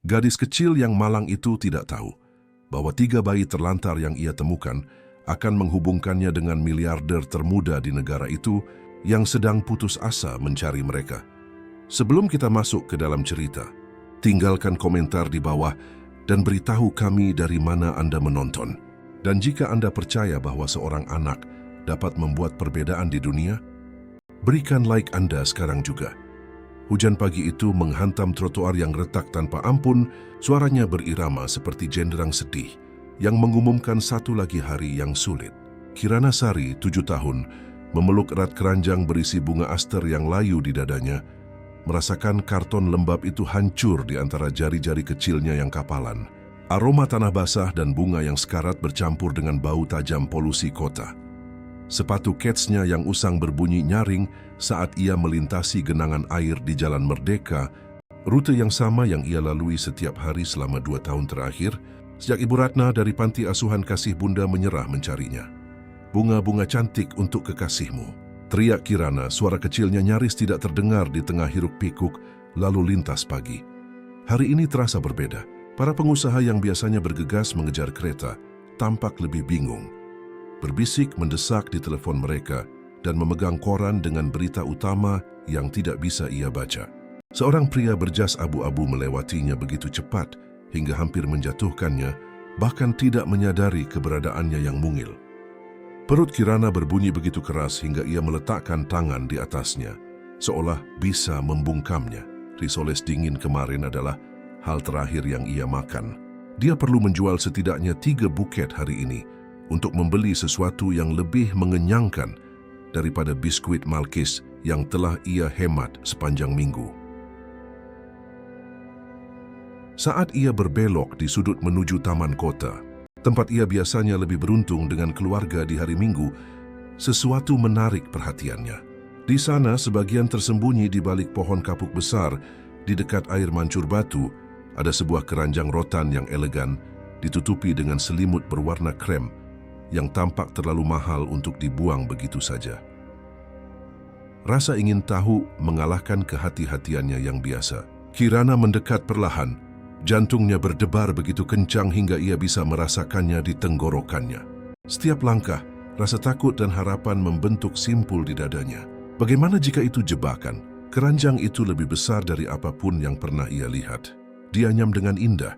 Gadis kecil yang malang itu tidak tahu bahwa 3 bayi terlantar yang ia temukan akan menghubungkannya dengan miliarder termuda di negara itu yang sedang putus asa mencari mereka. Sebelum kita masuk ke dalam cerita, tinggalkan komentar di bawah dan beritahu kami dari mana Anda menonton. Dan jika Anda percaya bahwa seorang anak dapat membuat perbedaan di dunia, berikan like Anda sekarang juga. Hujan pagi itu menghantam trotoar yang retak tanpa ampun, suaranya berirama seperti jenderang sedih yang mengumumkan satu lagi hari yang sulit. Kirana Sari, 7 tahun, memeluk erat keranjang berisi bunga aster yang layu di dadanya, merasakan karton lembab itu hancur di antara jari-jari kecilnya yang kapalan. Aroma tanah basah dan bunga yang sekarat bercampur dengan bau tajam polusi kota. Sepatu ketsnya yang usang berbunyi nyaring saat ia melintasi genangan air di Jalan Merdeka, rute yang sama yang ia lalui setiap hari selama 2 tahun terakhir, sejak Ibu Ratna dari panti asuhan kasih bunda menyerah mencarinya. Bunga-bunga cantik untuk kekasihmu, teriak Kirana, suara kecilnya nyaris tidak terdengar di tengah hiruk-pikuk lalu lintas pagi. Hari ini terasa berbeda. Para pengusaha yang biasanya bergegas mengejar kereta tampak lebih bingung. Berbisik mendesak di telepon mereka dan memegang koran dengan berita utama yang tidak bisa ia baca. Seorang pria berjas abu-abu melewatinya begitu cepat hingga hampir menjatuhkannya, bahkan tidak menyadari keberadaannya yang mungil. Perut Kirana berbunyi begitu keras hingga ia meletakkan tangan di atasnya, seolah bisa membungkamnya. Risoles dingin kemarin adalah hal terakhir yang ia makan. Dia perlu menjual setidaknya 3 buket hari ini untuk membeli sesuatu yang lebih mengenyangkan daripada biskuit Malkis yang telah ia hemat sepanjang minggu. Saat ia berbelok di sudut menuju taman kota, tempat ia biasanya lebih beruntung dengan keluarga di hari Minggu, sesuatu menarik perhatiannya. Di sana, sebagian tersembunyi di balik pohon kapuk besar di dekat air mancur batu, ada sebuah keranjang rotan yang elegan ditutupi dengan selimut berwarna krem yang tampak terlalu mahal untuk dibuang begitu saja. Rasa ingin tahu mengalahkan kehati-hatiannya yang biasa. Kirana mendekat perlahan, jantungnya berdebar begitu kencang hingga ia bisa merasakannya di tenggorokannya. Setiap langkah, rasa takut dan harapan membentuk simpul di dadanya. Bagaimana jika itu jebakan? Keranjang itu lebih besar dari apapun yang pernah ia lihat. Dianyam dengan indah,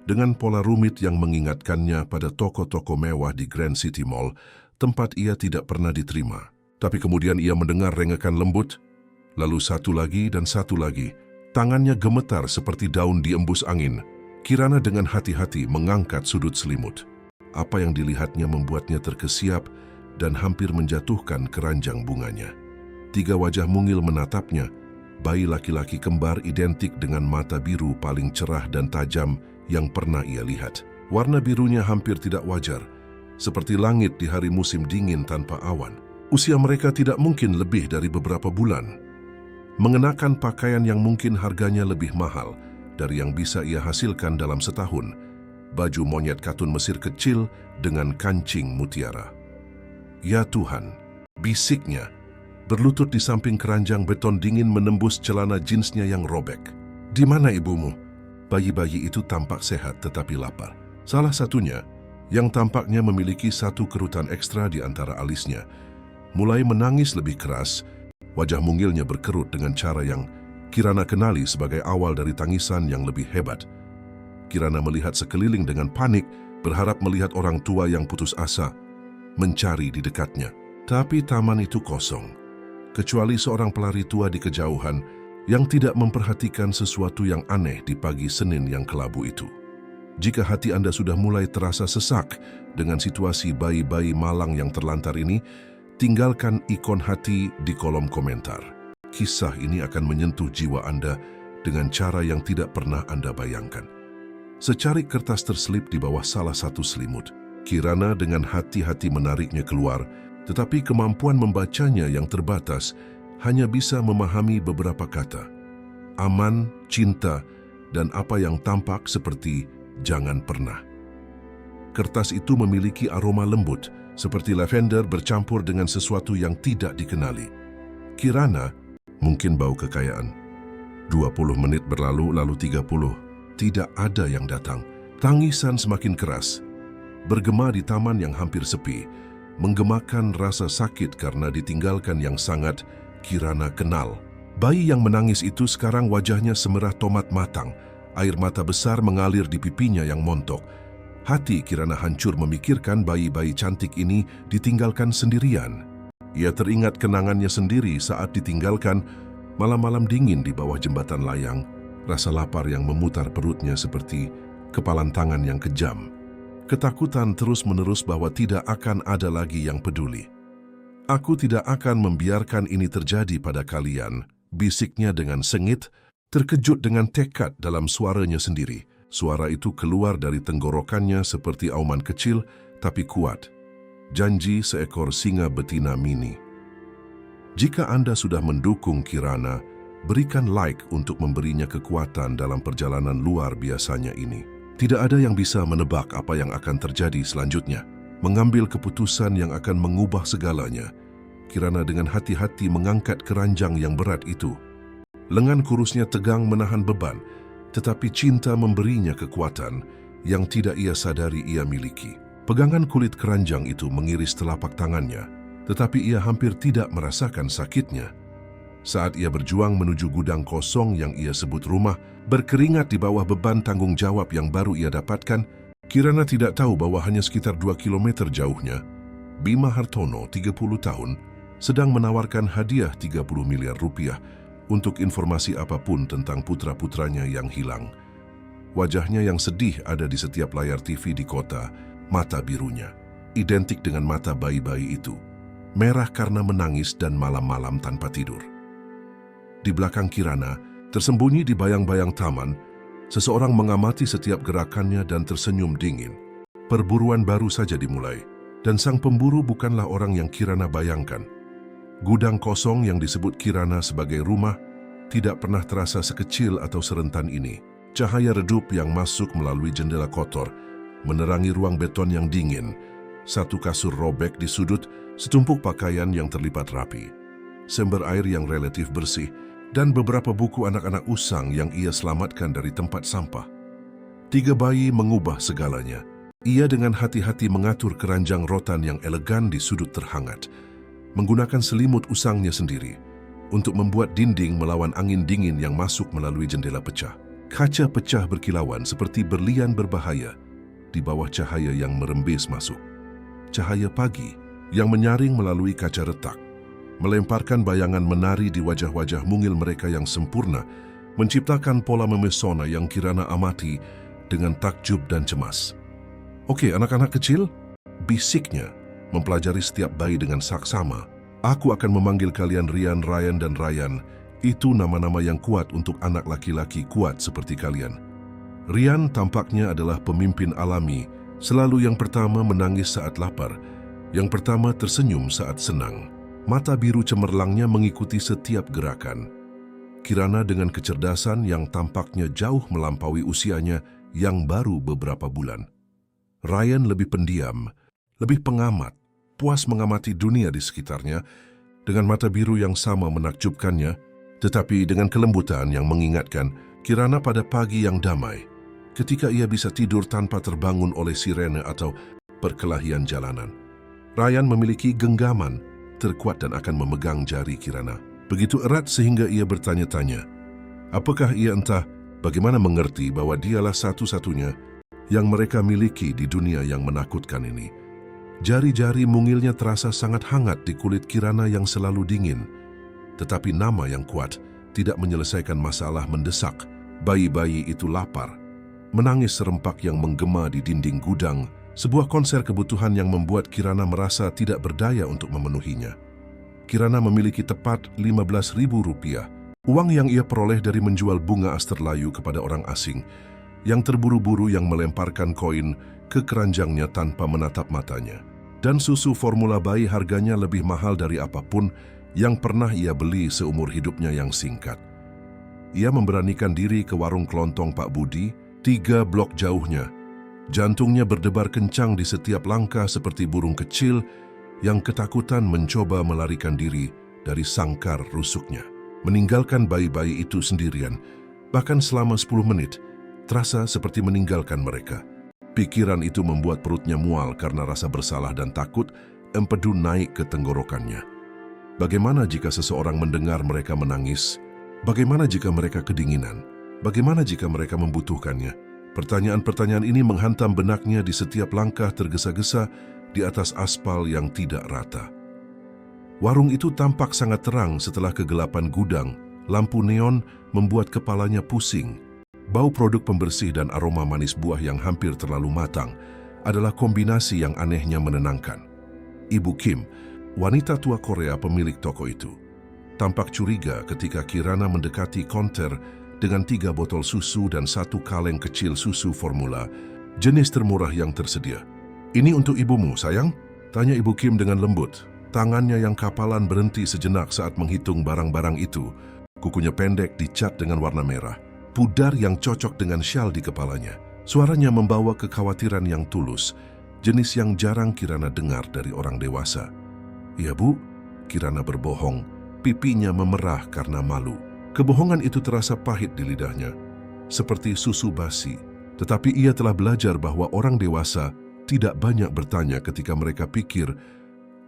dengan pola rumit yang mengingatkannya pada toko-toko mewah di Grand City Mall, tempat ia tidak pernah diterima. Tapi kemudian ia mendengar rengekan lembut, lalu satu lagi dan satu lagi. Tangannya gemetar seperti daun diembus angin. Kirana dengan hati-hati mengangkat sudut selimut. Apa yang dilihatnya membuatnya terkesiap dan hampir menjatuhkan keranjang bunganya. 3 wajah mungil menatapnya, bayi laki-laki kembar identik dengan mata biru paling cerah dan tajam yang pernah ia lihat. Warna birunya hampir tidak wajar, seperti langit di hari musim dingin tanpa awan. Usia mereka tidak mungkin lebih dari beberapa bulan. Mengenakan pakaian yang mungkin harganya lebih mahal dari yang bisa ia hasilkan dalam setahun. Baju monyet katun Mesir kecil dengan kancing mutiara. Ya Tuhan, bisiknya, berlutut di samping keranjang beton dingin menembus celana jeansnya yang robek. Di mana ibumu? Bayi-bayi itu tampak sehat tetapi lapar. Salah satunya, yang tampaknya memiliki satu kerutan ekstra di antara alisnya, mulai menangis lebih keras. Wajah mungilnya berkerut dengan cara yang Kirana kenali sebagai awal dari tangisan yang lebih hebat. Kirana melihat sekeliling dengan panik, berharap melihat orang tua yang putus asa, mencari di dekatnya. Tapi taman itu kosong, kecuali seorang pelari tua di kejauhan yang tidak memperhatikan sesuatu yang aneh di pagi Senin yang kelabu itu. Jika hati Anda sudah mulai terasa sesak dengan situasi bayi-bayi malang yang terlantar ini, tinggalkan ikon hati di kolom komentar. Kisah ini akan menyentuh jiwa Anda dengan cara yang tidak pernah Anda bayangkan. Secarik kertas terselip di bawah salah satu selimut. Kirana dengan hati-hati menariknya keluar, tetapi kemampuan membacanya yang terbatas hanya bisa memahami beberapa kata. Aman, cinta, dan apa yang tampak seperti jangan pernah. Kertas itu memiliki aroma lembut, seperti lavender bercampur dengan sesuatu yang tidak dikenali. Kirana, mungkin bau kekayaan. 20 menit berlalu, lalu 30, Tidak ada yang datang. Tangisan semakin keras, bergema di taman yang hampir sepi, menggemakan rasa sakit karena ditinggalkan yang sangat Kirana kenal. Bayi yang menangis itu sekarang wajahnya semerah tomat matang, air mata besar mengalir di pipinya yang montok. Hati Kirana hancur memikirkan bayi-bayi cantik ini ditinggalkan sendirian. Ia teringat kenangannya sendiri saat ditinggalkan malam-malam dingin di bawah jembatan layang, rasa lapar yang memutar perutnya seperti kepalan tangan yang kejam. Ketakutan terus-menerus bahwa tidak akan ada lagi yang peduli. Aku tidak akan membiarkan ini terjadi pada kalian, bisiknya dengan sengit, terkejut dengan tekad dalam suaranya sendiri. Suara itu keluar dari tenggorokannya seperti auman kecil tapi kuat. Janji seekor singa betina mini. Jika Anda sudah mendukung Kirana, berikan like untuk memberinya kekuatan dalam perjalanan luar biasanya ini. Tidak ada yang bisa menebak apa yang akan terjadi selanjutnya. Mengambil keputusan yang akan mengubah segalanya. Kirana dengan hati-hati mengangkat keranjang yang berat itu. Lengan kurusnya tegang menahan beban, tetapi cinta memberinya kekuatan yang tidak ia sadari ia miliki. Pegangan kulit keranjang itu mengiris telapak tangannya, tetapi ia hampir tidak merasakan sakitnya. Saat ia berjuang menuju gudang kosong yang ia sebut rumah, berkeringat di bawah beban tanggung jawab yang baru ia dapatkan, Kirana tidak tahu bahwa hanya sekitar 2 kilometer jauhnya, Bima Hartono, 30 tahun, sedang menawarkan hadiah 30 miliar rupiah untuk informasi apapun tentang putra-putranya yang hilang. Wajahnya yang sedih ada di setiap layar TV di kota, mata birunya, identik dengan mata bayi-bayi itu, merah karena menangis dan malam-malam tanpa tidur. Di belakang Kirana, tersembunyi di bayang-bayang taman, seseorang mengamati setiap gerakannya dan tersenyum dingin. Perburuan baru saja dimulai, dan sang pemburu bukanlah orang yang Kirana bayangkan. Gudang kosong yang disebut Kirana sebagai rumah tidak pernah terasa sekecil atau serentan ini. Cahaya redup yang masuk melalui jendela kotor menerangi ruang beton yang dingin. Satu kasur robek di sudut, setumpuk pakaian yang terlipat rapi, sumber air yang relatif bersih, dan beberapa buku anak-anak usang yang ia selamatkan dari tempat sampah. 3 bayi mengubah segalanya. Ia dengan hati-hati mengatur keranjang rotan yang elegan di sudut terhangat, menggunakan selimut usangnya sendiri untuk membuat dinding melawan angin dingin yang masuk melalui jendela pecah. Kaca pecah berkilauan seperti berlian berbahaya di bawah cahaya yang merembes masuk. Cahaya pagi yang menyaring melalui kaca retak, melemparkan bayangan menari di wajah-wajah mungil mereka yang sempurna, menciptakan pola memesona yang Kirana amati dengan takjub dan cemas. Oke, anak-anak kecil, bisiknya, mempelajari setiap bayi dengan saksama. Aku akan memanggil kalian Rian, Ryan, dan Ryan. Itu nama-nama yang kuat untuk anak laki-laki kuat seperti kalian. Rian tampaknya adalah pemimpin alami, selalu yang pertama menangis saat lapar, yang pertama tersenyum saat senang. Mata biru cemerlangnya mengikuti setiap gerakan. Kirana dengan kecerdasan yang tampaknya jauh melampaui usianya yang baru beberapa bulan. Ryan lebih pendiam, lebih pengamat, puas mengamati dunia di sekitarnya, dengan mata biru yang sama menakjubkannya, tetapi dengan kelembutan yang mengingatkan Kirana pada pagi yang damai, ketika ia bisa tidur tanpa terbangun oleh sirene atau perkelahian jalanan. Ryan memiliki genggaman terkuat dan akan memegang jari Kirana begitu erat sehingga ia bertanya-tanya, apakah ia entah bagaimana mengerti bahwa dialah satu-satunya yang mereka miliki di dunia yang menakutkan ini. Jari-jari mungilnya terasa sangat hangat di kulit Kirana yang selalu dingin, tetapi nama yang kuat tidak menyelesaikan masalah mendesak. Bayi-bayi itu lapar, menangis serempak yang menggema di dinding gudang, sebuah konser kebutuhan yang membuat Kirana merasa tidak berdaya untuk memenuhinya. Kirana memiliki tepat Rp15.000, uang yang ia peroleh dari menjual bunga asterlayu kepada orang asing, yang terburu-buru yang melemparkan koin ke keranjangnya tanpa menatap matanya. Dan susu formula bayi harganya lebih mahal dari apapun yang pernah ia beli seumur hidupnya yang singkat. Ia memberanikan diri ke warung kelontong Pak Budi, 3 blok jauhnya. Jantungnya berdebar kencang di setiap langkah seperti burung kecil yang ketakutan mencoba melarikan diri dari sangkar rusuknya. Meninggalkan bayi-bayi itu sendirian, bahkan selama 10 menit, terasa seperti meninggalkan mereka. Pikiran itu membuat perutnya mual karena rasa bersalah dan takut empedu naik ke tenggorokannya. Bagaimana jika seseorang mendengar mereka menangis? Bagaimana jika mereka kedinginan? Bagaimana jika mereka membutuhkannya? Pertanyaan-pertanyaan ini menghantam benaknya di setiap langkah tergesa-gesa di atas aspal yang tidak rata. Warung itu tampak sangat terang setelah kegelapan gudang. Lampu neon membuat kepalanya pusing. Bau produk pembersih dan aroma manis buah yang hampir terlalu matang adalah kombinasi yang anehnya menenangkan. Ibu Kim, wanita tua Korea pemilik toko itu, tampak curiga ketika Kirana mendekati konter dengan 3 botol susu dan 1 kaleng kecil susu formula, jenis termurah yang tersedia. "Ini untuk ibumu, sayang?" tanya Ibu Kim dengan lembut. Tangannya yang kapalan berhenti sejenak saat menghitung barang-barang itu. Kukunya pendek dicat dengan warna merah. Pudar yang cocok dengan syal di kepalanya. Suaranya membawa kekhawatiran yang tulus, jenis yang jarang Kirana dengar dari orang dewasa. "Iya, Bu," Kirana berbohong. Pipinya memerah karena malu. Kebohongan itu terasa pahit di lidahnya, seperti susu basi. Tetapi ia telah belajar bahwa orang dewasa tidak banyak bertanya ketika mereka pikir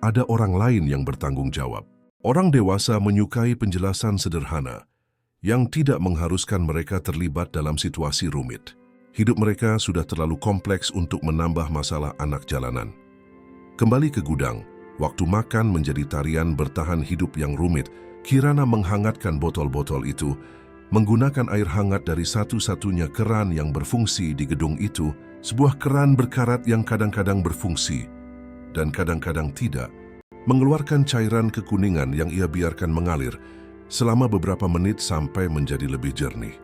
ada orang lain yang bertanggung jawab. Orang dewasa menyukai penjelasan sederhana yang tidak mengharuskan mereka terlibat dalam situasi rumit. Hidup mereka sudah terlalu kompleks untuk menambah masalah anak jalanan. Kembali ke gudang, waktu makan menjadi tarian bertahan hidup yang rumit. Kirana menghangatkan botol-botol itu, menggunakan air hangat dari satu-satunya keran yang berfungsi di gedung itu, sebuah keran berkarat yang kadang-kadang berfungsi dan kadang-kadang tidak, mengeluarkan cairan kekuningan yang ia biarkan mengalir selama beberapa menit sampai menjadi lebih jernih.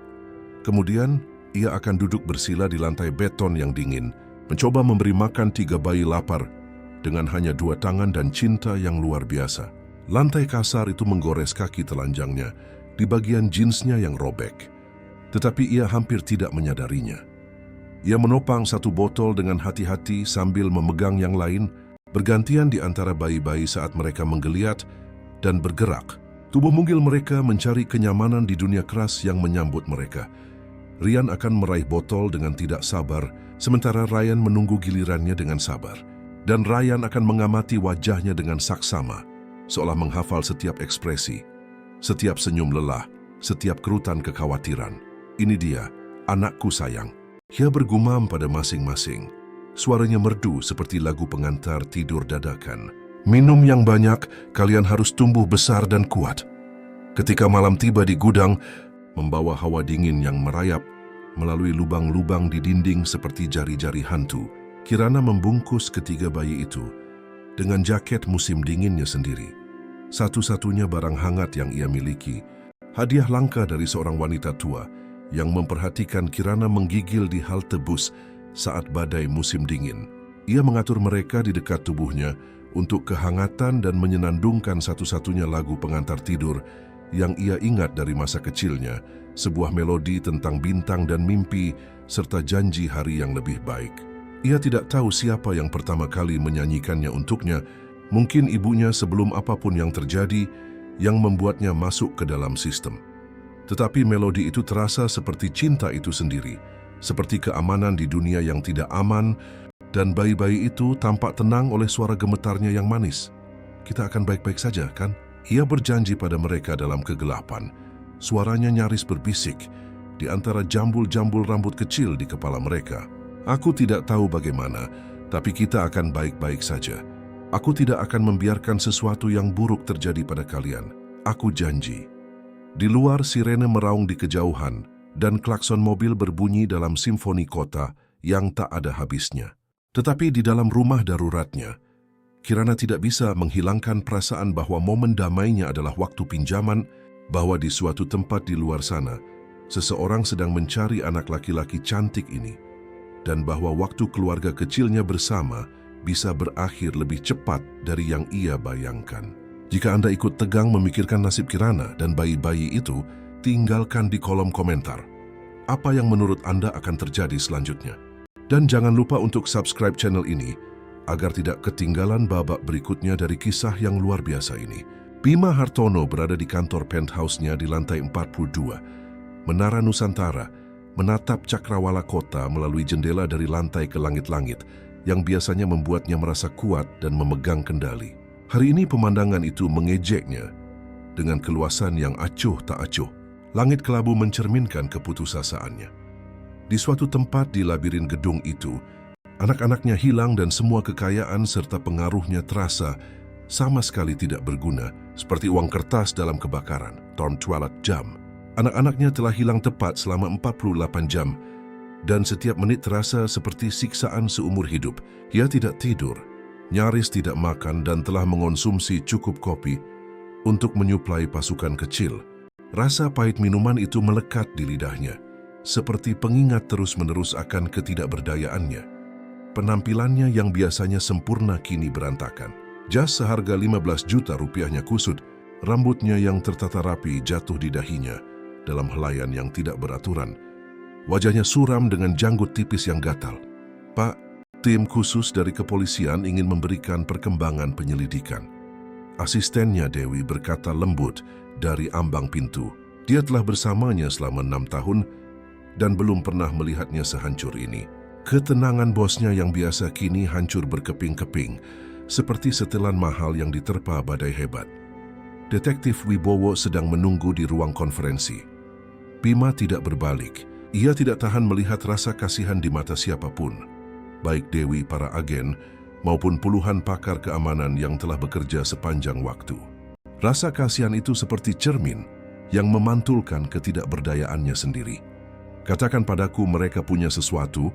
Kemudian, ia akan duduk bersila di lantai beton yang dingin, mencoba memberi makan 3 bayi lapar dengan hanya 2 tangan dan cinta yang luar biasa. Lantai kasar itu menggores kaki telanjangnya di bagian jeansnya yang robek. Tetapi ia hampir tidak menyadarinya. Ia menopang 1 botol dengan hati-hati sambil memegang yang lain, bergantian di antara bayi-bayi saat mereka menggeliat dan bergerak. Tubuh mungil mereka mencari kenyamanan di dunia keras yang menyambut mereka. Rian akan meraih botol dengan tidak sabar, sementara Ryan menunggu gilirannya dengan sabar. Dan Ryan akan mengamati wajahnya dengan saksama, seolah menghafal setiap ekspresi, setiap senyum lelah, setiap kerutan kekhawatiran. "Ini dia, anakku sayang." Ia bergumam pada masing-masing. Suaranya merdu seperti lagu pengantar tidur dadakan. "Minum yang banyak, kalian harus tumbuh besar dan kuat." Ketika malam tiba di gudang, membawa hawa dingin yang merayap melalui lubang-lubang di dinding seperti jari-jari hantu, Kirana membungkus ketiga bayi itu dengan jaket musim dinginnya sendiri. Satu-satunya barang hangat yang ia miliki, hadiah langka dari seorang wanita tua yang memperhatikan Kirana menggigil di halte bus saat badai musim dingin. Ia mengatur mereka di dekat tubuhnya untuk kehangatan dan menyenandungkan satu-satunya lagu pengantar tidur yang ia ingat dari masa kecilnya, sebuah melodi tentang bintang dan mimpi serta janji hari yang lebih baik. Ia tidak tahu siapa yang pertama kali menyanyikannya untuknya, mungkin ibunya sebelum apapun yang terjadi yang membuatnya masuk ke dalam sistem. Tetapi melodi itu terasa seperti cinta itu sendiri, seperti keamanan di dunia yang tidak aman, dan bayi-bayi itu tampak tenang oleh suara gemetarnya yang manis. "Kita akan baik-baik saja, kan?" Ia berjanji pada mereka dalam kegelapan. Suaranya nyaris berbisik di antara jambul-jambul rambut kecil di kepala mereka. "Aku tidak tahu bagaimana, tapi kita akan baik-baik saja. Aku tidak akan membiarkan sesuatu yang buruk terjadi pada kalian. Aku janji." Di luar sirene meraung di kejauhan dan klakson mobil berbunyi dalam simfoni kota yang tak ada habisnya. Tetapi di dalam rumah daruratnya, Kirana tidak bisa menghilangkan perasaan bahwa momen damainya adalah waktu pinjaman, bahwa di suatu tempat di luar sana, seseorang sedang mencari anak laki-laki cantik ini, dan bahwa waktu keluarga kecilnya bersama bisa berakhir lebih cepat dari yang ia bayangkan. Jika Anda ikut tegang memikirkan nasib Kirana dan bayi-bayi itu, tinggalkan di kolom komentar. Apa yang menurut Anda akan terjadi selanjutnya? Dan jangan lupa untuk subscribe channel ini, agar tidak ketinggalan babak berikutnya dari kisah yang luar biasa ini. Bima Hartono berada di kantor penthouse-nya di lantai 42, Menara Nusantara, menatap cakrawala kota melalui jendela dari lantai ke langit-langit yang biasanya membuatnya merasa kuat dan memegang kendali. Hari ini pemandangan itu mengejeknya dengan keluasan yang acuh tak acuh. Langit kelabu mencerminkan keputusasaannya. Di suatu tempat di labirin gedung itu, anak-anaknya hilang dan semua kekayaan serta pengaruhnya terasa sama sekali tidak berguna, seperti uang kertas dalam kebakaran, Tom Twilight Jam. Anak-anaknya telah hilang tepat selama 48 jam, dan setiap menit terasa seperti siksaan seumur hidup. Ia tidak tidur, nyaris tidak makan dan telah mengonsumsi cukup kopi untuk menyuplai pasukan kecil. Rasa pahit minuman itu melekat di lidahnya, seperti pengingat terus-menerus akan ketidakberdayaannya. Penampilannya yang biasanya sempurna kini berantakan. Jas seharga 15 juta rupiahnya kusut, rambutnya yang tertata rapi jatuh di dahinya dalam helaian yang tidak beraturan. Wajahnya suram dengan janggut tipis yang gatal. "Pak, tim khusus dari kepolisian ingin memberikan perkembangan penyelidikan." Asistennya Dewi berkata lembut dari ambang pintu. Dia telah bersamanya selama 6 tahun dan belum pernah melihatnya sehancur ini. Ketenangan bosnya yang biasa kini hancur berkeping-keping, seperti setelan mahal yang diterpa badai hebat. Detektif Wibowo sedang menunggu di ruang konferensi. Bima tidak berbalik. Ia tidak tahan melihat rasa kasihan di mata siapapun, baik Dewi, para agen, maupun puluhan pakar keamanan yang telah bekerja sepanjang waktu. Rasa kasihan itu seperti cermin yang memantulkan ketidakberdayaannya sendiri. Katakan padaku mereka punya sesuatu,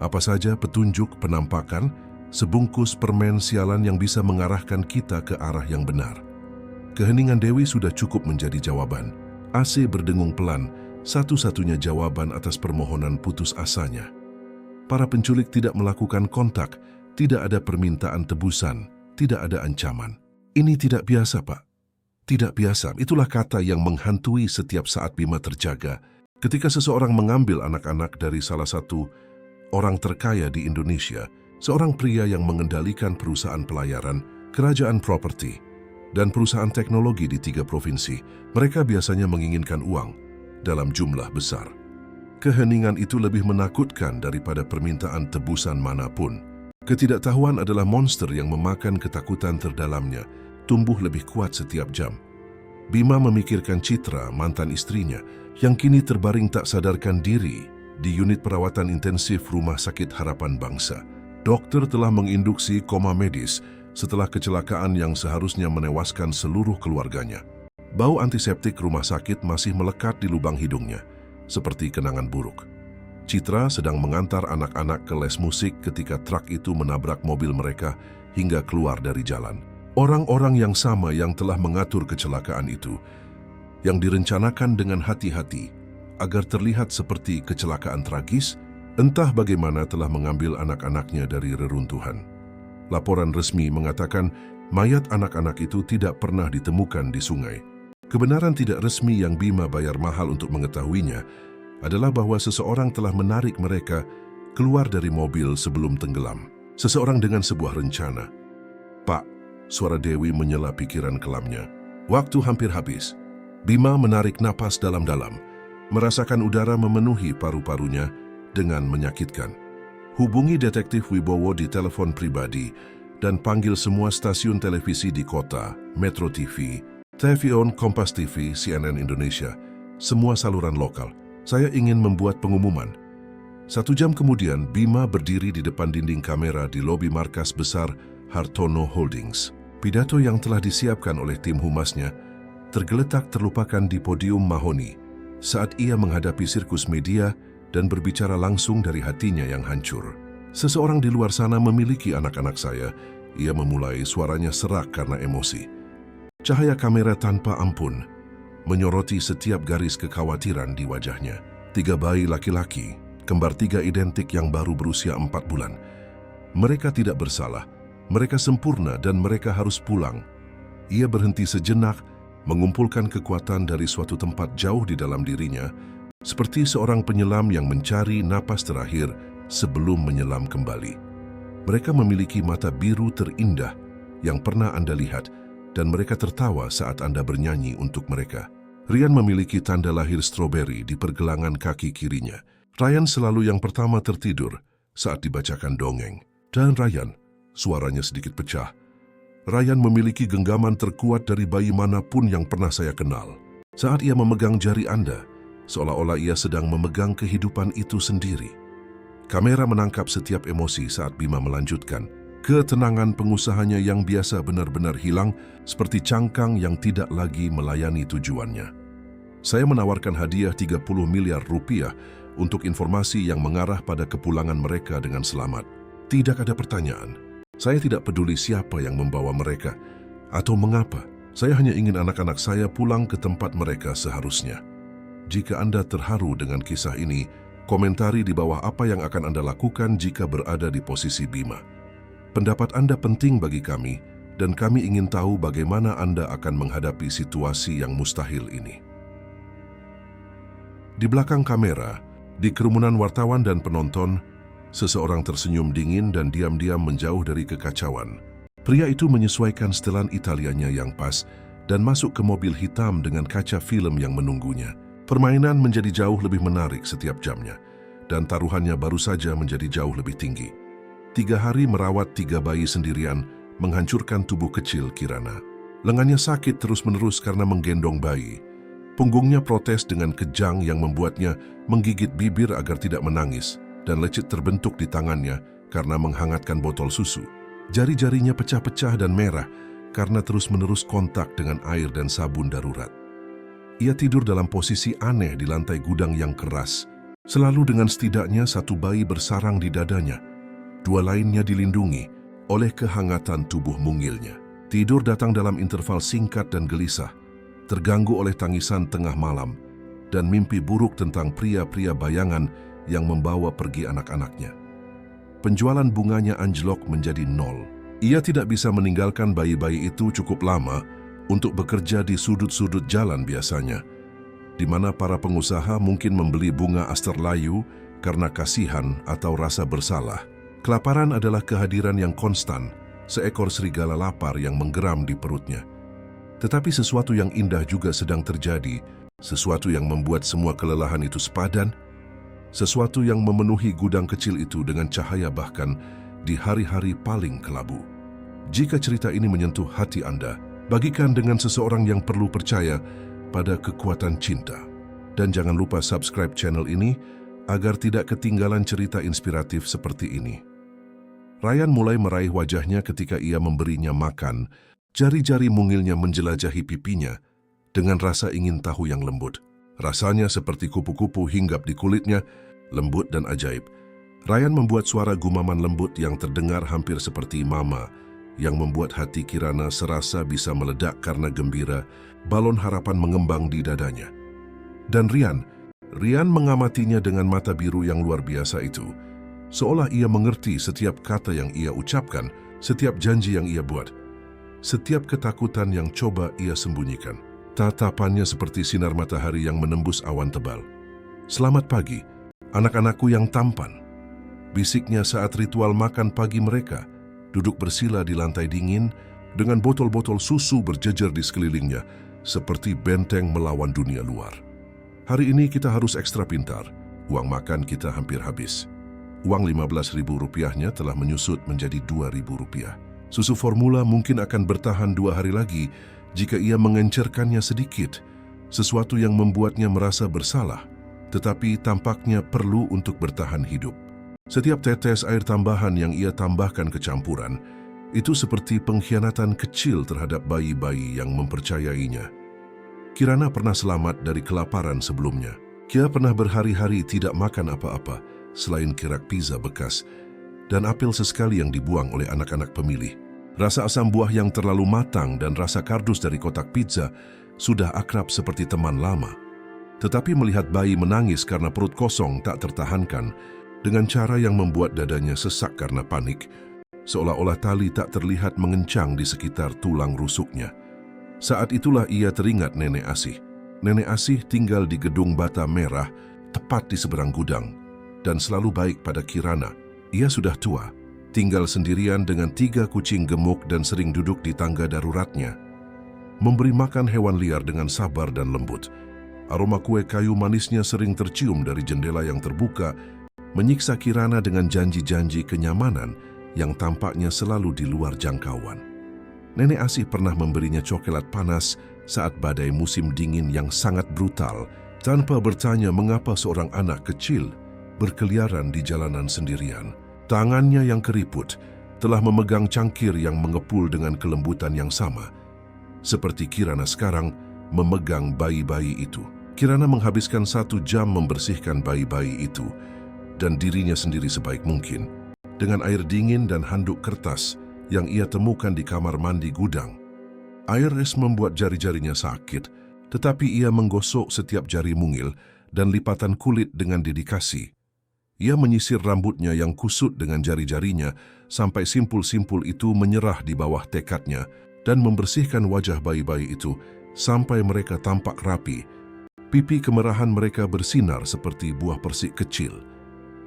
apa saja petunjuk, penampakan, sebungkus permen sialan yang bisa mengarahkan kita ke arah yang benar. Keheningan Dewi sudah cukup menjadi jawaban. AC berdengung pelan, satu-satunya jawaban atas permohonan putus asanya. Para penculik tidak melakukan kontak, tidak ada permintaan tebusan, tidak ada ancaman. Ini tidak biasa, Pak. Tidak biasa, itulah kata yang menghantui setiap saat Bima terjaga. Ketika seseorang mengambil anak-anak dari salah satu orang terkaya di Indonesia, seorang pria yang mengendalikan perusahaan pelayaran, kerajaan properti, dan perusahaan teknologi di 3 provinsi, mereka biasanya menginginkan uang dalam jumlah besar. Keheningan itu lebih menakutkan daripada permintaan tebusan manapun. Ketidaktahuan adalah monster yang memakan ketakutan terdalamnya, tumbuh lebih kuat setiap jam. Bima memikirkan Citra, mantan istrinya, yang kini terbaring tak sadarkan diri di unit perawatan intensif Rumah Sakit Harapan Bangsa. Dokter telah menginduksi koma medis setelah kecelakaan yang seharusnya menewaskan seluruh keluarganya. Bau antiseptik rumah sakit masih melekat di lubang hidungnya, seperti kenangan buruk. Citra sedang mengantar anak-anak ke les musik ketika truk itu menabrak mobil mereka hingga keluar dari jalan. Orang-orang yang sama yang telah mengatur kecelakaan itu, yang direncanakan dengan hati-hati agar terlihat seperti kecelakaan tragis, entah bagaimana telah mengambil anak-anaknya dari reruntuhan. Laporan resmi mengatakan mayat anak-anak itu tidak pernah ditemukan di sungai. Kebenaran tidak resmi yang Bima bayar mahal untuk mengetahuinya adalah bahwa seseorang telah menarik mereka keluar dari mobil sebelum tenggelam. Seseorang dengan sebuah rencana. "Pak," suara Dewi menyela pikiran kelamnya. Waktu hampir habis. Bima menarik napas dalam-dalam, merasakan udara memenuhi paru-parunya dengan menyakitkan. Hubungi Detektif Wibowo di telepon pribadi dan panggil semua stasiun televisi di kota, Metro TV, TVON, Kompas TV, CNN Indonesia, semua saluran lokal. Saya ingin membuat pengumuman. 1 jam kemudian, Bima berdiri di depan dinding kamera di lobi markas besar Hartono Holdings. Pidato yang telah disiapkan oleh tim humasnya tergeletak terlupakan di podium mahoni saat ia menghadapi sirkus media dan berbicara langsung dari hatinya yang hancur. "Seseorang di luar sana memiliki anak-anak saya," ia memulai, suaranya serak karena emosi. Cahaya kamera tanpa ampun menyoroti setiap garis kekhawatiran di wajahnya. 3 bayi laki-laki, kembar 3 identik yang baru berusia 4 bulan. Mereka tidak bersalah, mereka sempurna dan mereka harus pulang. Ia berhenti sejenak, mengumpulkan kekuatan dari suatu tempat jauh di dalam dirinya, seperti seorang penyelam yang mencari napas terakhir sebelum menyelam kembali. Mereka memiliki mata biru terindah yang pernah Anda lihat, dan mereka tertawa saat Anda bernyanyi untuk mereka. Rian memiliki tanda lahir stroberi di pergelangan kaki kirinya. Ryan selalu yang pertama tertidur saat dibacakan dongeng. Dan Ryan, suaranya sedikit pecah. Ryan memiliki genggaman terkuat dari bayi manapun yang pernah saya kenal. Saat ia memegang jari Anda, seolah-olah ia sedang memegang kehidupan itu sendiri. Kamera menangkap setiap emosi saat Bima melanjutkan. Ketenangan pengusahanya yang biasa benar-benar hilang seperti cangkang yang tidak lagi melayani tujuannya. Saya menawarkan hadiah 30 miliar rupiah untuk informasi yang mengarah pada kepulangan mereka dengan selamat. Tidak ada pertanyaan. Saya tidak peduli siapa yang membawa mereka atau mengapa. Saya hanya ingin anak-anak saya pulang ke tempat mereka seharusnya. Jika Anda terharu dengan kisah ini, komentari di bawah apa yang akan Anda lakukan jika berada di posisi Bima. Pendapat Anda penting bagi kami, dan kami ingin tahu bagaimana Anda akan menghadapi situasi yang mustahil ini. Di belakang kamera, di kerumunan wartawan dan penonton, seseorang tersenyum dingin dan diam-diam menjauh dari kekacauan. Pria itu menyesuaikan setelan Italianya yang pas dan masuk ke mobil hitam dengan kaca film yang menunggunya. Permainan menjadi jauh lebih menarik setiap jamnya, dan taruhannya baru saja menjadi jauh lebih tinggi. 3 hari merawat 3 bayi sendirian menghancurkan tubuh kecil Kirana. Lengannya sakit terus-menerus karena menggendong bayi. Punggungnya protes dengan kejang yang membuatnya menggigit bibir agar tidak menangis, dan lecet terbentuk di tangannya karena menghangatkan botol susu. Jari-jarinya pecah-pecah dan merah karena terus-menerus kontak dengan air dan sabun darurat. Ia tidur dalam posisi aneh di lantai gudang yang keras, selalu dengan setidaknya 1 bayi bersarang di dadanya. 2 lainnya dilindungi oleh kehangatan tubuh mungilnya. Tidur datang dalam interval singkat dan gelisah, terganggu oleh tangisan tengah malam dan mimpi buruk tentang pria-pria bayangan yang membawa pergi anak-anaknya. Penjualan bunganya anjlok menjadi 0. Ia tidak bisa meninggalkan bayi-bayi itu cukup lama untuk bekerja di sudut-sudut jalan biasanya, di mana para pengusaha mungkin membeli bunga aster layu karena kasihan atau rasa bersalah. Kelaparan adalah kehadiran yang konstan, seekor serigala lapar yang menggeram di perutnya. Tetapi sesuatu yang indah juga sedang terjadi, sesuatu yang membuat semua kelelahan itu sepadan, sesuatu yang memenuhi gudang kecil itu dengan cahaya bahkan di hari-hari paling kelabu. Jika cerita ini menyentuh hati Anda, bagikan dengan seseorang yang perlu percaya pada kekuatan cinta. Dan jangan lupa subscribe channel ini agar tidak ketinggalan cerita inspiratif seperti ini. Ryan mulai meraih wajahnya ketika ia memberinya makan. Jari-jari mungilnya menjelajahi pipinya dengan rasa ingin tahu yang lembut. Rasanya seperti kupu-kupu hinggap di kulitnya, lembut dan ajaib. Ryan membuat suara gumaman lembut yang terdengar hampir seperti mama, yang membuat hati Kirana serasa bisa meledak karena gembira. Balon harapan mengembang di dadanya. Dan Ryan mengamatinya dengan mata biru yang luar biasa itu, seolah ia mengerti setiap kata yang ia ucapkan, setiap janji yang ia buat, setiap ketakutan yang coba ia sembunyikan. Tatapannya seperti sinar matahari yang menembus awan tebal. "Selamat pagi, anak-anakku yang tampan," bisiknya saat ritual makan pagi mereka, duduk bersila di lantai dingin dengan botol-botol susu berjejer di sekelilingnya, seperti benteng melawan dunia luar. "Hari ini kita harus ekstra pintar. Uang makan kita hampir habis." Uang 15.000 rupiahnya telah menyusut menjadi 2.000 rupiah. Susu formula mungkin akan bertahan 2 hari lagi jika ia mengencerkannya sedikit, sesuatu yang membuatnya merasa bersalah, tetapi tampaknya perlu untuk bertahan hidup. Setiap tetes air tambahan yang ia tambahkan ke campuran, itu seperti pengkhianatan kecil terhadap bayi-bayi yang mempercayainya. Kirana pernah selamat dari kelaparan sebelumnya. Dia pernah berhari-hari tidak makan apa-apa selain kerak pizza bekas dan apel sesekali yang dibuang oleh anak-anak pemilih. Rasa asam buah yang terlalu matang dan rasa kardus dari kotak pizza sudah akrab seperti teman lama. Tetapi melihat bayi menangis karena perut kosong tak tertahankan dengan cara yang membuat dadanya sesak karena panik, seolah-olah tali tak terlihat mengencang di sekitar tulang rusuknya. Saat itulah ia teringat Nenek Asih. Nenek Asih tinggal di gedung bata merah tepat di seberang gudang dan selalu baik pada Kirana. Ia sudah tua, tinggal sendirian dengan 3 kucing gemuk dan sering duduk di tangga daruratnya. Memberi makan hewan liar dengan sabar dan lembut Aroma kue kayu manisnya sering tercium dari jendela yang terbuka, menyiksa Kirana dengan janji-janji kenyamanan yang tampaknya selalu di luar jangkauan. Nenek Asih pernah memberinya coklat panas saat badai musim dingin yang sangat brutal, tanpa bertanya mengapa seorang anak kecil berkeliaran di jalanan sendirian. Tangannya yang keriput telah memegang cangkir yang mengepul dengan kelembutan yang sama, seperti Kirana sekarang memegang bayi-bayi itu. Kirana menghabiskan 1 jam membersihkan bayi-bayi itu dan dirinya sendiri sebaik mungkin dengan air dingin dan handuk kertas yang ia temukan di kamar mandi gudang. Air es membuat jari-jarinya sakit, tetapi ia menggosok setiap jari mungil dan lipatan kulit dengan dedikasi. Ia menyisir rambutnya yang kusut dengan jari-jarinya sampai simpul-simpul itu menyerah di bawah tekadnya dan membersihkan wajah bayi-bayi itu sampai mereka tampak rapi. Pipi kemerahan mereka bersinar seperti buah persik kecil.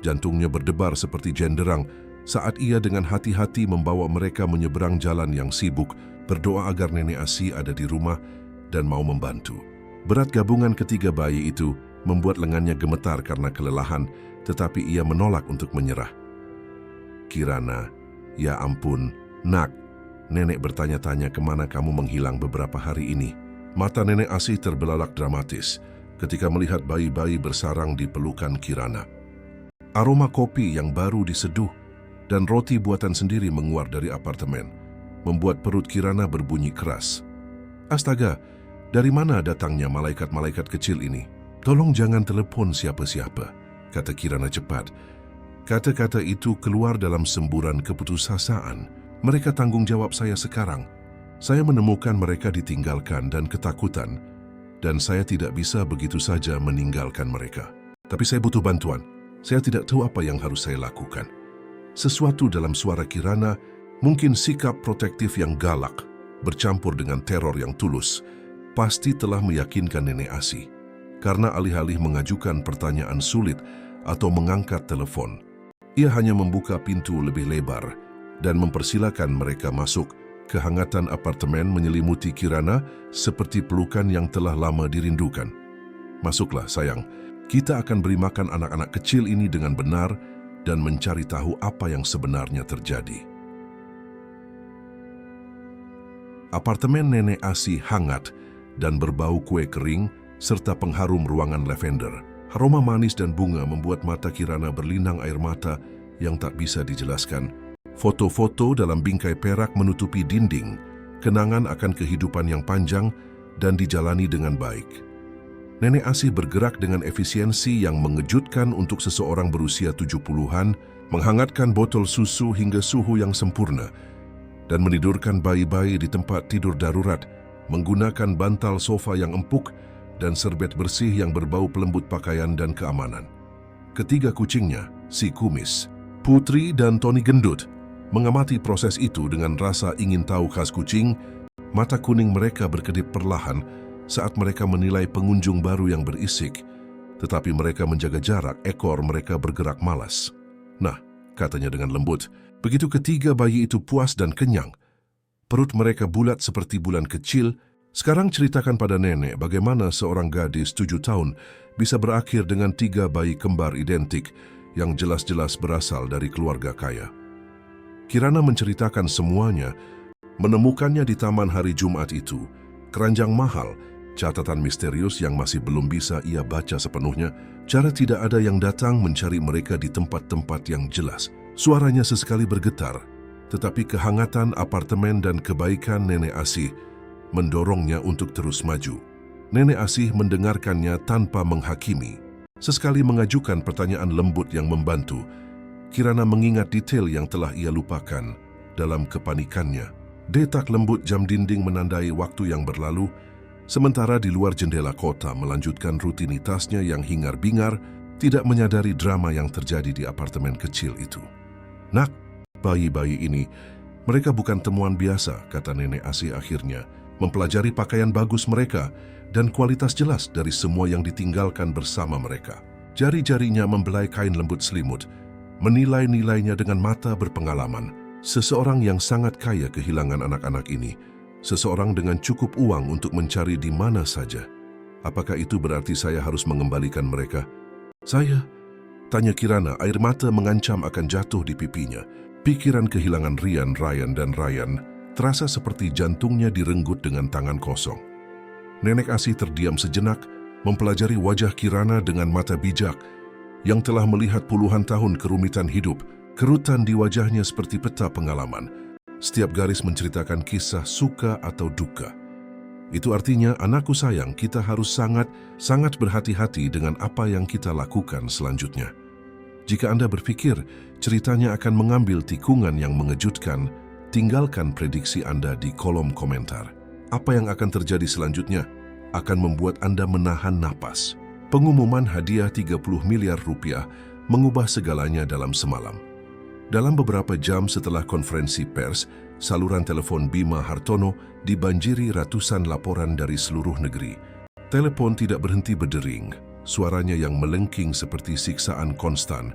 Jantungnya berdebar seperti jenderang saat ia dengan hati-hati membawa mereka menyeberang jalan yang sibuk, berdoa agar Nenek Asih ada di rumah dan mau membantu. Berat gabungan ketiga bayi itu membuat lengannya gemetar karena kelelahan, tetapi ia menolak untuk menyerah. Kirana, ya ampun, nak, nenek bertanya-tanya kemana kamu menghilang beberapa hari ini. Mata Nenek Asih terbelalak dramatis ketika melihat bayi-bayi bersarang di pelukan Kirana. Aroma kopi yang baru diseduh dan roti buatan sendiri menguar dari apartemen, membuat perut Kirana berbunyi keras. Astaga, dari mana datangnya malaikat-malaikat kecil ini? Tolong jangan telepon siapa-siapa, kata Kirana cepat. Kata-kata itu keluar dalam semburan keputusasaan. Mereka tanggung jawab saya sekarang. Saya menemukan mereka ditinggalkan dan ketakutan, dan saya tidak bisa begitu saja meninggalkan mereka. Tapi saya butuh bantuan. Saya tidak tahu apa yang harus saya lakukan. Sesuatu dalam suara Kirana, mungkin sikap protektif yang galak, bercampur dengan teror yang tulus, pasti telah meyakinkan Nenek Asih. Karena alih-alih mengajukan pertanyaan sulit atau mengangkat telepon, ia hanya membuka pintu lebih lebar dan mempersilakan mereka masuk. Kehangatan apartemen menyelimuti Kirana seperti pelukan yang telah lama dirindukan. Masuklah sayang, kita akan beri makan anak-anak kecil ini dengan benar dan mencari tahu apa yang sebenarnya terjadi. Apartemen Nenek Asih hangat dan berbau kue kering serta pengharum ruangan lavender. Aroma manis dan bunga membuat mata Kirana berlinang air mata yang tak bisa dijelaskan. Foto-foto dalam bingkai perak menutupi dinding, kenangan akan kehidupan yang panjang dan dijalani dengan baik. Nenek Asih bergerak dengan efisiensi yang mengejutkan untuk seseorang berusia 70-an, menghangatkan botol susu hingga suhu yang sempurna, dan menidurkan bayi-bayi di tempat tidur darurat, menggunakan bantal sofa yang empuk dan serbet bersih yang berbau pelembut pakaian dan keamanan. Ketiga kucingnya, si Kumis, Putri dan Tony Gendut, mengamati proses itu dengan rasa ingin tahu khas kucing. Mata kuning mereka berkedip perlahan saat mereka menilai pengunjung baru yang berisik, tetapi mereka menjaga jarak. Ekor mereka bergerak malas. Nah, katanya dengan lembut, begitu ketiga bayi itu puas dan kenyang, perut mereka bulat seperti bulan kecil. Sekarang ceritakan pada nenek bagaimana seorang gadis 7 tahun bisa berakhir dengan 3 bayi kembar identik yang jelas-jelas berasal dari keluarga kaya. Kirana menceritakan semuanya, menemukannya di taman hari Jumat itu, keranjang mahal, catatan misterius yang masih belum bisa ia baca sepenuhnya, cara tidak ada yang datang mencari mereka di tempat-tempat yang jelas. Suaranya sesekali bergetar, tetapi kehangatan apartemen dan kebaikan Nenek Asih mendorongnya untuk terus maju. Nenek Asih mendengarkannya tanpa menghakimi, sesekali mengajukan pertanyaan lembut yang membantu. Kirana mengingat detail yang telah ia lupakan dalam kepanikannya. Detak lembut jam dinding menandai waktu yang berlalu, sementara di luar jendela kota melanjutkan rutinitasnya yang hingar-bingar, tidak menyadari drama yang terjadi di apartemen kecil itu. Nak, bayi-bayi ini, mereka bukan temuan biasa, kata Nenek Asih akhirnya, mempelajari pakaian bagus mereka dan kualitas jelas dari semua yang ditinggalkan bersama mereka. Jari-jarinya membelai kain lembut selimut, menilai nilainya dengan mata berpengalaman. Seseorang yang sangat kaya kehilangan anak-anak ini, seseorang dengan cukup uang untuk mencari di mana saja. Apakah itu berarti saya harus mengembalikan mereka? Saya? Tanya Kirana, air mata mengancam akan jatuh di pipinya. Pikiran kehilangan Ryan dan Ryan terasa seperti jantungnya direnggut dengan tangan kosong. Nenek Asih terdiam sejenak, mempelajari wajah Kirana dengan mata bijak yang telah melihat puluhan tahun kerumitan hidup. Kerutan di wajahnya seperti peta pengalaman. Setiap garis menceritakan kisah suka atau duka. Itu artinya, anakku sayang, kita harus sangat berhati-hati dengan apa yang kita lakukan selanjutnya. Jika Anda berpikir ceritanya akan mengambil tikungan yang mengejutkan, tinggalkan prediksi Anda di kolom komentar. Apa yang akan terjadi selanjutnya akan membuat Anda menahan napas. Pengumuman hadiah 30 miliar rupiah mengubah segalanya dalam semalam. Dalam beberapa jam setelah konferensi pers, saluran telepon Bima Hartono dibanjiri ratusan laporan dari seluruh negeri. Telepon tidak berhenti berdering, suaranya yang melengking seperti siksaan konstan,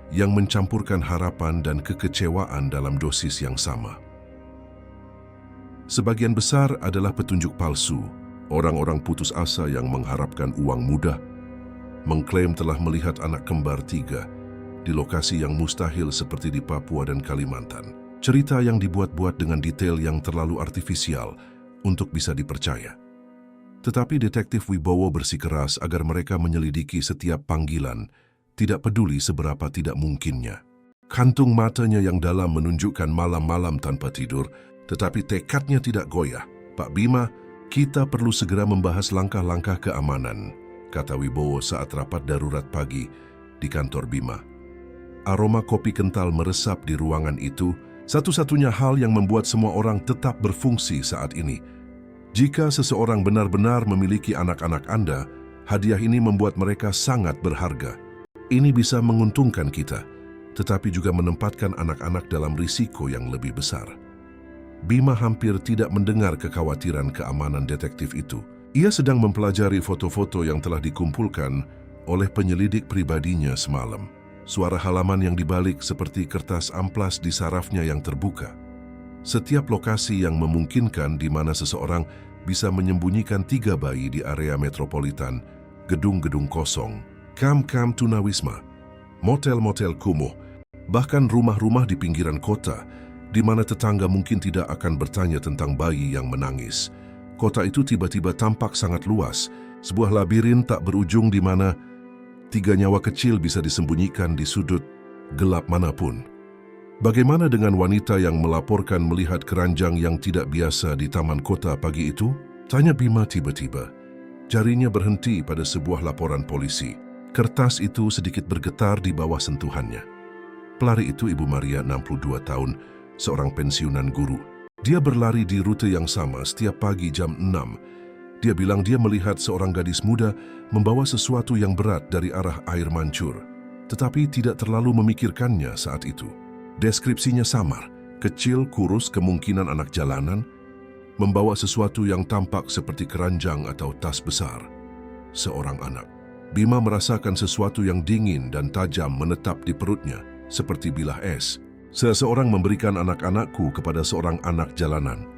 yang mencampurkan harapan dan kekecewaan dalam dosis yang sama. Sebagian besar adalah petunjuk palsu, orang-orang putus asa yang mengharapkan uang mudah, mengklaim telah melihat anak kembar 3 di lokasi yang mustahil seperti di Papua dan Kalimantan. Cerita yang dibuat-buat dengan detail yang terlalu artifisial untuk bisa dipercaya. Tetapi detektif Wibowo bersikeras agar mereka menyelidiki setiap panggilan, tidak peduli seberapa tidak mungkinnya. Kantung matanya yang dalam menunjukkan malam-malam tanpa tidur, tetapi tekadnya tidak goyah. Pak Bima, kita perlu segera membahas langkah-langkah keamanan, kata Wibowo saat rapat darurat pagi di kantor Bima. Aroma kopi kental meresap di ruangan itu, satu-satunya hal yang membuat semua orang tetap berfungsi saat ini. Jika seseorang benar-benar memiliki anak-anak Anda, hadiah ini membuat mereka sangat berharga. Ini bisa menguntungkan kita, tetapi juga menempatkan anak-anak dalam risiko yang lebih besar. Bima hampir tidak mendengar kekhawatiran keamanan detektif itu. Ia sedang mempelajari foto-foto yang telah dikumpulkan oleh penyelidik pribadinya semalam. Suara halaman yang dibalik seperti kertas amplas di sarafnya yang terbuka. Setiap lokasi yang memungkinkan di mana seseorang bisa menyembunyikan 3 bayi di area metropolitan, gedung-gedung kosong, kamp-kamp tunawisma, motel-motel kumuh, bahkan rumah-rumah di pinggiran kota, di mana tetangga mungkin tidak akan bertanya tentang bayi yang menangis. Kota itu tiba-tiba tampak sangat luas, sebuah labirin tak berujung di mana 3 nyawa kecil bisa disembunyikan di sudut gelap manapun. Bagaimana dengan wanita yang melaporkan melihat keranjang yang tidak biasa di taman kota pagi itu? Tanya Bima tiba-tiba. Jarinya berhenti pada sebuah laporan polisi. Kertas itu sedikit bergetar di bawah sentuhannya. Pelari itu Ibu Maria, 62 tahun, seorang pensiunan guru. Dia berlari di rute yang sama setiap pagi jam 6. Dia bilang dia melihat seorang gadis muda membawa sesuatu yang berat dari arah air mancur, tetapi tidak terlalu memikirkannya saat itu. Deskripsinya samar, kecil, kurus, kemungkinan anak jalanan, membawa sesuatu yang tampak seperti keranjang atau tas besar. Seorang anak. Bima merasakan sesuatu yang dingin dan tajam menetap di perutnya, seperti bilah es. Seseorang memberikan anak-anakku kepada seorang anak jalanan.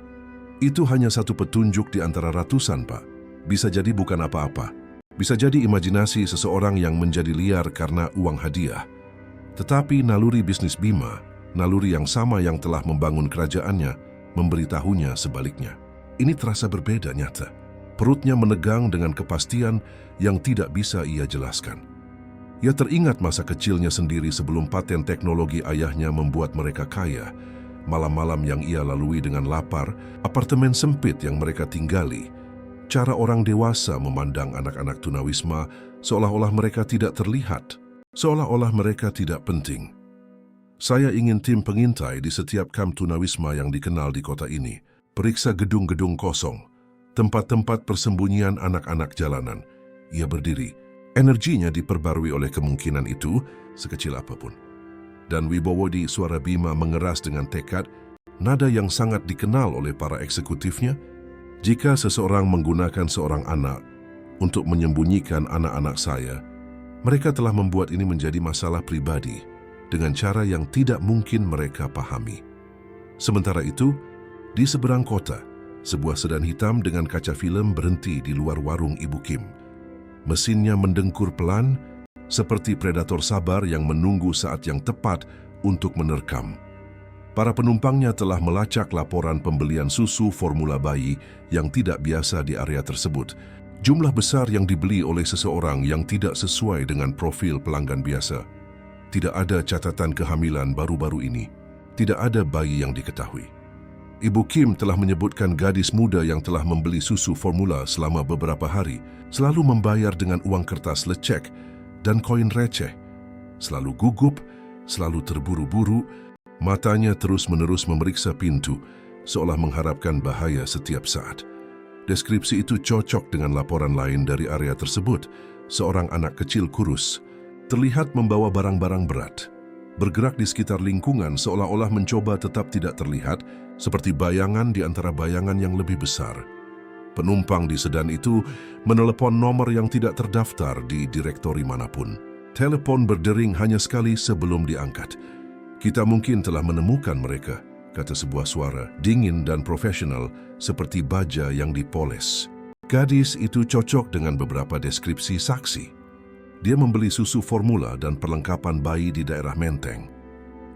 Itu hanya satu petunjuk di antara ratusan, Pak. Bisa jadi bukan apa-apa. Bisa jadi imajinasi seseorang yang menjadi liar karena uang hadiah. Tetapi naluri bisnis Bima, naluri yang sama yang telah membangun kerajaannya, memberitahunya sebaliknya. Ini terasa berbeda nyata. Perutnya menegang dengan kepastian yang tidak bisa ia jelaskan. Ia teringat masa kecilnya sendiri sebelum paten teknologi ayahnya membuat mereka kaya. Malam-malam yang ia lalui dengan lapar, apartemen sempit yang mereka tinggali. Cara orang dewasa memandang anak-anak tunawisma seolah-olah mereka tidak terlihat, seolah-olah mereka tidak penting. Saya ingin tim pengintai di setiap kamp tunawisma yang dikenal di kota ini. Periksa gedung-gedung kosong, tempat-tempat persembunyian anak-anak jalanan. Ia berdiri, energinya diperbarui oleh kemungkinan itu sekecil apapun. Dan Wibowo di suara Bima mengeras dengan tekad, nada yang sangat dikenal oleh para eksekutifnya. Jika seseorang menggunakan seorang anak untuk menyembunyikan anak-anak saya, mereka telah membuat ini menjadi masalah pribadi dengan cara yang tidak mungkin mereka pahami. Sementara itu, di seberang kota, sebuah sedan hitam dengan kaca film berhenti di luar warung Ibu Kim. Mesinnya mendengkur pelan, seperti predator sabar yang menunggu saat yang tepat untuk menerkam. Para penumpangnya telah melacak laporan pembelian susu formula bayi yang tidak biasa di area tersebut. Jumlah besar yang dibeli oleh seseorang yang tidak sesuai dengan profil pelanggan biasa. Tidak ada catatan kehamilan baru-baru ini. Tidak ada bayi yang diketahui. Ibu Kim telah menyebutkan gadis muda yang telah membeli susu formula selama beberapa hari selalu membayar dengan uang kertas lecek dan koin receh. Selalu gugup, selalu terburu-buru, matanya terus-menerus memeriksa pintu seolah mengharapkan bahaya setiap saat. Deskripsi itu cocok dengan laporan lain dari area tersebut. Seorang anak kecil kurus terlihat membawa barang-barang berat, bergerak di sekitar lingkungan seolah-olah mencoba tetap tidak terlihat, seperti bayangan di antara bayangan yang lebih besar. Penumpang di sedan itu menelepon nomor yang tidak terdaftar di direktori manapun. Telepon berdering hanya sekali sebelum diangkat. "Kita mungkin telah menemukan mereka," kata sebuah suara, dingin dan profesional seperti baja yang dipoles. Gadis itu cocok dengan beberapa deskripsi saksi. Dia membeli susu formula dan perlengkapan bayi di daerah Menteng.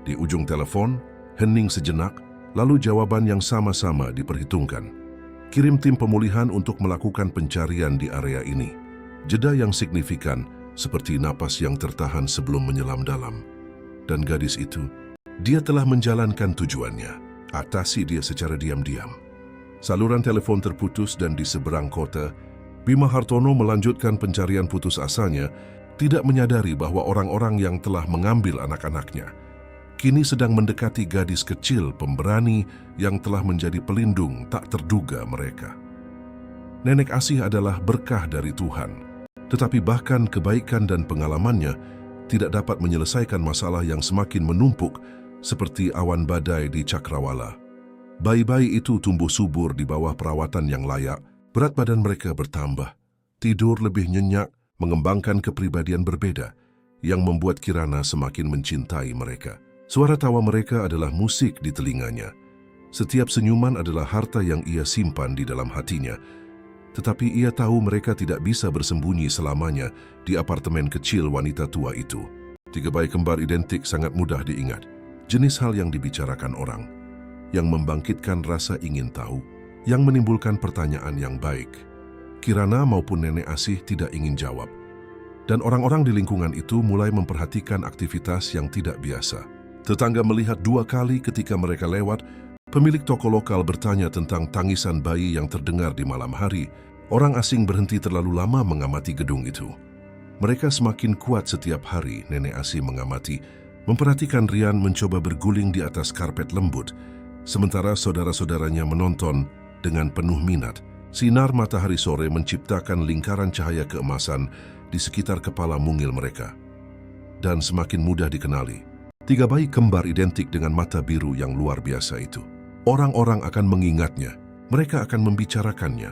Di ujung telepon, hening sejenak, lalu jawaban yang sama-sama diperhitungkan. "Kirim tim pemulihan untuk melakukan pencarian di area ini." Jeda yang signifikan, seperti napas yang tertahan sebelum menyelam dalam. Dan gadis itu, dia telah menjalankan tujuannya. Atasi dia secara diam-diam. Saluran telepon terputus dan di seberang kota, Bima Hartono melanjutkan pencarian putus asanya, tidak menyadari bahwa orang-orang yang telah mengambil anak-anaknya kini sedang mendekati gadis kecil pemberani yang telah menjadi pelindung tak terduga mereka. Nenek Asih adalah berkah dari Tuhan, tetapi bahkan kebaikan dan pengalamannya tidak dapat menyelesaikan masalah yang semakin menumpuk seperti awan badai di Cakrawala. Bayi-bayi itu tumbuh subur di bawah perawatan yang layak, berat badan mereka bertambah, tidur lebih nyenyak, mengembangkan kepribadian berbeda yang membuat Kirana semakin mencintai mereka. Suara tawa mereka adalah musik di telinganya. Setiap senyuman adalah harta yang ia simpan di dalam hatinya. Tetapi ia tahu mereka tidak bisa bersembunyi selamanya di apartemen kecil wanita tua itu. 3 bayi kembar identik sangat mudah diingat. Jenis hal yang dibicarakan orang, yang membangkitkan rasa ingin tahu, yang menimbulkan pertanyaan yang baik. Kirana maupun Nenek Asih tidak ingin jawab. Dan orang-orang di lingkungan itu mulai memperhatikan aktivitas yang tidak biasa. Tetangga melihat 2 kali ketika mereka lewat. Pemilik toko lokal bertanya tentang tangisan bayi yang terdengar di malam hari. Orang asing berhenti terlalu lama mengamati gedung itu. Mereka semakin kuat setiap hari, Nenek Asih mengamati. Memperhatikan Rian mencoba berguling di atas karpet lembut, sementara saudara-saudaranya menonton dengan penuh minat. Sinar matahari sore menciptakan lingkaran cahaya keemasan di sekitar kepala mungil mereka. Dan semakin mudah dikenali. 3 bayi kembar identik dengan mata biru yang luar biasa itu. Orang-orang akan mengingatnya, mereka akan membicarakannya.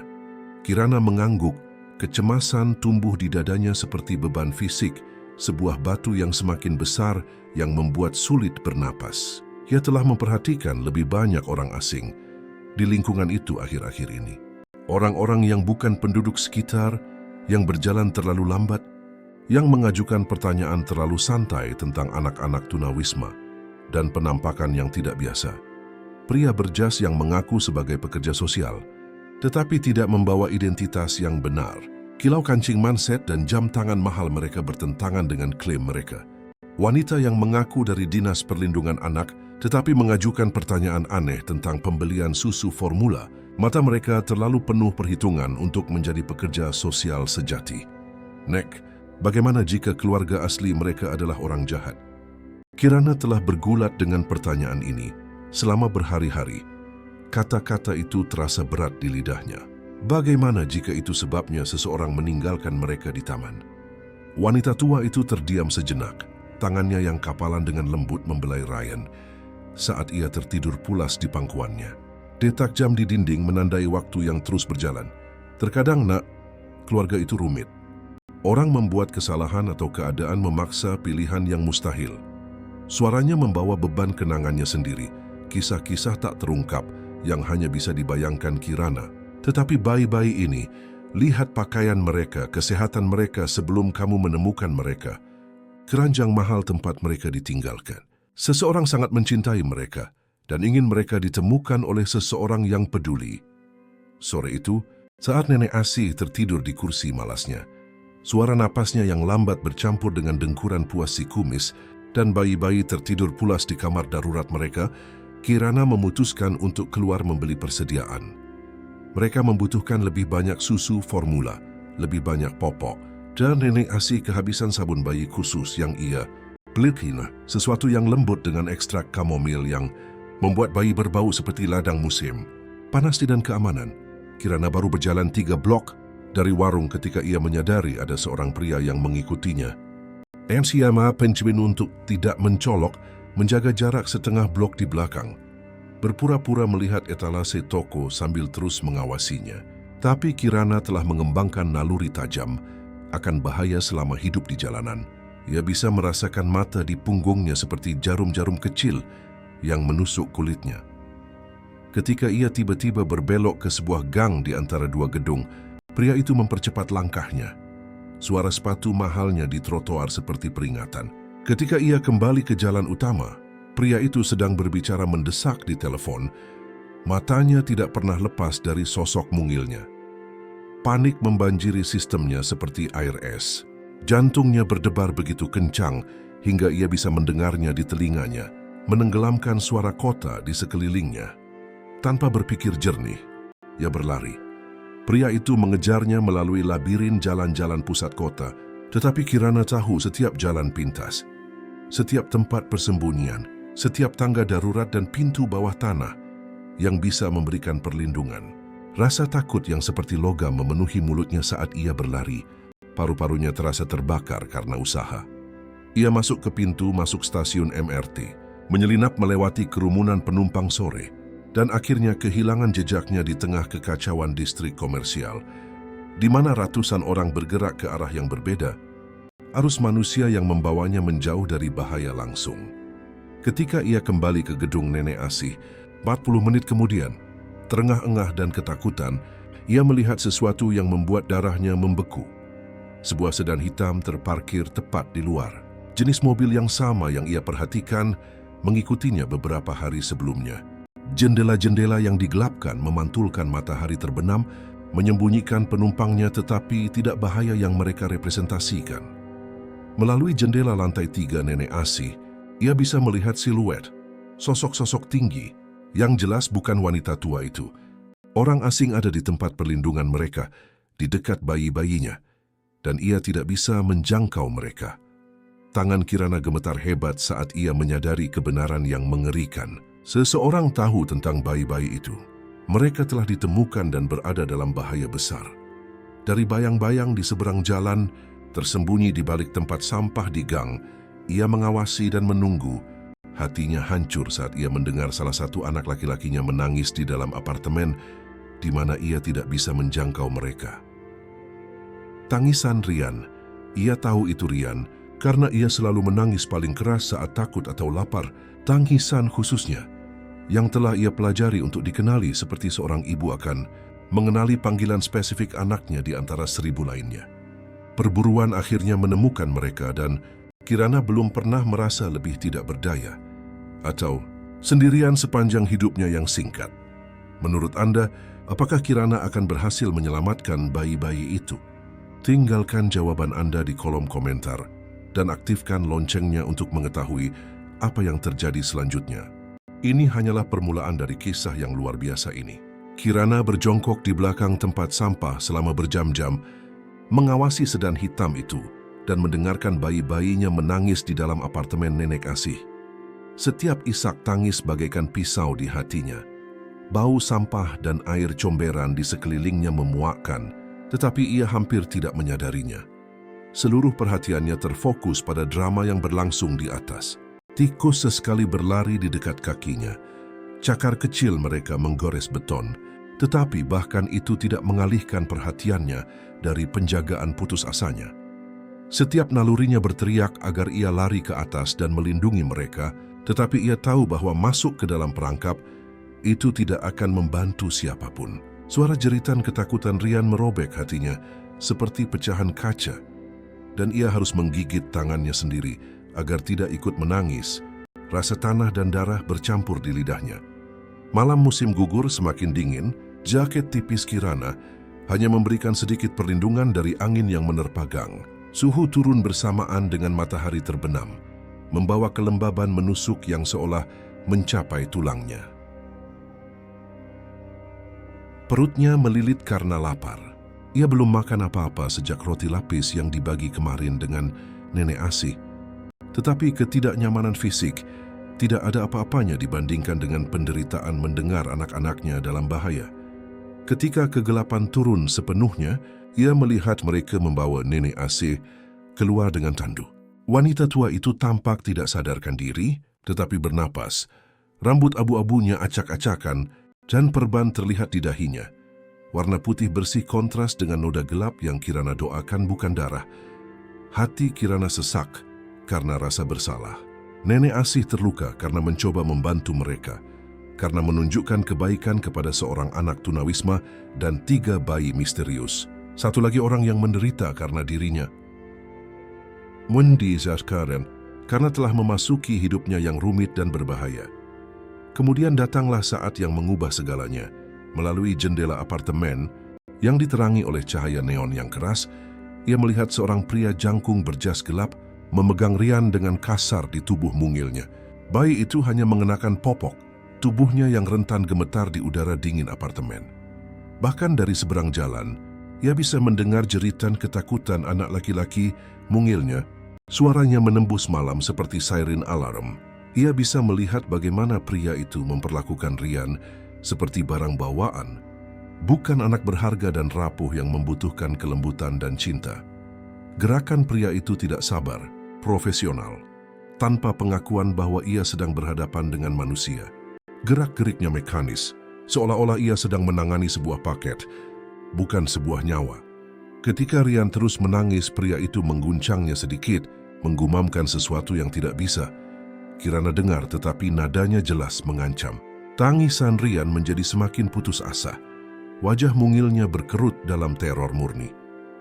Kirana mengangguk, kecemasan tumbuh di dadanya seperti beban fisik, sebuah batu yang semakin besar yang membuat sulit bernapas. Ia telah memperhatikan lebih banyak orang asing di lingkungan itu akhir-akhir ini. Orang-orang yang bukan penduduk sekitar, yang berjalan terlalu lambat, yang mengajukan pertanyaan terlalu santai tentang anak-anak tunawisma, dan penampakan yang tidak biasa. Pria berjas yang mengaku sebagai pekerja sosial, tetapi tidak membawa identitas yang benar. Kilau kancing manset dan jam tangan mahal mereka bertentangan dengan klaim mereka. Wanita yang mengaku dari Dinas Perlindungan Anak, tetapi mengajukan pertanyaan aneh tentang pembelian susu formula. Mata mereka terlalu penuh perhitungan untuk menjadi pekerja sosial sejati. Nek, bagaimana jika keluarga asli mereka adalah orang jahat? Kirana telah bergulat dengan pertanyaan ini selama berhari-hari. Kata-kata itu terasa berat di lidahnya. Bagaimana jika itu sebabnya seseorang meninggalkan mereka di taman? Wanita tua itu terdiam sejenak, tangannya yang kapalan dengan lembut membelai Ryan saat ia tertidur pulas di pangkuannya. Detak jam di dinding menandai waktu yang terus berjalan. Terkadang, Nak, keluarga itu rumit. Orang membuat kesalahan atau keadaan memaksa pilihan yang mustahil. Suaranya membawa beban kenangannya sendiri, kisah-kisah tak terungkap yang hanya bisa dibayangkan Kirana. Tetapi bayi-bayi ini Lihat pakaian mereka, kesehatan mereka sebelum kamu menemukan mereka. Keranjang mahal tempat mereka ditinggalkan. Seseorang sangat mencintai mereka dan ingin mereka ditemukan oleh seseorang yang peduli. Sore itu, saat nenek Asih tertidur di kursi malasnya, suara napasnya yang lambat bercampur dengan dengkuran puas si kumis dan bayi-bayi tertidur pulas di kamar darurat mereka, Kirana memutuskan untuk keluar membeli persediaan. Mereka membutuhkan lebih banyak susu formula, lebih banyak popok, dan nenek Asih kehabisan sabun bayi khusus yang ia belikan, sesuatu yang lembut dengan ekstrak kamomil yang membuat bayi berbau seperti ladang musim. Panas dan keamanan, Kirana baru berjalan 3 blok dari warung ketika ia menyadari ada seorang pria yang mengikutinya. Siama pencemin untuk tidak mencolok, menjaga jarak setengah blok di belakang, berpura-pura melihat etalase toko sambil terus mengawasinya. Tapi Kirana telah mengembangkan naluri tajam akan bahaya selama hidup di jalanan. Ia bisa merasakan mata di punggungnya seperti jarum-jarum kecil yang menusuk kulitnya. Ketika ia tiba-tiba berbelok ke sebuah gang di antara 2 gedung, pria itu mempercepat langkahnya. Suara sepatu mahalnya di trotoar seperti peringatan. Ketika ia kembali ke jalan utama, pria itu sedang berbicara mendesak di telepon. Matanya tidak pernah lepas dari sosok mungilnya. Panik membanjiri sistemnya seperti air es. Jantungnya berdebar begitu kencang hingga ia bisa mendengarnya di telinganya, menenggelamkan suara kota di sekelilingnya. Tanpa berpikir jernih, ia berlari. Pria itu mengejarnya melalui labirin jalan-jalan pusat kota, tetapi Kirana tahu setiap jalan pintas, setiap tempat persembunyian, setiap tangga darurat dan pintu bawah tanah yang bisa memberikan perlindungan. Rasa takut yang seperti logam memenuhi mulutnya saat ia berlari. Paru-parunya terasa terbakar karena usaha. Ia masuk ke pintu masuk stasiun MRT, menyelinap melewati kerumunan penumpang sore, dan akhirnya kehilangan jejaknya di tengah kekacauan distrik komersial, di mana ratusan orang bergerak ke arah yang berbeda, arus manusia yang membawanya menjauh dari bahaya langsung. Ketika ia kembali ke gedung nenek Asih, 40 menit kemudian, terengah-engah dan ketakutan, ia melihat sesuatu yang membuat darahnya membeku. Sebuah sedan hitam terparkir tepat di luar. Jenis mobil yang sama yang ia perhatikan mengikutinya beberapa hari sebelumnya. Jendela-jendela yang digelapkan memantulkan matahari terbenam, menyembunyikan penumpangnya tetapi tidak bahaya yang mereka representasikan. Melalui jendela lantai 3 nenek Asih, ia bisa melihat siluet, sosok-sosok tinggi, yang jelas bukan wanita tua itu. Orang asing ada di tempat perlindungan mereka, di dekat bayi-bayinya, dan ia tidak bisa menjangkau mereka. Tangan Kirana gemetar hebat saat ia menyadari kebenaran yang mengerikan. Seseorang tahu tentang bayi-bayi itu. Mereka telah ditemukan dan berada dalam bahaya besar. Dari bayang-bayang di seberang jalan, tersembunyi di balik tempat sampah di gang, ia mengawasi dan menunggu. Hatinya hancur saat ia mendengar salah satu anak laki-lakinya menangis di dalam apartemen di mana ia tidak bisa menjangkau mereka. Tangisan Rian. Ia tahu itu Rian karena ia selalu menangis paling keras saat takut atau lapar. Tangisan khususnya yang telah ia pelajari untuk dikenali seperti seorang ibu akan mengenali panggilan spesifik anaknya di antara 1000 lainnya. Perburuan akhirnya menemukan mereka dan Kirana belum pernah merasa lebih tidak berdaya atau sendirian sepanjang hidupnya yang singkat. Menurut Anda, apakah Kirana akan berhasil menyelamatkan bayi-bayi itu? Tinggalkan jawaban Anda di kolom komentar dan aktifkan loncengnya untuk mengetahui apa yang terjadi selanjutnya. Ini hanyalah permulaan dari kisah yang luar biasa ini. Kirana berjongkok di belakang tempat sampah selama berjam-jam, mengawasi sedan hitam itu dan mendengarkan bayi-bayinya menangis di dalam apartemen nenek Asih. Setiap isak tangis bagaikan pisau di hatinya. Bau sampah dan air comberan di sekelilingnya memuakkan, tetapi ia hampir tidak menyadarinya. Seluruh perhatiannya terfokus pada drama yang berlangsung di atas. Tikus sesekali berlari di dekat kakinya. Cakar kecil mereka menggores beton, tetapi bahkan itu tidak mengalihkan perhatiannya dari penjagaan putus asanya. Setiap nalurinya berteriak agar ia lari ke atas dan melindungi mereka, tetapi ia tahu bahwa masuk ke dalam perangkap itu tidak akan membantu siapapun. Suara jeritan ketakutan Rian merobek hatinya seperti pecahan kaca, dan ia harus menggigit tangannya sendiri agar tidak ikut menangis. Rasa tanah dan darah bercampur di lidahnya. Malam musim gugur semakin dingin, jaket tipis Kirana hanya memberikan sedikit perlindungan dari angin yang menerpa gang. Suhu turun bersamaan dengan matahari terbenam, membawa kelembaban menusuk yang seolah mencapai tulangnya. Perutnya melilit karena lapar. Ia belum makan apa-apa sejak roti lapis yang dibagi kemarin dengan nenek Asih. Tetapi ketidaknyamanan fisik tidak ada apa-apanya dibandingkan dengan penderitaan mendengar anak-anaknya dalam bahaya. Ketika kegelapan turun sepenuhnya, ia melihat mereka membawa nenek Asih keluar dengan tandu. Wanita tua itu tampak tidak sadarkan diri, tetapi bernapas. Rambut abu-abunya acak-acakan dan perban terlihat di dahinya. Warna putih bersih kontras dengan noda gelap yang Kirana doakan bukan darah. Hati Kirana sesak karena rasa bersalah. Nenek Asih terluka karena mencoba membantu mereka, karena menunjukkan kebaikan kepada seorang anak tunawisma dan 3 bayi misterius. Satu lagi orang yang menderita karena dirinya. Mundi Zaskaren, karena telah memasuki hidupnya yang rumit dan berbahaya. Kemudian datanglah saat yang mengubah segalanya. Melalui jendela apartemen yang diterangi oleh cahaya neon yang keras, ia melihat seorang pria jangkung berjas gelap memegang Rian dengan kasar di tubuh mungilnya. Bayi itu hanya mengenakan popok, tubuhnya yang rentan gemetar di udara dingin apartemen. Bahkan dari seberang jalan, ia bisa mendengar jeritan ketakutan anak laki-laki mungilnya. Suaranya menembus malam seperti siren alarm. Ia bisa melihat bagaimana pria itu memperlakukan Rian seperti barang bawaan, bukan anak berharga dan rapuh yang membutuhkan kelembutan dan cinta. Gerakan pria itu tidak sabar, profesional, tanpa pengakuan bahwa ia sedang berhadapan dengan manusia. Gerak-geriknya mekanis, seolah-olah ia sedang menangani sebuah paket, bukan sebuah nyawa. Ketika Rian terus menangis, pria itu mengguncangnya sedikit, menggumamkan sesuatu yang tidak bisa. Kirana dengar, tetapi nadanya jelas mengancam. Tangisan Rian menjadi semakin putus asa. Wajah mungilnya berkerut dalam teror murni.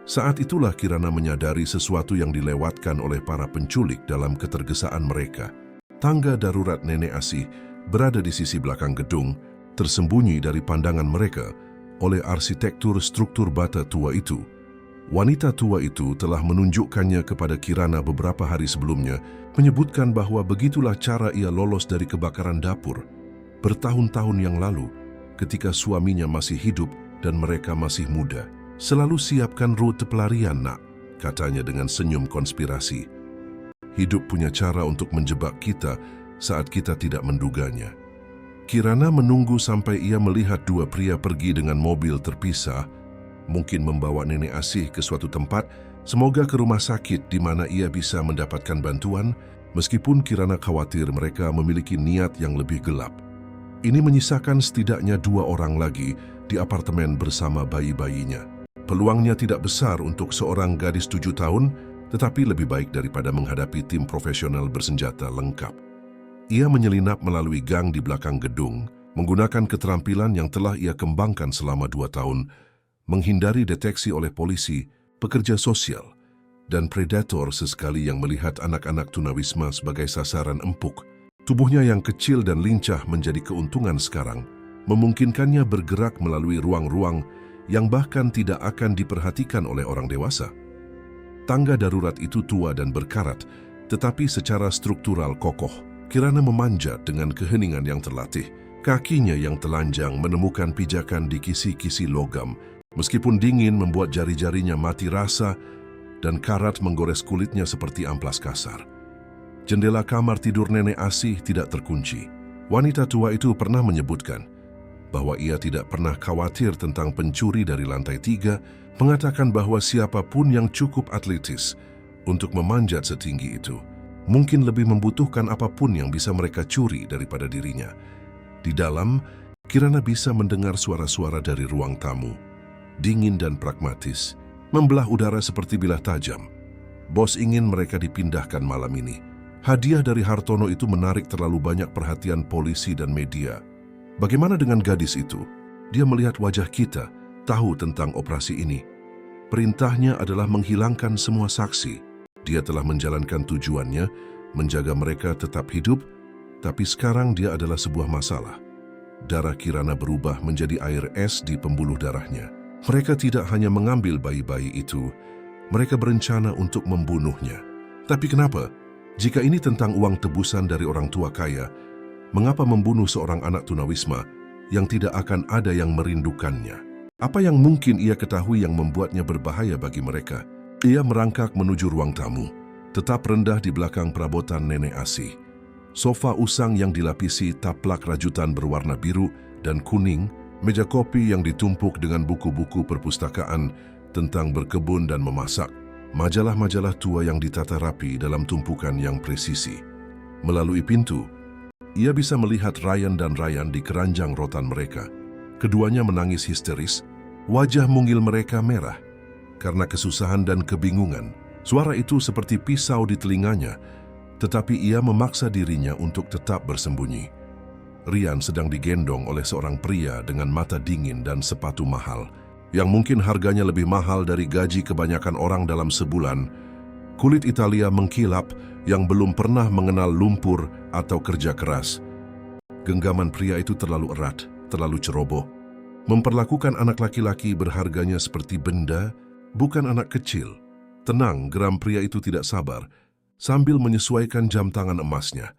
Saat itulah Kirana menyadari sesuatu yang dilewatkan oleh para penculik dalam ketergesaan mereka. Tangga darurat nenek Asih berada di sisi belakang gedung, tersembunyi dari pandangan mereka oleh arsitektur struktur bata tua itu. Wanita tua itu telah menunjukkannya kepada Kirana beberapa hari sebelumnya, menyebutkan bahwa begitulah cara ia lolos dari kebakaran dapur bertahun-tahun yang lalu ketika suaminya masih hidup dan mereka masih muda. Selalu siapkan rute pelarian, nak, katanya dengan senyum konspirasi. Hidup punya cara untuk menjebak kita saat kita tidak menduganya. Kirana menunggu sampai ia melihat 2 pria pergi dengan mobil terpisah, mungkin membawa nenek Asih ke suatu tempat, semoga ke rumah sakit di mana ia bisa mendapatkan bantuan, meskipun Kirana khawatir mereka memiliki niat yang lebih gelap. Ini menyisakan setidaknya 2 orang lagi di apartemen bersama bayi-bayinya. Peluangnya tidak besar untuk seorang gadis 7 tahun, tetapi lebih baik daripada menghadapi tim profesional bersenjata lengkap. Ia menyelinap melalui gang di belakang gedung, menggunakan keterampilan yang telah ia kembangkan selama 2 tahun, menghindari deteksi oleh polisi, pekerja sosial, dan predator sesekali yang melihat anak-anak tunawisma sebagai sasaran empuk. Tubuhnya yang kecil dan lincah menjadi keuntungan sekarang, memungkinkannya bergerak melalui ruang-ruang yang bahkan tidak akan diperhatikan oleh orang dewasa. Tangga darurat itu tua dan berkarat, tetapi secara struktural kokoh. Kirana memanjat dengan keheningan yang terlatih. Kakinya yang telanjang menemukan pijakan di kisi-kisi logam, meskipun dingin membuat jari-jarinya mati rasa dan karat menggores kulitnya seperti amplas kasar. Jendela kamar tidur nenek Asih tidak terkunci. Wanita tua itu pernah menyebutkan bahwa ia tidak pernah khawatir tentang pencuri dari lantai 3, mengatakan bahwa siapapun yang cukup atletis untuk memanjat setinggi itu mungkin lebih membutuhkan apapun yang bisa mereka curi daripada dirinya. Di dalam, Kirana bisa mendengar suara-suara dari ruang tamu, dingin dan pragmatis, membelah udara seperti bilah tajam. Bos ingin mereka dipindahkan malam ini. Hadiah dari Hartono itu menarik terlalu banyak perhatian polisi dan media. Bagaimana dengan gadis itu? Dia melihat wajah kita, tahu tentang operasi ini. Perintahnya adalah menghilangkan semua saksi. Dia telah menjalankan tujuannya, menjaga mereka tetap hidup, tapi sekarang dia adalah sebuah masalah. Darah Kirana berubah menjadi air es di pembuluh darahnya. Mereka tidak hanya mengambil bayi-bayi itu, mereka berencana untuk membunuhnya. Tapi kenapa? Jika ini tentang uang tebusan dari orang tua kaya, mengapa membunuh seorang anak tunawisma yang tidak akan ada yang merindukannya? Apa yang mungkin ia ketahui yang membuatnya berbahaya bagi mereka? Ia merangkak menuju ruang tamu, tetap rendah di belakang perabotan nenek Asih. Sofa usang yang dilapisi taplak rajutan berwarna biru dan kuning, meja kopi yang ditumpuk dengan buku-buku perpustakaan tentang berkebun dan memasak, majalah-majalah tua yang ditata rapi dalam tumpukan yang presisi. Melalui pintu, ia bisa melihat Ryan dan Ryan di keranjang rotan mereka. Keduanya menangis histeris, wajah mungil mereka merah karena kesusahan dan kebingungan. Suara itu seperti pisau di telinganya, tetapi ia memaksa dirinya untuk tetap bersembunyi. Ryan sedang digendong oleh seorang pria dengan mata dingin dan sepatu mahal, yang mungkin harganya lebih mahal dari gaji kebanyakan orang dalam sebulan. Kulit Italia mengkilap yang belum pernah mengenal lumpur atau kerja keras. Genggaman pria itu terlalu erat, terlalu ceroboh. Memperlakukan anak laki-laki berharganya seperti benda, bukan anak kecil. Tenang, geram pria itu tidak sabar, sambil menyesuaikan jam tangan emasnya.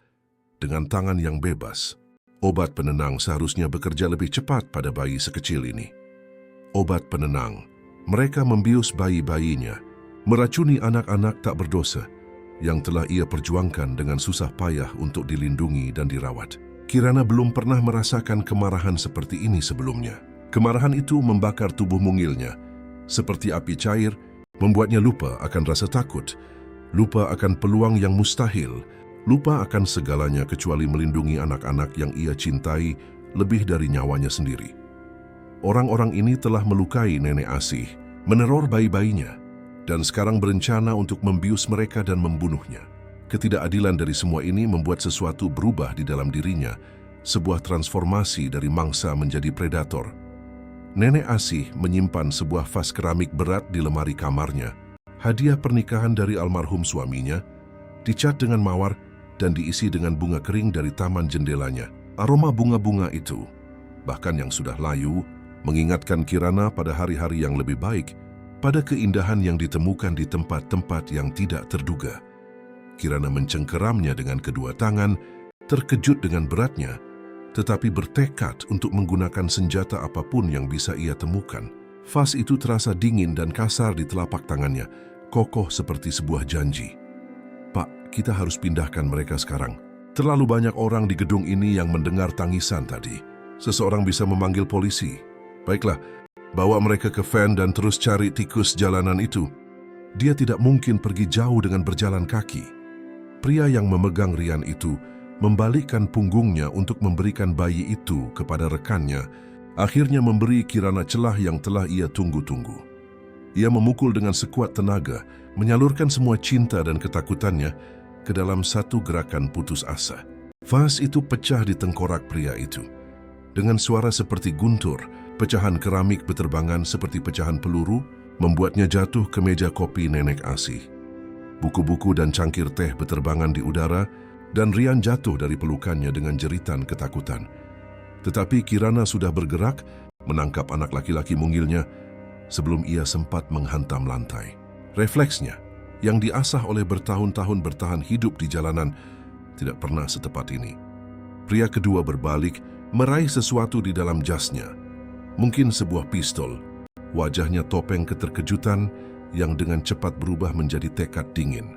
Dengan tangan yang bebas, obat penenang seharusnya bekerja lebih cepat pada bayi sekecil ini. Obat penenang, mereka membius bayi-bayinya, meracuni anak-anak tak berdosa yang telah ia perjuangkan dengan susah payah untuk dilindungi dan dirawat. Kirana belum pernah merasakan kemarahan seperti ini sebelumnya. Kemarahan itu membakar tubuh mungilnya, seperti api cair, membuatnya lupa akan rasa takut, lupa akan peluang yang mustahil, lupa akan segalanya kecuali melindungi anak-anak yang ia cintai lebih dari nyawanya sendiri. Orang-orang ini telah melukai nenek Asih, meneror bayi-bayinya, dan sekarang berencana untuk membius mereka dan membunuhnya. Ketidakadilan dari semua ini membuat sesuatu berubah di dalam dirinya, sebuah transformasi dari mangsa menjadi predator. Nenek Asih menyimpan sebuah vas keramik berat di lemari kamarnya, hadiah pernikahan dari almarhum suaminya, dicat dengan mawar dan diisi dengan bunga kering dari taman jendelanya. Aroma bunga-bunga itu, bahkan yang sudah layu, mengingatkan Kirana pada hari-hari yang lebih baik, pada keindahan yang ditemukan di tempat-tempat yang tidak terduga. Kirana mencengkeramnya dengan kedua tangan, terkejut dengan beratnya, tetapi bertekad untuk menggunakan senjata apapun yang bisa ia temukan. Vas itu terasa dingin dan kasar di telapak tangannya, kokoh seperti sebuah janji. "Pak, kita harus pindahkan mereka sekarang. Terlalu banyak orang di gedung ini yang mendengar tangisan tadi. Seseorang bisa memanggil polisi." "Baiklah, bawa mereka ke van dan terus cari tikus jalanan itu. Dia tidak mungkin pergi jauh dengan berjalan kaki." Pria yang memegang Ryan itu membalikkan punggungnya untuk memberikan bayi itu kepada rekannya, akhirnya memberi Kirana celah yang telah ia tunggu-tunggu. Ia memukul dengan sekuat tenaga, menyalurkan semua cinta dan ketakutannya ke dalam satu gerakan putus asa. Vas itu pecah di tengkorak pria itu. Dengan suara seperti guntur, pecahan keramik beterbangan seperti pecahan peluru, membuatnya jatuh ke meja kopi nenek Asih. Buku-buku dan cangkir teh beterbangan di udara, dan Ryan jatuh dari pelukannya dengan jeritan ketakutan. Tetapi Kirana sudah bergerak, menangkap anak laki-laki mungilnya sebelum ia sempat menghantam lantai. Refleksnya, yang diasah oleh bertahun-tahun bertahan hidup di jalanan, tidak pernah setepat ini. Pria kedua berbalik, meraih sesuatu di dalam jasnya. Mungkin sebuah pistol, wajahnya topeng keterkejutan yang dengan cepat berubah menjadi tekad dingin.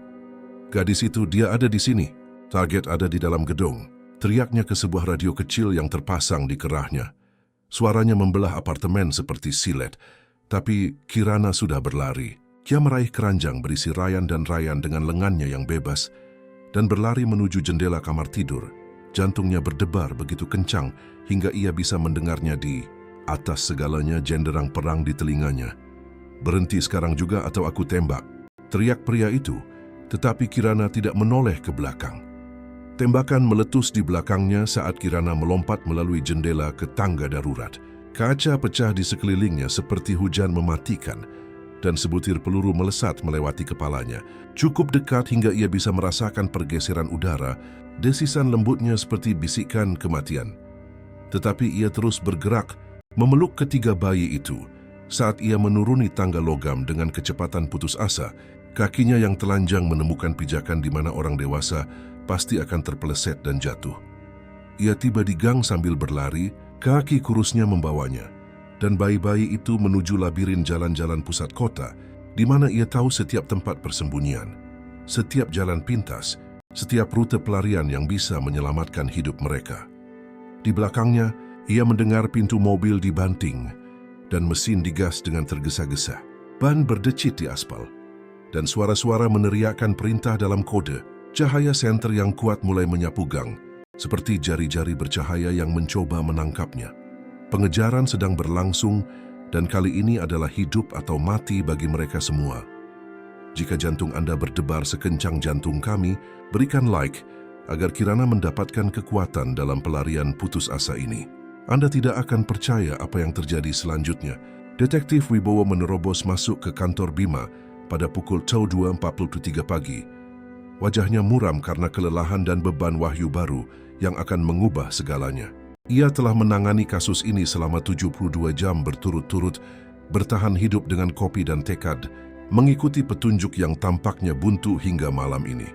"Gadis itu, dia ada di sini. Target ada di dalam gedung," teriaknya ke sebuah radio kecil yang terpasang di kerahnya. Suaranya membelah apartemen seperti silet, tapi Kirana sudah berlari. Dia meraih keranjang berisi Ryan dan Ryan dengan lengannya yang bebas dan berlari menuju jendela kamar tidur. Jantungnya berdebar begitu kencang hingga ia bisa mendengarnya di atas segalanya jenderang perang di telinganya. "Berhenti sekarang juga atau aku tembak," teriak pria itu, tetapi Kirana tidak menoleh ke belakang. Tembakan meletus di belakangnya saat Kirana melompat melalui jendela ke tangga darurat. Kaca pecah di sekelilingnya seperti hujan mematikan, dan sebutir peluru melesat melewati kepalanya. Cukup dekat hingga ia bisa merasakan pergeseran udara, desisan lembutnya seperti bisikan kematian. Tetapi ia terus bergerak, memeluk ketiga bayi itu. Saat ia menuruni tangga logam dengan kecepatan putus asa, kakinya yang telanjang menemukan pijakan di mana orang dewasa pasti akan terpeleset dan jatuh. Ia tiba di gang sambil berlari, kaki kurusnya membawanya, dan bayi-bayi itu menuju labirin jalan-jalan pusat kota, di mana ia tahu setiap tempat persembunyian, setiap jalan pintas, setiap rute pelarian yang bisa menyelamatkan hidup mereka. Di belakangnya, ia mendengar pintu mobil dibanting dan mesin digas dengan tergesa-gesa. Ban berdecit di aspal, dan suara-suara meneriakkan perintah dalam kode. Cahaya senter yang kuat mulai menyapu gang, seperti jari-jari bercahaya yang mencoba menangkapnya. Pengejaran sedang berlangsung, dan kali ini adalah hidup atau mati bagi mereka semua. Jika jantung Anda berdebar sekencang jantung kami, berikan like agar Kirana mendapatkan kekuatan dalam pelarian putus asa ini. Anda tidak akan percaya apa yang terjadi selanjutnya. Detektif Wibowo menerobos masuk ke kantor Bima pada pukul 2.43 pagi. Wajahnya muram karena kelelahan dan beban wahyu baru yang akan mengubah segalanya. Ia telah menangani kasus ini selama 72 jam berturut-turut, bertahan hidup dengan kopi dan tekad, mengikuti petunjuk yang tampaknya buntu hingga malam ini.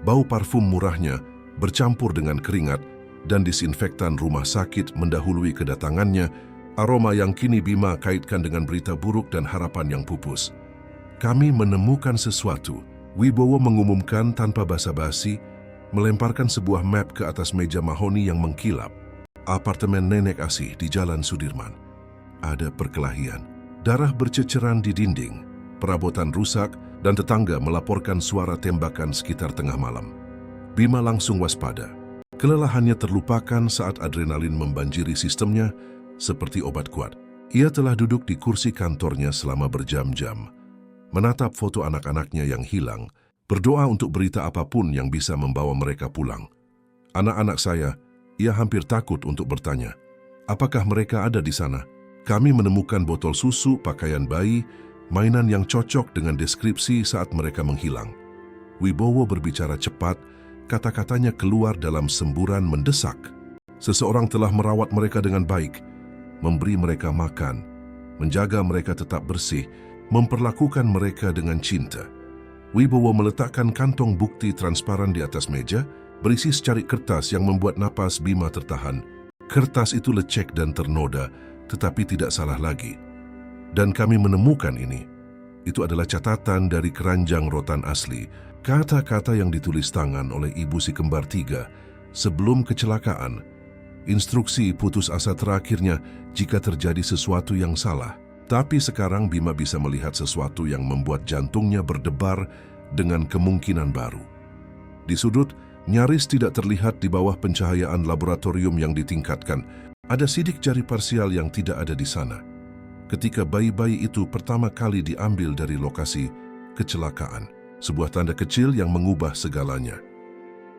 Bau parfum murahnya bercampur dengan keringat dan disinfektan rumah sakit mendahului kedatangannya, aroma yang kini Bima kaitkan dengan berita buruk dan harapan yang pupus. Kami menemukan sesuatu, Wibowo mengumumkan tanpa basa-basi, melemparkan sebuah map ke atas meja mahoni yang mengkilap. Apartemen Nenek Asih di Jalan Sudirman. Ada perkelahian, darah berceceran di dinding, perabotan rusak, dan tetangga melaporkan suara tembakan sekitar tengah malam. Bima langsung waspada. Kelelahannya terlupakan saat adrenalin membanjiri sistemnya seperti obat kuat. Ia telah duduk di kursi kantornya selama berjam-jam, menatap foto anak-anaknya yang hilang, berdoa untuk berita apapun yang bisa membawa mereka pulang. Anak-anak saya, ia hampir takut untuk bertanya, apakah mereka ada di sana? Kami menemukan botol susu, pakaian bayi, mainan yang cocok dengan deskripsi saat mereka menghilang. Wibowo berbicara cepat, kata-katanya keluar dalam semburan mendesak. Seseorang telah merawat mereka dengan baik, memberi mereka makan, menjaga mereka tetap bersih, memperlakukan mereka dengan cinta. Wibowo meletakkan kantong bukti transparan di atas meja, berisi secarik kertas yang membuat napas Bima tertahan. Kertas itu lecek dan ternoda, tetapi tidak salah lagi. Dan kami menemukan ini. Itu adalah catatan dari keranjang rotan asli, kata-kata yang ditulis tangan oleh ibu si kembar tiga sebelum kecelakaan. Instruksi putus asa terakhirnya jika terjadi sesuatu yang salah. Tapi sekarang Bima bisa melihat sesuatu yang membuat jantungnya berdebar dengan kemungkinan baru. Di sudut, nyaris tidak terlihat di bawah pencahayaan laboratorium yang ditingkatkan, ada sidik jari parsial yang tidak ada di sana. Ketika bayi-bayi itu pertama kali diambil dari lokasi kecelakaan, sebuah tanda kecil yang mengubah segalanya.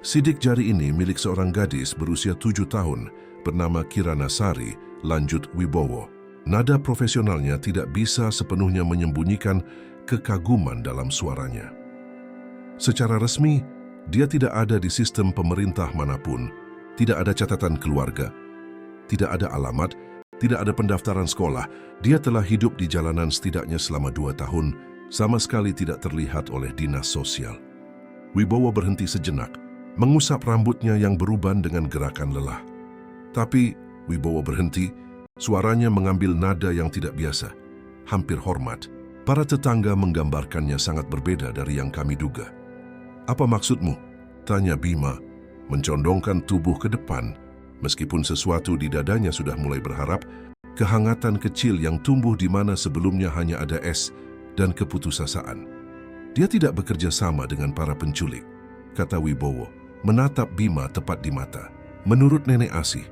Sidik jari ini milik seorang gadis berusia 7 tahun bernama Kirana Sari, lanjut Wibowo. Nada profesionalnya tidak bisa sepenuhnya menyembunyikan kekaguman dalam suaranya. Secara resmi, dia tidak ada di sistem pemerintah manapun, tidak ada catatan keluarga, tidak ada alamat, tidak ada pendaftaran sekolah. Dia telah hidup di jalanan setidaknya selama 2 tahun, sama sekali tidak terlihat oleh dinas sosial. Wibowo berhenti sejenak, mengusap rambutnya yang beruban dengan gerakan lelah. Tapi Wibowo berhenti, suaranya mengambil nada yang tidak biasa, hampir hormat. Para tetangga menggambarkannya sangat berbeda dari yang kami duga. Apa maksudmu? Tanya Bima, mencondongkan tubuh ke depan. Meskipun sesuatu di dadanya sudah mulai berharap, kehangatan kecil yang tumbuh di mana sebelumnya hanya ada es dan keputusasaan. Dia tidak bekerja sama dengan para penculik, kata Wibowo, menatap Bima tepat di mata. Menurut Nenek Asih,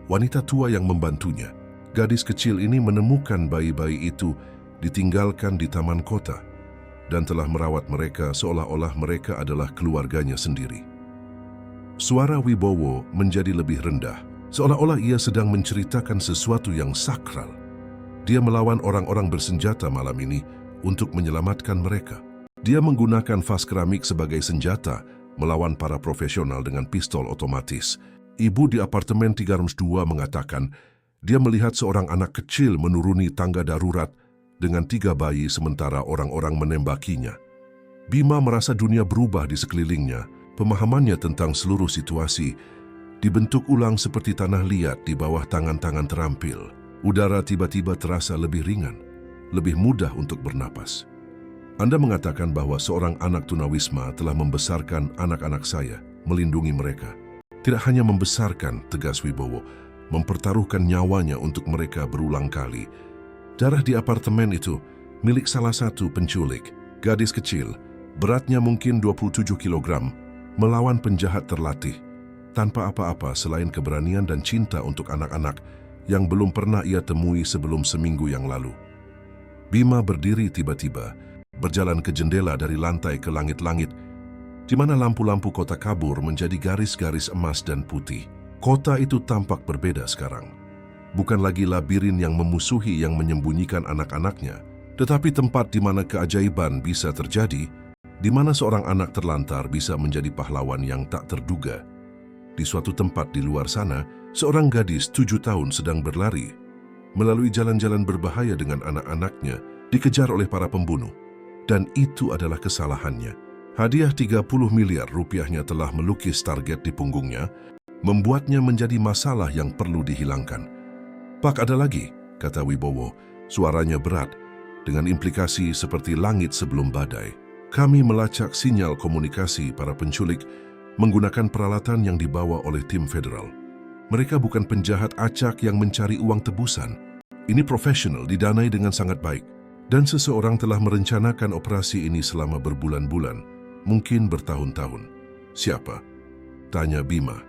wanita tua yang membantunya, gadis kecil ini menemukan bayi-bayi itu ditinggalkan di taman kota dan telah merawat mereka seolah-olah mereka adalah keluarganya sendiri. Suara Wibowo menjadi lebih rendah, seolah-olah ia sedang menceritakan sesuatu yang sakral. Dia melawan orang-orang bersenjata malam ini untuk menyelamatkan mereka. Dia menggunakan vas keramik sebagai senjata melawan para profesional dengan pistol otomatis. Ibu di apartemen 302 mengatakan dia melihat seorang anak kecil menuruni tangga darurat dengan 3 bayi sementara orang-orang menembakinya. Bima merasa dunia berubah di sekelilingnya. Pemahamannya tentang seluruh situasi dibentuk ulang seperti tanah liat di bawah tangan-tangan terampil. Udara tiba-tiba terasa lebih ringan, lebih mudah untuk bernapas. Anda mengatakan bahwa seorang anak tunawisma telah membesarkan anak-anak saya, melindungi mereka. Tidak hanya membesarkan, tegas Wibowo, mempertaruhkan nyawanya untuk mereka berulang kali. Darah di apartemen itu milik salah satu penculik, gadis kecil, beratnya mungkin 27 kilogram, melawan penjahat terlatih, tanpa apa-apa selain keberanian dan cinta untuk anak-anak yang belum pernah ia temui sebelum seminggu yang lalu. Bima berdiri tiba-tiba, berjalan ke jendela dari lantai ke langit-langit, di mana lampu-lampu kota kabur menjadi garis-garis emas dan putih. Kota itu tampak berbeda sekarang. Bukan lagi labirin yang memusuhi yang menyembunyikan anak-anaknya, tetapi tempat di mana keajaiban bisa terjadi, di mana seorang anak terlantar bisa menjadi pahlawan yang tak terduga. Di suatu tempat di luar sana, seorang gadis 7 tahun sedang berlari melalui jalan-jalan berbahaya dengan anak-anaknya, dikejar oleh para pembunuh. Dan itu adalah kesalahannya. Hadiah 30 miliar rupiahnya telah melukis target di punggungnya, membuatnya menjadi masalah yang perlu dihilangkan. Pak, ada lagi, kata Wibowo, suaranya berat, dengan implikasi seperti langit sebelum badai. Kami melacak sinyal komunikasi para penculik menggunakan peralatan yang dibawa oleh tim federal. Mereka bukan penjahat acak yang mencari uang tebusan. Ini profesional, didanai dengan sangat baik. Dan seseorang telah merencanakan operasi ini selama berbulan-bulan, mungkin bertahun-tahun. Siapa? Tanya Bima.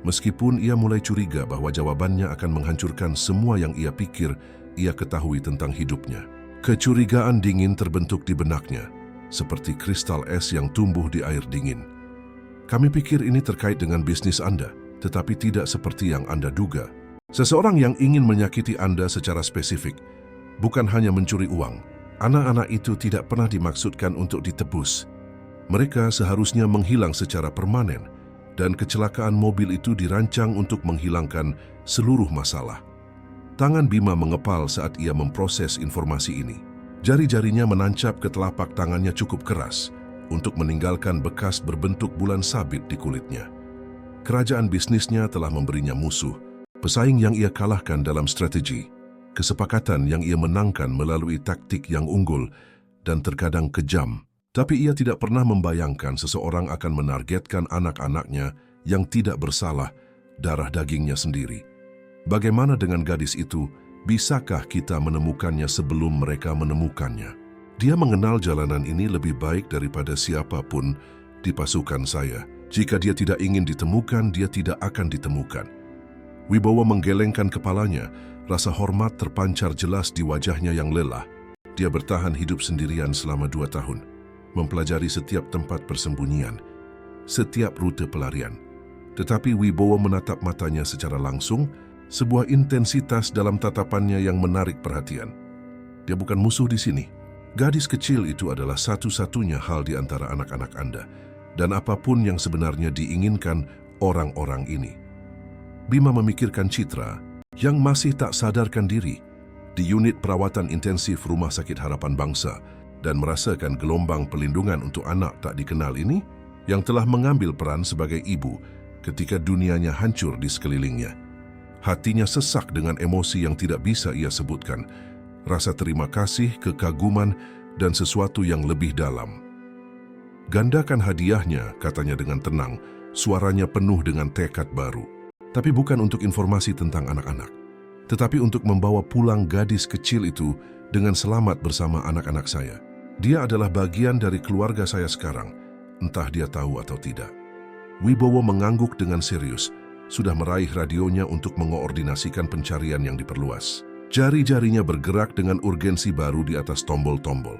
Meskipun ia mulai curiga bahwa jawabannya akan menghancurkan semua yang ia pikir ia ketahui tentang hidupnya. Kecurigaan dingin terbentuk di benaknya, seperti kristal es yang tumbuh di air dingin. Kami pikir ini terkait dengan bisnis Anda, tetapi tidak seperti yang Anda duga. Seseorang yang ingin menyakiti Anda secara spesifik, bukan hanya mencuri uang. Anak-anak itu tidak pernah dimaksudkan untuk ditebus. Mereka seharusnya menghilang secara permanen, dan kecelakaan mobil itu dirancang untuk menghilangkan seluruh masalah. Tangan Bima mengepal saat ia memproses informasi ini. Jari-jarinya menancap ke telapak tangannya cukup keras untuk meninggalkan bekas berbentuk bulan sabit di kulitnya. Kerajaan bisnisnya telah memberinya musuh, pesaing yang ia kalahkan dalam strategi, kesepakatan yang ia menangkan melalui taktik yang unggul dan terkadang kejam. Tapi ia tidak pernah membayangkan seseorang akan menargetkan anak-anaknya yang tidak bersalah, darah dagingnya sendiri. Bagaimana dengan gadis itu? Bisakah kita menemukannya sebelum mereka menemukannya? Dia mengenal jalanan ini lebih baik daripada siapapun di pasukan saya. Jika dia tidak ingin ditemukan, dia tidak akan ditemukan. Wibowo menggelengkan kepalanya, rasa hormat terpancar jelas di wajahnya yang lelah. Dia bertahan hidup sendirian selama 2 tahun, mempelajari setiap tempat persembunyian, setiap rute pelarian. Tetapi Wibowo menatap matanya secara langsung, sebuah intensitas dalam tatapannya yang menarik perhatian. Dia bukan musuh di sini. Gadis kecil itu adalah satu-satunya hal di antara anak-anak Anda, dan apapun yang sebenarnya diinginkan orang-orang ini. Bima memikirkan Citra yang masih tak sadarkan diri di unit perawatan intensif Rumah Sakit Harapan Bangsa dan merasakan gelombang pelindungan untuk anak tak dikenal ini yang telah mengambil peran sebagai ibu ketika dunianya hancur di sekelilingnya. Hatinya sesak dengan emosi yang tidak bisa ia sebutkan, rasa terima kasih, kekaguman, dan sesuatu yang lebih dalam. Gandakan hadiahnya, katanya dengan tenang, suaranya penuh dengan tekad baru. Tapi bukan untuk informasi tentang anak-anak, tetapi untuk membawa pulang gadis kecil itu dengan selamat bersama anak-anak saya. Dia adalah bagian dari keluarga saya sekarang, entah dia tahu atau tidak. Wibowo mengangguk dengan serius, sudah meraih radionya untuk mengoordinasikan pencarian yang diperluas. Jari-jarinya bergerak dengan urgensi baru di atas tombol-tombol.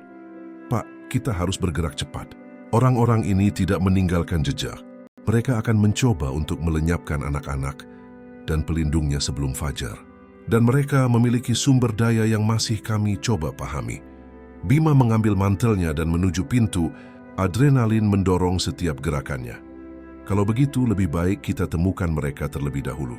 Pak, kita harus bergerak cepat. Orang-orang ini tidak meninggalkan jejak. Mereka akan mencoba untuk melenyapkan anak-anak. dan pelindungnya sebelum fajar. Dan mereka memiliki sumber daya yang masih kami coba pahami. Bima mengambil mantelnya dan menuju pintu, adrenalin mendorong setiap gerakannya. Kalau begitu, lebih baik kita temukan mereka terlebih dahulu.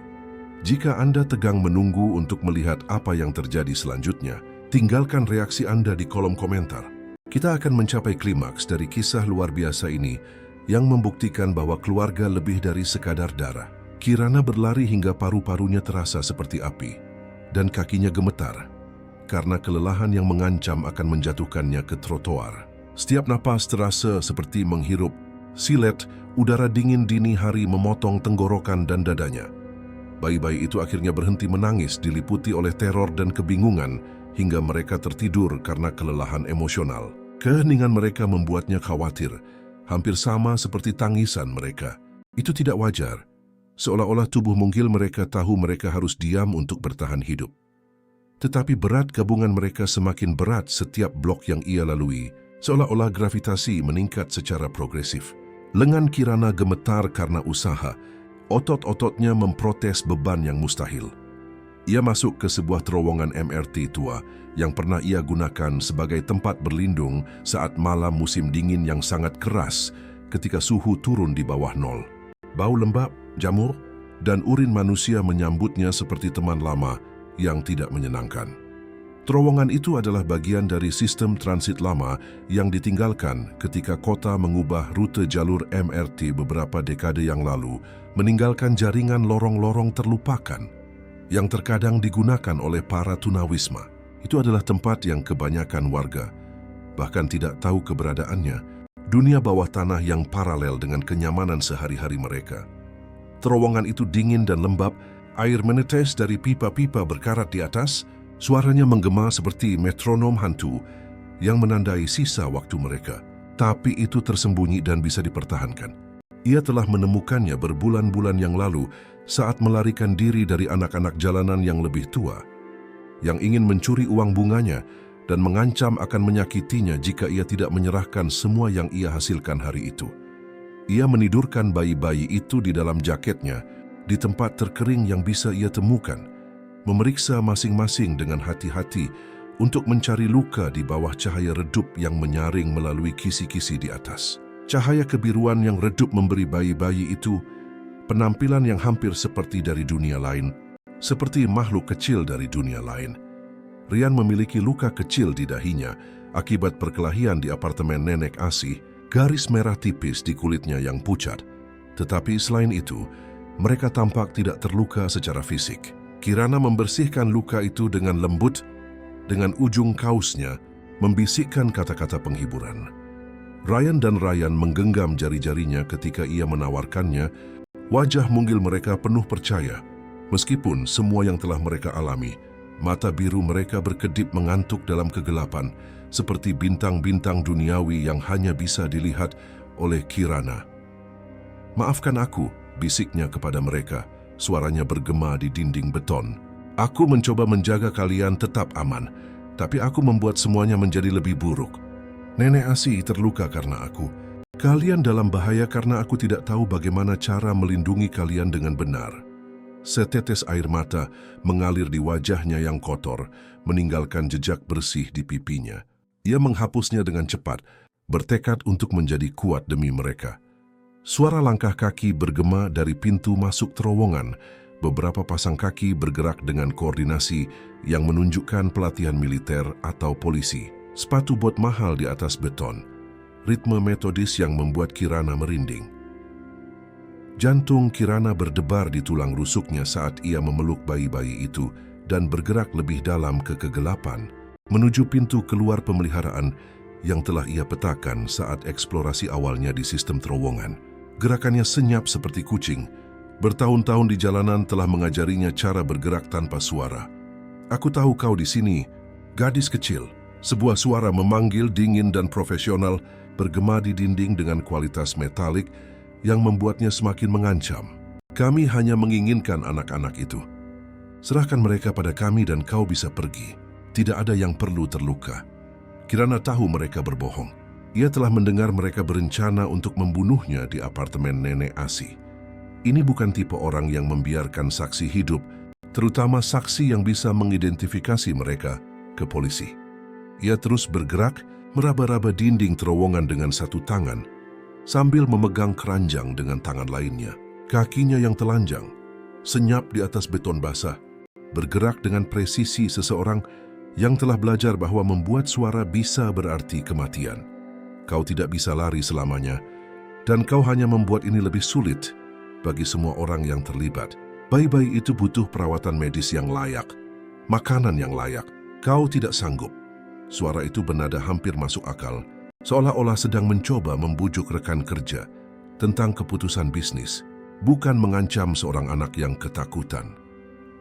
Jika Anda tegang menunggu untuk melihat apa yang terjadi selanjutnya, tinggalkan reaksi Anda di kolom komentar. Kita akan mencapai klimaks dari kisah luar biasa ini yang membuktikan bahwa keluarga lebih dari sekadar darah. Kirana berlari hingga paru-parunya terasa seperti api dan kakinya gemetar karena kelelahan yang mengancam akan menjatuhkannya ke trotoar. Setiap napas terasa seperti menghirup silet udara dingin dini hari memotong tenggorokan dan dadanya. Bayi-bayi itu akhirnya berhenti menangis diliputi oleh teror dan kebingungan hingga mereka tertidur karena kelelahan emosional. Keheningan mereka membuatnya khawatir, hampir sama seperti tangisan mereka. Itu tidak wajar. Seolah-olah tubuh mungil mereka tahu mereka harus diam untuk bertahan hidup. Tetapi berat gabungan mereka semakin berat setiap blok yang ia lalui, seolah-olah gravitasi meningkat secara progresif. Lengan Kirana gemetar karena usaha, otot-ototnya memprotes beban yang mustahil. Ia masuk ke sebuah terowongan MRT tua yang pernah ia gunakan sebagai tempat berlindung saat malam musim dingin yang sangat keras ketika suhu turun di bawah nol. Bau lembab, jamur, dan urin manusia menyambutnya seperti teman lama yang tidak menyenangkan. Terowongan itu adalah bagian dari sistem transit lama yang ditinggalkan ketika kota mengubah rute jalur MRT beberapa dekade yang lalu, meninggalkan jaringan lorong-lorong terlupakan yang terkadang digunakan oleh para tunawisma. Itu adalah tempat yang kebanyakan warga bahkan tidak tahu keberadaannya, dunia bawah tanah yang paralel dengan kenyamanan sehari-hari mereka. Terowongan itu dingin dan lembab, air menetes dari pipa-pipa berkarat di atas, suaranya menggema seperti metronom hantu yang menandai sisa waktu mereka. Tapi itu tersembunyi dan bisa dipertahankan. Ia telah menemukannya berbulan-bulan yang lalu saat melarikan diri dari anak-anak jalanan yang lebih tua, yang ingin mencuri uang bunganya dan mengancam akan menyakitinya jika ia tidak menyerahkan semua yang ia hasilkan hari itu. Ia menidurkan bayi-bayi itu di dalam jaketnya, di tempat terkering yang bisa ia temukan, memeriksa masing-masing dengan hati-hati untuk mencari luka di bawah cahaya redup yang menyaring melalui kisi-kisi di atas. Cahaya kebiruan yang redup memberi bayi-bayi itu penampilan yang hampir seperti dari dunia lain, seperti makhluk kecil dari dunia lain. Rian memiliki luka kecil di dahinya akibat perkelahian di apartemen nenek Asih, garis merah tipis di kulitnya yang pucat. Tetapi selain itu, mereka tampak tidak terluka secara fisik. Kirana membersihkan luka itu dengan lembut, dengan ujung kausnya, membisikkan kata-kata penghiburan. Ryan dan Ryan menggenggam jari-jarinya ketika ia menawarkannya. Wajah mungil mereka penuh percaya. Meskipun semua yang telah mereka alami, mata biru mereka berkedip mengantuk dalam kegelapan, seperti bintang-bintang duniawi yang hanya bisa dilihat oleh Kirana. "Maafkan aku," bisiknya kepada mereka, suaranya bergema di dinding beton. "Aku mencoba menjaga kalian tetap aman, tapi aku membuat semuanya menjadi lebih buruk. Nenek Asih terluka karena aku. Kalian dalam bahaya karena aku tidak tahu bagaimana cara melindungi kalian dengan benar." Setetes air mata mengalir di wajahnya yang kotor, meninggalkan jejak bersih di pipinya. Ia menghapusnya dengan cepat, bertekad untuk menjadi kuat demi mereka. Suara langkah kaki bergema dari pintu masuk terowongan. Beberapa pasang kaki bergerak dengan koordinasi yang menunjukkan pelatihan militer atau polisi. Sepatu bot mahal di atas beton. Ritme metodis yang membuat Kirana merinding. Jantung Kirana berdebar di tulang rusuknya saat ia memeluk bayi-bayi itu dan bergerak lebih dalam ke kegelapan, menuju pintu keluar pemeliharaan yang telah ia petakan saat eksplorasi awalnya di sistem terowongan. Gerakannya senyap seperti kucing. Bertahun-tahun di jalanan telah mengajarinya cara bergerak tanpa suara. "Aku tahu kau di sini, gadis kecil." Sebuah suara memanggil dingin dan profesional bergema di dinding dengan kualitas metalik yang membuatnya semakin mengancam. "Kami hanya menginginkan anak-anak itu. Serahkan mereka pada kami dan kau bisa pergi. Tidak ada yang perlu terluka." Kirana tahu mereka berbohong. Ia telah mendengar mereka berencana untuk membunuhnya di apartemen nenek Asih. Ini bukan tipe orang yang membiarkan saksi hidup, terutama saksi yang bisa mengidentifikasi mereka, ke polisi. Ia terus bergerak, meraba-raba dinding terowongan dengan satu tangan, sambil memegang keranjang dengan tangan lainnya. Kakinya yang telanjang, senyap di atas beton basah, bergerak dengan presisi seseorang yang telah belajar bahwa membuat suara bisa berarti kematian. Kau tidak bisa lari selamanya, dan kau hanya membuat ini lebih sulit bagi semua orang yang terlibat. Bayi-bayi itu butuh perawatan medis yang layak, makanan yang layak. Kau tidak sanggup. Suara itu bernada hampir masuk akal, seolah-olah sedang mencoba membujuk rekan kerja tentang keputusan bisnis, bukan mengancam seorang anak yang ketakutan.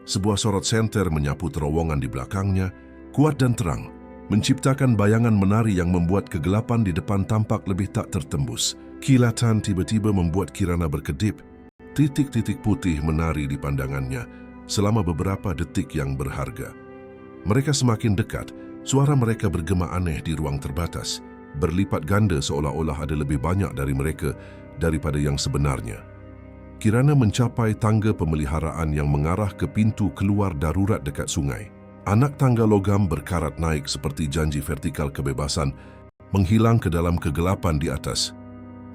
Sebuah sorot senter menyapu terowongan di belakangnya, kuat dan terang, menciptakan bayangan menari yang membuat kegelapan di depan tampak lebih tak tertembus. Kilatan tiba-tiba membuat Kirana berkedip. Titik-titik putih menari di pandangannya selama beberapa detik yang berharga. Mereka semakin dekat, suara mereka bergema aneh di ruang terbatas, berlipat ganda seolah-olah ada lebih banyak dari mereka daripada yang sebenarnya. Kirana mencapai tangga pemeliharaan yang mengarah ke pintu keluar darurat dekat sungai. Anak tangga logam berkarat naik seperti janji vertikal kebebasan, menghilang ke dalam kegelapan di atas.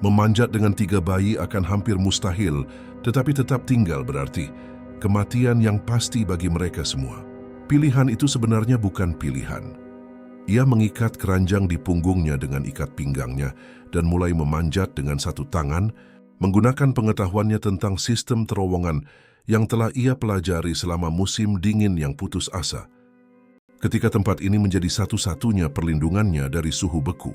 Memanjat dengan 3 bayi akan hampir mustahil, tetapi tetap tinggal berarti kematian yang pasti bagi mereka semua. Pilihan itu sebenarnya bukan pilihan. Ia mengikat keranjang di punggungnya dengan ikat pinggangnya dan mulai memanjat dengan satu tangan, menggunakan pengetahuannya tentang sistem terowongan yang telah ia pelajari selama musim dingin yang putus asa. Ketika tempat ini menjadi satu-satunya perlindungannya dari suhu beku.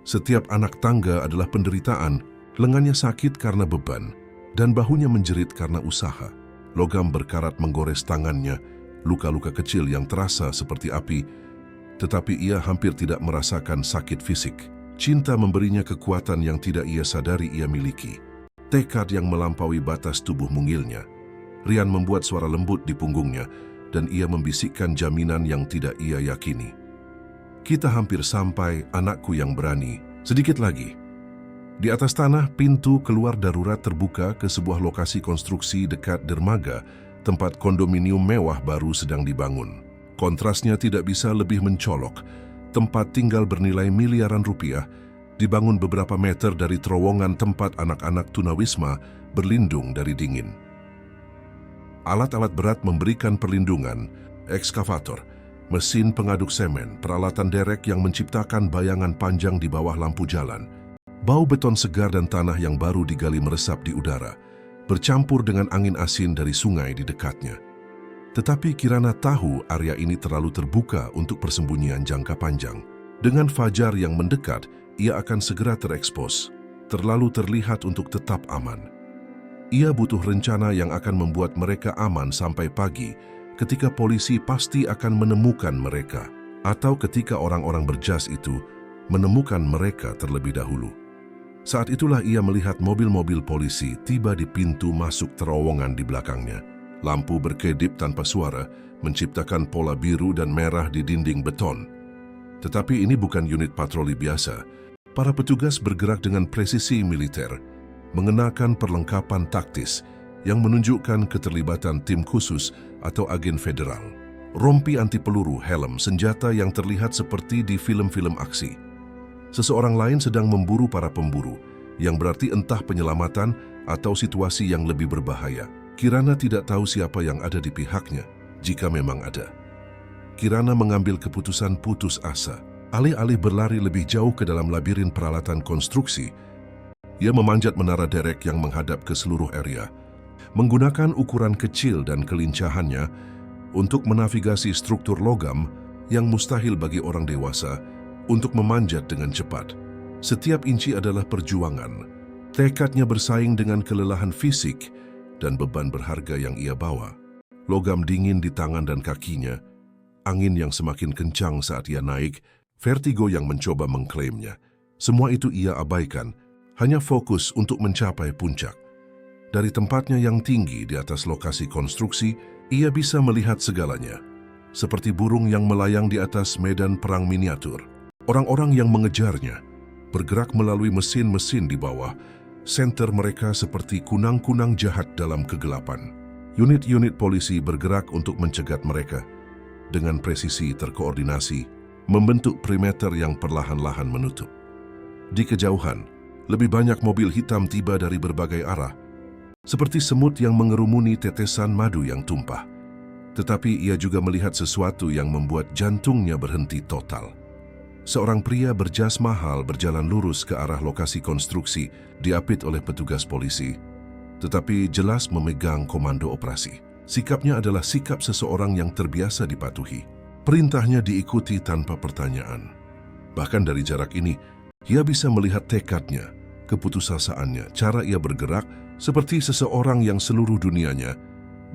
Setiap anak tangga adalah penderitaan, lengannya sakit karena beban, dan bahunya menjerit karena usaha. Logam berkarat menggores tangannya, luka-luka kecil yang terasa seperti api, tetapi ia hampir tidak merasakan sakit fisik. Cinta memberinya kekuatan yang tidak ia sadari ia miliki. Tekad yang melampaui batas tubuh mungilnya. Rian membuat suara lembut di punggungnya, dan ia membisikkan jaminan yang tidak ia yakini. Kita hampir sampai, anakku yang berani. Sedikit lagi. Di atas tanah, pintu keluar darurat terbuka ke sebuah lokasi konstruksi dekat dermaga, tempat kondominium mewah baru sedang dibangun. Kontrasnya tidak bisa lebih mencolok. Tempat tinggal bernilai miliaran rupiah, dibangun beberapa meter dari terowongan tempat anak-anak tunawisma berlindung dari dingin. Alat-alat berat memberikan perlindungan, ekskavator, mesin pengaduk semen, peralatan derek yang menciptakan bayangan panjang di bawah lampu jalan. Bau beton segar dan tanah yang baru digali meresap di udara, bercampur dengan angin asin dari sungai di dekatnya. Tetapi Kirana tahu area ini terlalu terbuka untuk persembunyian jangka panjang. Dengan fajar yang mendekat, ia akan segera terekspos, terlalu terlihat untuk tetap aman. Ia butuh rencana yang akan membuat mereka aman sampai pagi, ketika polisi pasti akan menemukan mereka, atau ketika orang-orang berjas itu menemukan mereka terlebih dahulu. Saat itulah ia melihat mobil-mobil polisi tiba di pintu masuk terowongan di belakangnya. Lampu berkedip tanpa suara, menciptakan pola biru dan merah di dinding beton. Tetapi ini bukan unit patroli biasa. Para petugas bergerak dengan presisi militer, mengenakan perlengkapan taktis yang menunjukkan keterlibatan tim khusus atau agen federal. Rompi anti peluru, helm, senjata yang terlihat seperti di film-film aksi. Seseorang lain sedang memburu para pemburu, yang berarti entah penyelamatan atau situasi yang lebih berbahaya. Kirana tidak tahu siapa yang ada di pihaknya, jika memang ada. Kirana mengambil keputusan putus asa. Alih-alih berlari lebih jauh ke dalam labirin peralatan konstruksi, ia memanjat menara derek yang menghadap ke seluruh area, menggunakan ukuran kecil dan kelincahannya untuk menavigasi struktur logam yang mustahil bagi orang dewasa untuk memanjat dengan cepat. Setiap inci adalah perjuangan. Tekadnya bersaing dengan kelelahan fisik dan beban berharga yang ia bawa. Logam dingin di tangan dan kakinya, angin yang semakin kencang saat ia naik, vertigo yang mencoba mengklaimnya. Semua itu ia abaikan, hanya fokus untuk mencapai puncak. Dari tempatnya yang tinggi di atas lokasi konstruksi, ia bisa melihat segalanya. Seperti burung yang melayang di atas medan perang miniatur. Orang-orang yang mengejarnya bergerak melalui mesin-mesin di bawah, Senter mereka seperti kunang-kunang jahat dalam kegelapan. Unit-unit polisi bergerak untuk mencegat mereka. Dengan presisi terkoordinasi, membentuk perimeter yang perlahan-lahan menutup. Di kejauhan, lebih banyak mobil hitam tiba dari berbagai arah, seperti semut yang mengerumuni tetesan madu yang tumpah. Tetapi ia juga melihat sesuatu yang membuat jantungnya berhenti total. Seorang pria berjas mahal berjalan lurus ke arah lokasi konstruksi, diapit oleh petugas polisi, tetapi jelas memegang komando operasi. Sikapnya adalah sikap seseorang yang terbiasa dipatuhi. Perintahnya diikuti tanpa pertanyaan. Bahkan dari jarak ini, ia bisa melihat tekadnya, keputusasaannya, cara ia bergerak seperti seseorang yang seluruh dunianya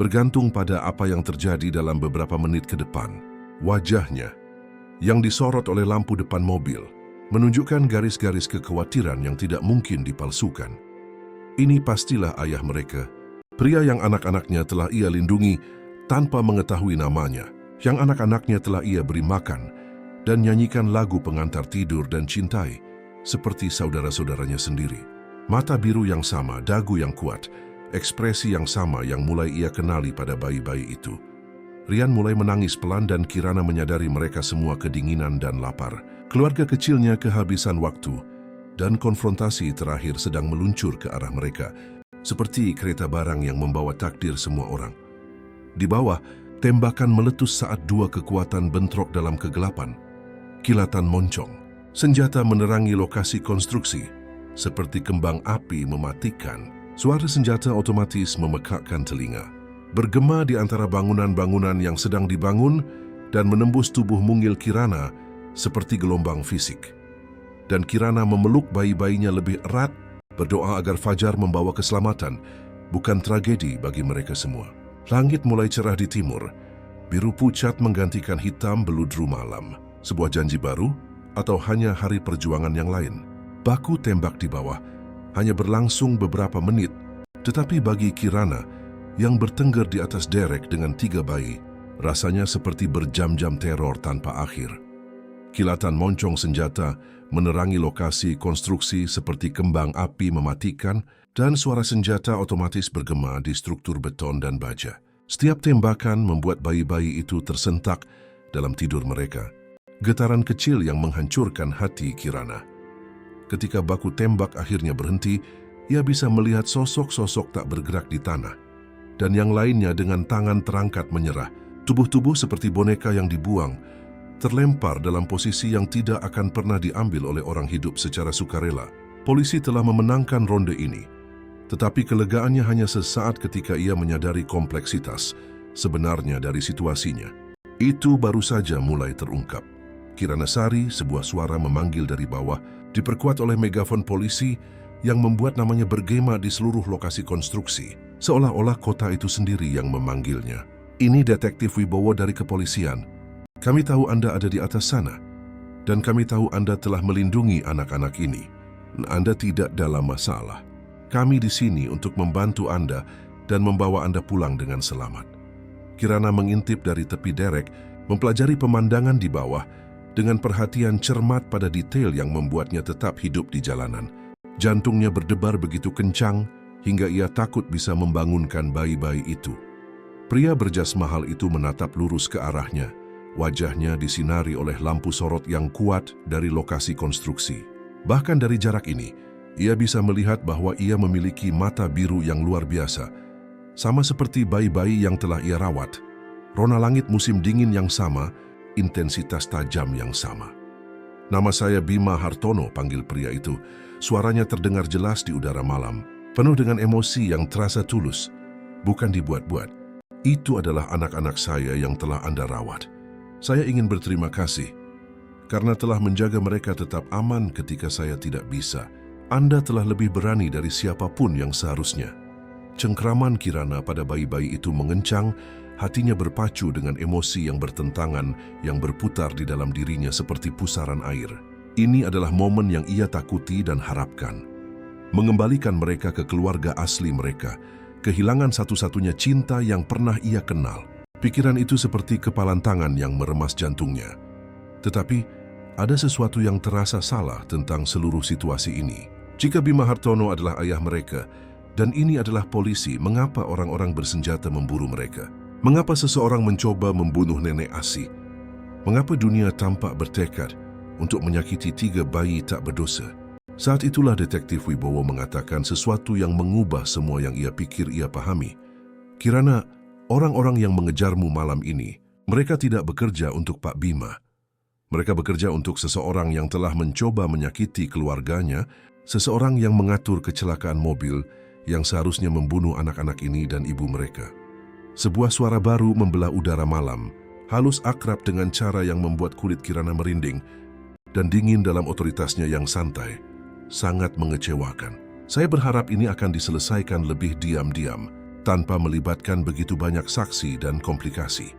bergantung pada apa yang terjadi dalam beberapa menit ke depan. Wajahnya yang disorot oleh lampu depan mobil menunjukkan garis-garis kekhawatiran yang tidak mungkin dipalsukan. Ini pastilah ayah mereka, pria yang anak-anaknya telah ia lindungi tanpa mengetahui namanya, yang anak-anaknya telah ia beri makan dan nyanyikan lagu pengantar tidur dan cintai seperti saudara-saudaranya sendiri. Mata biru yang sama, dagu yang kuat, ekspresi yang sama yang mulai ia kenali pada bayi-bayi itu. Rian mulai menangis pelan dan Kirana menyadari mereka semua kedinginan dan lapar. Keluarga kecilnya kehabisan waktu dan konfrontasi terakhir sedang meluncur ke arah mereka, seperti kereta barang yang membawa takdir semua orang. Di bawah, tembakan meletus saat dua kekuatan bentrok dalam kegelapan. Kilatan moncong, senjata menerangi lokasi konstruksi, seperti kembang api mematikan. Suara senjata otomatis memekakkan telinga, bergema di antara bangunan-bangunan yang sedang dibangun dan menembus tubuh mungil Kirana seperti gelombang fisik. Dan Kirana memeluk bayi-bayinya lebih erat, berdoa agar Fajar membawa keselamatan, bukan tragedi bagi mereka semua. Langit mulai cerah di timur, biru pucat menggantikan hitam beludru malam. Sebuah janji baru atau hanya hari perjuangan yang lain? Baku tembak di bawah hanya berlangsung beberapa menit, tetapi bagi Kirana yang bertengger di atas derek dengan 3 bayi, rasanya seperti berjam-jam teror tanpa akhir. Kilatan moncong senjata menerangi lokasi konstruksi seperti kembang api mematikan dan suara senjata otomatis bergema di struktur beton dan baja. Setiap tembakan membuat bayi-bayi itu tersentak dalam tidur mereka. Getaran kecil yang menghancurkan hati Kirana. Ketika baku tembak akhirnya berhenti, ia bisa melihat sosok-sosok tak bergerak di tanah. Dan yang lainnya dengan tangan terangkat menyerah, tubuh-tubuh seperti boneka yang dibuang, terlempar dalam posisi yang tidak akan pernah diambil oleh orang hidup secara sukarela. Polisi telah memenangkan ronde ini, tetapi kelegaannya hanya sesaat ketika ia menyadari kompleksitas sebenarnya dari situasinya. Itu baru saja mulai terungkap. Kirana Sari, sebuah suara memanggil dari bawah, diperkuat oleh megafon polisi yang membuat namanya bergema di seluruh lokasi konstruksi, seolah-olah kota itu sendiri yang memanggilnya. Ini Detektif Wibowo dari kepolisian. Kami tahu Anda ada di atas sana, dan kami tahu Anda telah melindungi anak-anak ini. Anda tidak dalam masalah. Kami di sini untuk membantu Anda dan membawa Anda pulang dengan selamat. Kirana mengintip dari tepi derek, mempelajari pemandangan di bawah, dengan perhatian cermat pada detail yang membuatnya tetap hidup di jalanan. Jantungnya berdebar begitu kencang hingga ia takut bisa membangunkan bayi-bayi itu. Pria berjas mahal itu menatap lurus ke arahnya. Wajahnya disinari oleh lampu sorot yang kuat dari lokasi konstruksi. Bahkan dari jarak ini, ia bisa melihat bahwa ia memiliki mata biru yang luar biasa, sama seperti bayi-bayi yang telah ia rawat. Rona langit musim dingin yang sama, intensitas tajam yang sama. Nama saya Bima Hartono, panggil pria itu. Suaranya terdengar jelas di udara malam, penuh dengan emosi yang terasa tulus, bukan dibuat-buat. Itu adalah anak-anak saya yang telah Anda rawat. Saya ingin berterima kasih karena telah menjaga mereka tetap aman ketika saya tidak bisa. Anda telah lebih berani dari siapapun yang seharusnya. Cengkraman Kirana pada bayi-bayi itu mengencang, hatinya berpacu dengan emosi yang bertentangan yang berputar di dalam dirinya seperti pusaran air. Ini adalah momen yang ia takuti dan harapkan. Mengembalikan mereka ke keluarga asli mereka, kehilangan satu-satunya cinta yang pernah ia kenal. Pikiran itu seperti kepalan tangan yang meremas jantungnya. Tetapi, ada sesuatu yang terasa salah tentang seluruh situasi ini. Jika Bima Hartono adalah ayah mereka, dan ini adalah polisi, mengapa orang-orang bersenjata memburu mereka? Mengapa seseorang mencoba membunuh nenek Asi? Mengapa dunia tampak bertekad untuk menyakiti 3 bayi tak berdosa? Saat itulah Detektif Wibowo mengatakan sesuatu yang mengubah semua yang ia pikir ia pahami. Kirana, orang-orang yang mengejarmu malam ini, mereka tidak bekerja untuk Pak Bima. Mereka bekerja untuk seseorang yang telah mencoba menyakiti keluarganya, seseorang yang mengatur kecelakaan mobil yang seharusnya membunuh anak-anak ini dan ibu mereka. Sebuah suara baru membelah udara malam, halus akrab dengan cara yang membuat kulit Kirana merinding, dan dingin dalam otoritasnya yang santai, sangat mengecewakan. Saya berharap ini akan diselesaikan lebih diam-diam, tanpa melibatkan begitu banyak saksi dan komplikasi.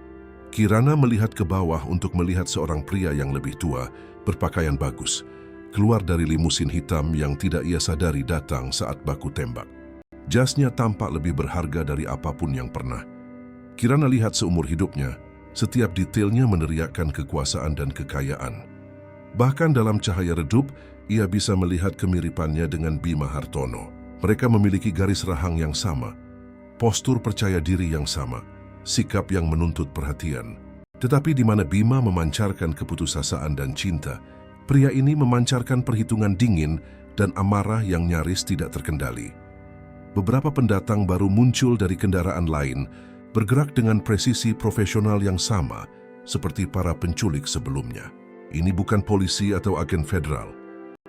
Kirana melihat ke bawah untuk melihat seorang pria yang lebih tua, berpakaian bagus, keluar dari limusin hitam yang tidak ia sadari datang saat baku tembak. Jasnya tampak lebih berharga dari apapun yang pernah. Kirana lihat seumur hidupnya, setiap detailnya meneriakkan kekuasaan dan kekayaan. Bahkan dalam cahaya redup, ia bisa melihat kemiripannya dengan Bima Hartono. Mereka memiliki garis rahang yang sama, postur percaya diri yang sama, sikap yang menuntut perhatian. Tetapi di mana Bima memancarkan keputusasaan dan cinta, pria ini memancarkan perhitungan dingin dan amarah yang nyaris tidak terkendali. Beberapa pendatang baru muncul dari kendaraan lain, bergerak dengan presisi profesional yang sama seperti para penculik sebelumnya. Ini bukan polisi atau agen federal.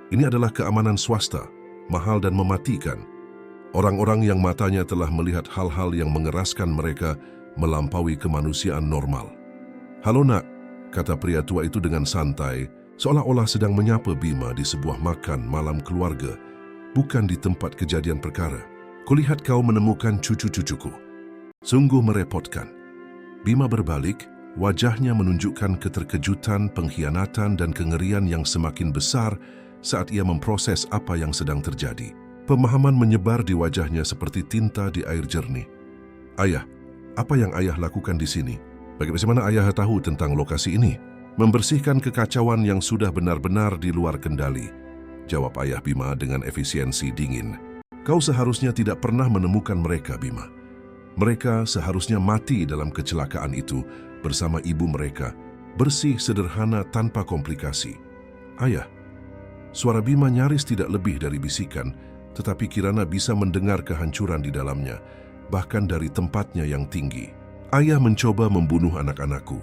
Ini adalah keamanan swasta, mahal dan mematikan. Orang-orang yang matanya telah melihat hal-hal yang mengeraskan mereka melampaui kemanusiaan normal. "Halo nak," kata pria tua itu dengan santai, seolah-olah sedang menyapa Bima di sebuah makan malam keluarga, bukan di tempat kejadian perkara. "Kulihat kau menemukan cucu-cucuku. Sungguh merepotkan." Bima berbalik, wajahnya menunjukkan keterkejutan, pengkhianatan dan kengerian yang semakin besar saat ia memproses apa yang sedang terjadi. Pemahaman menyebar di wajahnya seperti tinta di air jernih. "Ayah, apa yang ayah lakukan di sini? Bagaimana ayah tahu tentang lokasi ini?" "Membersihkan kekacauan yang sudah benar-benar di luar kendali," jawab ayah Bima dengan efisiensi dingin. "Kau seharusnya tidak pernah menemukan mereka, Bima. Mereka seharusnya mati dalam kecelakaan itu bersama ibu mereka, bersih, sederhana, tanpa komplikasi." "Ayah," suara Bima nyaris tidak lebih dari bisikan, tetapi Kirana bisa mendengar kehancuran di dalamnya, bahkan dari tempatnya yang tinggi. "Ayah mencoba membunuh anak-anakku.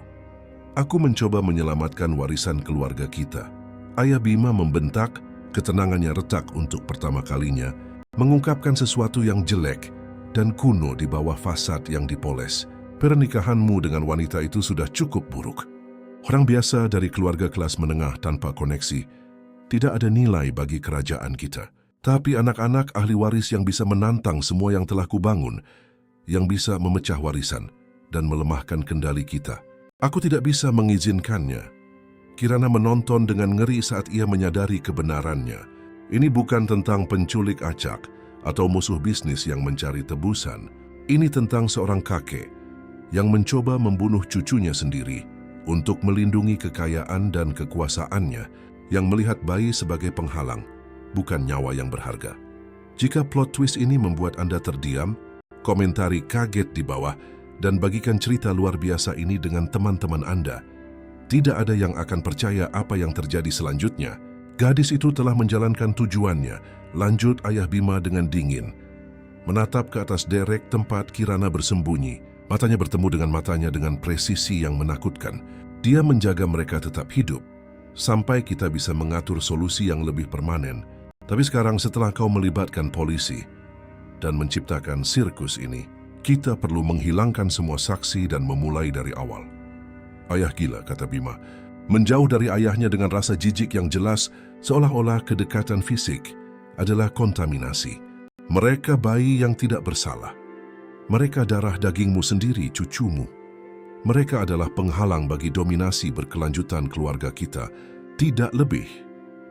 Aku mencoba menyelamatkan warisan keluarga kita." Ayah Bima membentak, ketenangannya retak untuk pertama kalinya, mengungkapkan sesuatu yang jelek dan kuno di bawah fasad yang dipoles. "Pernikahanmu dengan wanita itu sudah cukup buruk. Orang biasa dari keluarga kelas menengah tanpa koneksi tidak ada nilai bagi kerajaan kita. Tapi anak-anak ahli waris yang bisa menantang semua yang telah kubangun, yang bisa memecah warisan dan melemahkan kendali kita. Aku tidak bisa mengizinkannya." Kirana menonton dengan ngeri saat ia menyadari kebenarannya. Ini bukan tentang penculik acak atau musuh bisnis yang mencari tebusan. Ini tentang seorang kakek yang mencoba membunuh cucunya sendiri untuk melindungi kekayaan dan kekuasaannya, yang melihat bayi sebagai penghalang, bukan nyawa yang berharga. Jika plot twist ini membuat Anda terdiam, komentari kaget di bawah dan bagikan cerita luar biasa ini dengan teman-teman Anda. Tidak ada yang akan percaya apa yang terjadi selanjutnya. Gadis itu telah menjalankan tujuannya, lanjut ayah Bima dengan dingin. Menatap ke atas derek tempat Kirana bersembunyi, matanya bertemu dengan matanya dengan presisi yang menakutkan. Dia menjaga mereka tetap hidup, sampai kita bisa mengatur solusi yang lebih permanen. Tapi sekarang setelah kau melibatkan polisi dan menciptakan sirkus ini, kita perlu menghilangkan semua saksi dan memulai dari awal." "Ayah gila," kata Bima, menjauh dari ayahnya dengan rasa jijik yang jelas, seolah-olah kedekatan fisik adalah kontaminasi. "Mereka bayi yang tidak bersalah. Mereka darah dagingmu sendiri, cucumu. Mereka adalah penghalang bagi dominasi berkelanjutan keluarga kita, tidak lebih."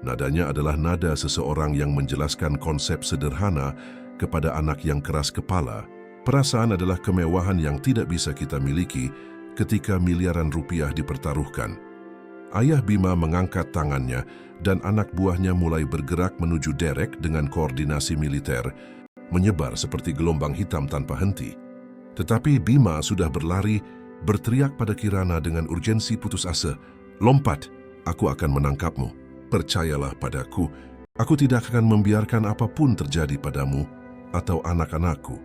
Nadanya adalah nada seseorang yang menjelaskan konsep sederhana kepada anak yang keras kepala. Perasaan adalah kemewahan yang tidak bisa kita miliki ketika miliaran rupiah dipertaruhkan. Ayah Bima mengangkat tangannya dan anak buahnya mulai bergerak menuju Derek dengan koordinasi militer, menyebar seperti gelombang hitam tanpa henti. Tetapi Bima sudah berlari, berteriak pada Kirana dengan urgensi putus asa, "Lompat, aku akan menangkapmu. Percayalah padaku, aku tidak akan membiarkan apapun terjadi padamu atau anak-anakku."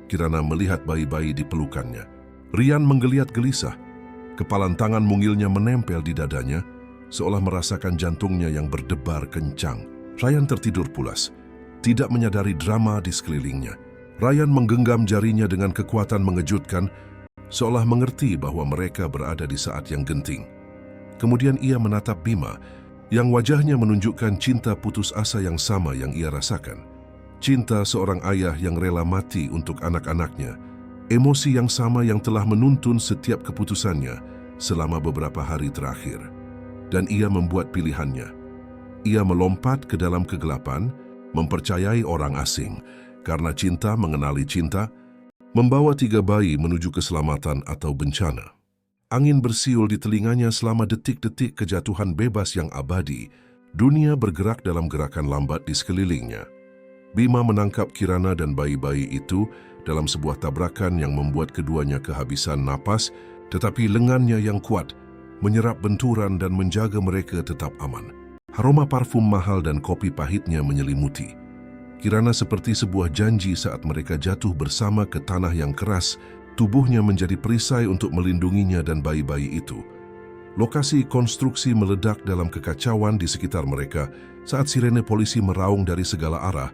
Kirana melihat bayi-bayi di pelukannya. Rian menggeliat gelisah. Kepalan tangan mungilnya menempel di dadanya, seolah merasakan jantungnya yang berdebar kencang. Ryan tertidur pulas, tidak menyadari drama di sekelilingnya. Ryan menggenggam jarinya dengan kekuatan mengejutkan, seolah mengerti bahwa mereka berada di saat yang genting. Kemudian ia menatap Bima, yang wajahnya menunjukkan cinta putus asa yang sama yang ia rasakan. Cinta seorang ayah yang rela mati untuk anak-anaknya. Emosi yang sama yang telah menuntun setiap keputusannya selama beberapa hari terakhir. Dan ia membuat pilihannya. Ia melompat ke dalam kegelapan, mempercayai orang asing, karena cinta mengenali cinta, membawa 3 bayi menuju keselamatan atau bencana. Angin bersiul di telinganya selama detik-detik kejatuhan bebas yang abadi. Dunia bergerak dalam gerakan lambat di sekelilingnya. Bima menangkap Kirana dan bayi-bayi itu dalam sebuah tabrakan yang membuat keduanya kehabisan napas, tetapi lengannya yang kuat menyerap benturan dan menjaga mereka tetap aman. Aroma parfum mahal dan kopi pahitnya menyelimuti. Kirana seperti sebuah janji saat mereka jatuh bersama ke tanah yang keras, tubuhnya menjadi perisai untuk melindunginya dan bayi-bayi itu. Lokasi konstruksi meledak dalam kekacauan di sekitar mereka saat sirene polisi meraung dari segala arah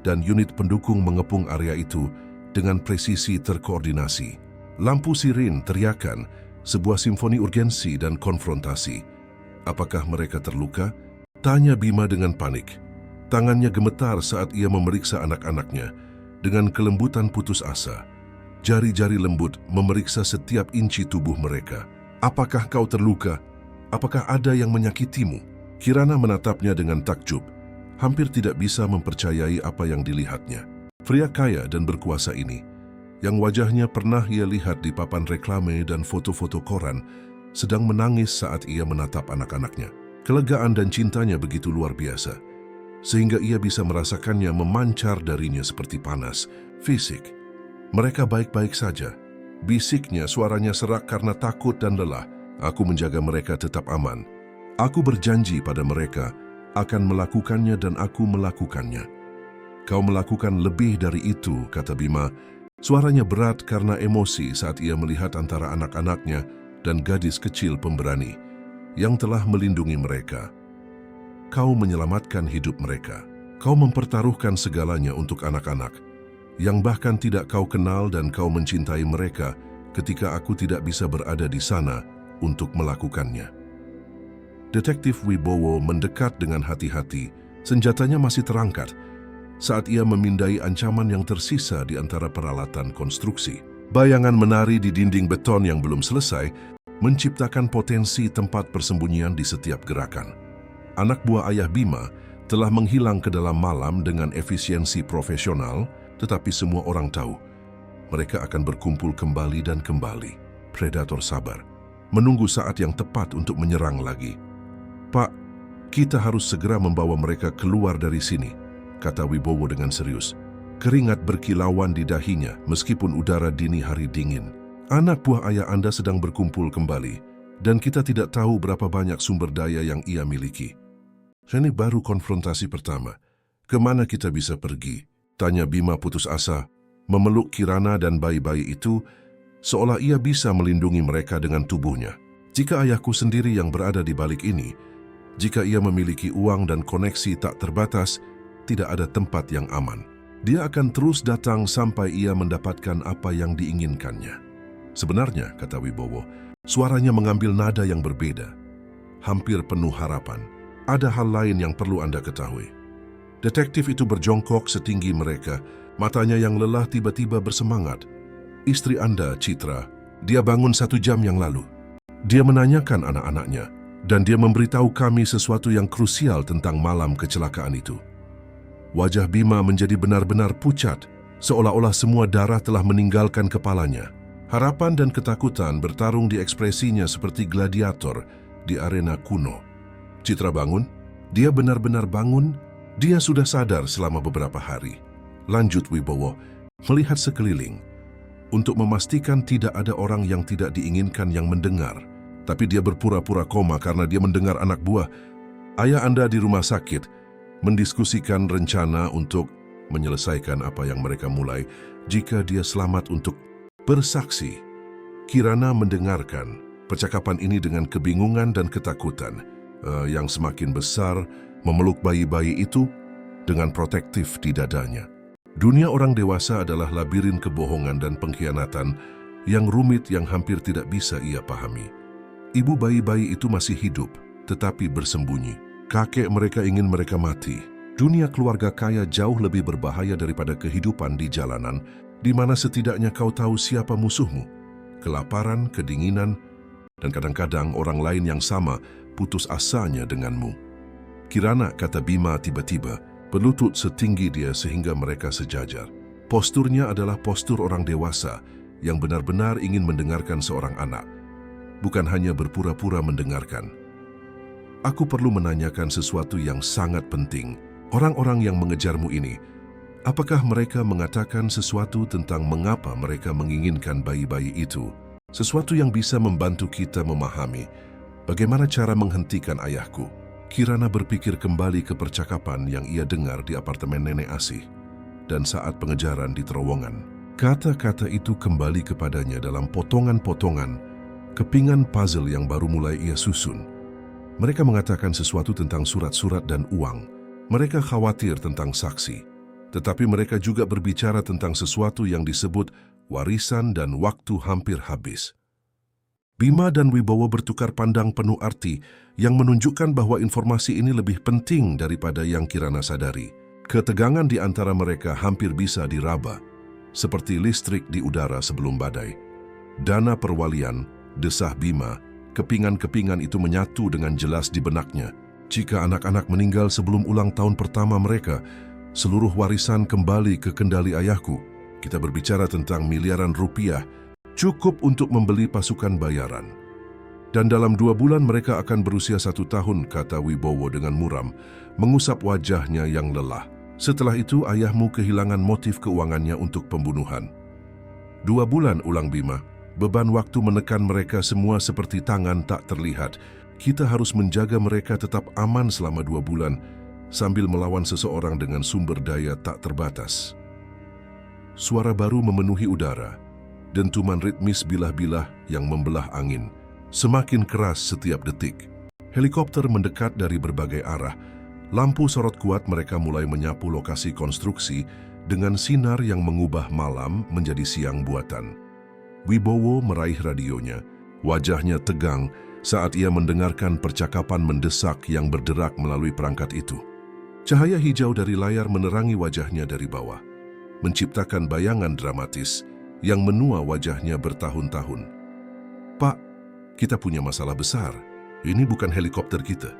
dan unit pendukung mengepung area itu dengan presisi terkoordinasi. Lampu sirin, teriakan, sebuah simfoni urgensi dan konfrontasi. Apakah mereka terluka? Tanya Bima dengan panik. Tangannya gemetar saat ia memeriksa anak-anaknya dengan kelembutan putus asa. Jari-jari lembut memeriksa setiap inci tubuh mereka. "Apakah kau terluka? Apakah ada yang menyakitimu?" Kirana menatapnya dengan takjub, hampir tidak bisa mempercayai apa yang dilihatnya. Pria kaya dan berkuasa ini, yang wajahnya pernah ia lihat di papan reklame dan foto-foto koran, sedang menangis saat ia menatap anak-anaknya. Kelegaan dan cintanya begitu luar biasa, sehingga ia bisa merasakannya memancar darinya seperti panas, fisik. "Mereka baik-baik saja," bisiknya, suaranya serak karena takut dan lelah. "Aku menjaga mereka tetap aman. Aku berjanji pada mereka akan melakukannya dan aku melakukannya." "Kau melakukan lebih dari itu," kata Bima. Suaranya berat karena emosi saat ia melihat antara anak-anaknya dan gadis kecil pemberani yang telah melindungi mereka. "Kau menyelamatkan hidup mereka. Kau mempertaruhkan segalanya untuk anak-anak, yang bahkan tidak kau kenal, dan kau mencintai mereka ketika aku tidak bisa berada di sana untuk melakukannya." Detektif Wibowo mendekat dengan hati-hati, senjatanya masih terangkat, saat ia memindai ancaman yang tersisa di antara peralatan konstruksi. Bayangan menari di dinding beton yang belum selesai menciptakan potensi tempat persembunyian di setiap gerakan. Anak buah ayah Bima telah menghilang ke dalam malam dengan efisiensi profesional, tetapi semua orang tahu mereka akan berkumpul kembali dan kembali. Predator sabar, menunggu saat yang tepat untuk menyerang lagi. "Pak, kita harus segera membawa mereka keluar dari sini," kata Wibowo dengan serius. Keringat berkilauan di dahinya meskipun udara dini hari dingin. "Anak buah ayah Anda sedang berkumpul kembali, dan kita tidak tahu berapa banyak sumber daya yang ia miliki." "Ini baru konfrontasi pertama. Kemana kita bisa pergi?" tanya Bima putus asa, memeluk Kirana dan bayi-bayi itu, seolah ia bisa melindungi mereka dengan tubuhnya. "Jika ayahku sendiri yang berada di balik ini, jika ia memiliki uang dan koneksi tak terbatas, tidak ada tempat yang aman. Dia akan terus datang sampai ia mendapatkan apa yang diinginkannya." "Sebenarnya," kata Wibowo, suaranya mengambil nada yang berbeda, hampir penuh harapan, "ada hal lain yang perlu Anda ketahui." Detektif itu berjongkok setinggi mereka, matanya yang lelah tiba-tiba bersemangat. "Istri Anda, Citra, dia bangun 1 jam yang lalu. Dia menanyakan anak-anaknya, dan dia memberitahu kami sesuatu yang krusial tentang malam kecelakaan itu." Wajah Bima menjadi benar-benar pucat, seolah-olah semua darah telah meninggalkan kepalanya. Harapan dan ketakutan bertarung di ekspresinya seperti gladiator di arena kuno. Citra bangun. Dia benar-benar bangun. Dia sudah sadar selama beberapa hari. Lanjut Wibowo, melihat sekeliling. Untuk memastikan tidak ada orang yang tidak diinginkan yang mendengar. Tapi dia berpura-pura koma karena dia mendengar anak buah ayah Anda di rumah sakit mendiskusikan rencana untuk menyelesaikan apa yang mereka mulai jika dia selamat untuk bersaksi. Kirana mendengarkan percakapan ini dengan kebingungan dan ketakutan yang semakin besar, memeluk bayi-bayi itu dengan protektif di dadanya. Dunia orang dewasa adalah labirin kebohongan dan pengkhianatan yang rumit yang hampir tidak bisa ia pahami. Ibu bayi-bayi itu masih hidup, tetapi bersembunyi. Kakek mereka ingin mereka mati. Dunia keluarga kaya jauh lebih berbahaya daripada kehidupan di jalanan, di mana setidaknya kau tahu siapa musuhmu. Kelaparan, kedinginan, dan kadang-kadang orang lain yang sama putus asanya denganmu. Kirana, kata Bima tiba-tiba, berlutut setinggi dia sehingga mereka sejajar. Posturnya adalah postur orang dewasa yang benar-benar ingin mendengarkan seorang anak. Bukan hanya berpura-pura mendengarkan. Aku perlu menanyakan sesuatu yang sangat penting. Orang-orang yang mengejarmu ini, apakah mereka mengatakan sesuatu tentang mengapa mereka menginginkan bayi-bayi itu? Sesuatu yang bisa membantu kita memahami bagaimana cara menghentikan ayahku. Kirana berpikir kembali ke percakapan yang ia dengar di apartemen Nenek Asih dan saat pengejaran di terowongan. Kata-kata itu kembali kepadanya dalam potongan-potongan kepingan puzzle yang baru mulai ia susun. Mereka mengatakan sesuatu tentang surat-surat dan uang. Mereka khawatir tentang saksi. Tetapi mereka juga berbicara tentang sesuatu yang disebut warisan dan waktu hampir habis. Bima dan Wibowo bertukar pandang penuh arti yang menunjukkan bahwa informasi ini lebih penting daripada yang Kirana sadari. Ketegangan di antara mereka hampir bisa diraba, seperti listrik di udara sebelum badai. Dana perwalian, desah Bima, kepingan-kepingan itu menyatu dengan jelas di benaknya. Jika anak-anak meninggal sebelum ulang tahun pertama mereka, seluruh warisan kembali ke kendali ayahku. Kita berbicara tentang miliaran rupiah, cukup untuk membeli pasukan bayaran. Dan dalam 2 bulan mereka akan berusia 1 tahun, kata Wibowo dengan muram, mengusap wajahnya yang lelah. Setelah itu ayahmu kehilangan motif keuangannya untuk pembunuhan. 2 bulan, ulang Bima. Beban waktu menekan mereka semua seperti tangan tak terlihat. Kita harus menjaga mereka tetap aman selama 2 bulan, sambil melawan seseorang dengan sumber daya tak terbatas. Suara baru memenuhi udara, dentuman ritmis bilah-bilah yang membelah angin, semakin keras setiap detik. Helikopter mendekat dari berbagai arah. Lampu sorot kuat mereka mulai menyapu lokasi konstruksi dengan sinar yang mengubah malam menjadi siang buatan. Wibowo meraih radionya. Wajahnya tegang saat ia mendengarkan percakapan mendesak yang berderak melalui perangkat itu. Cahaya hijau dari layar menerangi wajahnya dari bawah, menciptakan bayangan dramatis yang menua wajahnya bertahun-tahun. Pak, kita punya masalah besar. Ini bukan helikopter kita.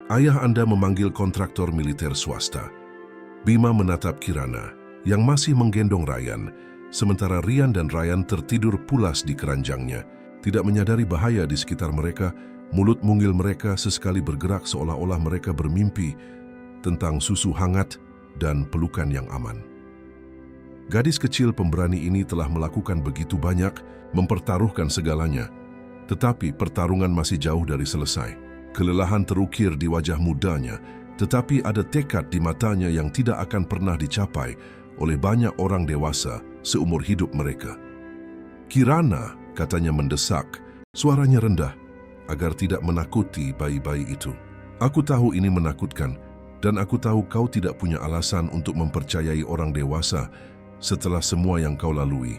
Ayah Anda memanggil kontraktor militer swasta. Bima menatap Kirana yang masih menggendong Ryan, sementara Rian dan Ryan tertidur pulas di keranjangnya, tidak menyadari bahaya di sekitar mereka. Mulut mungil mereka sesekali bergerak seolah-olah mereka bermimpi tentang susu hangat dan pelukan yang aman. Gadis kecil pemberani ini telah melakukan begitu banyak, mempertaruhkan segalanya. Tetapi pertarungan masih jauh dari selesai. Kelelahan terukir di wajah mudanya, tetapi ada tekad di matanya yang tidak akan pernah dicapai oleh banyak orang dewasa seumur hidup mereka. Kirana, katanya mendesak, suaranya rendah, agar tidak menakuti bayi-bayi itu. Aku tahu ini menakutkan, dan aku tahu kau tidak punya alasan untuk mempercayai orang dewasa setelah semua yang kau lalui.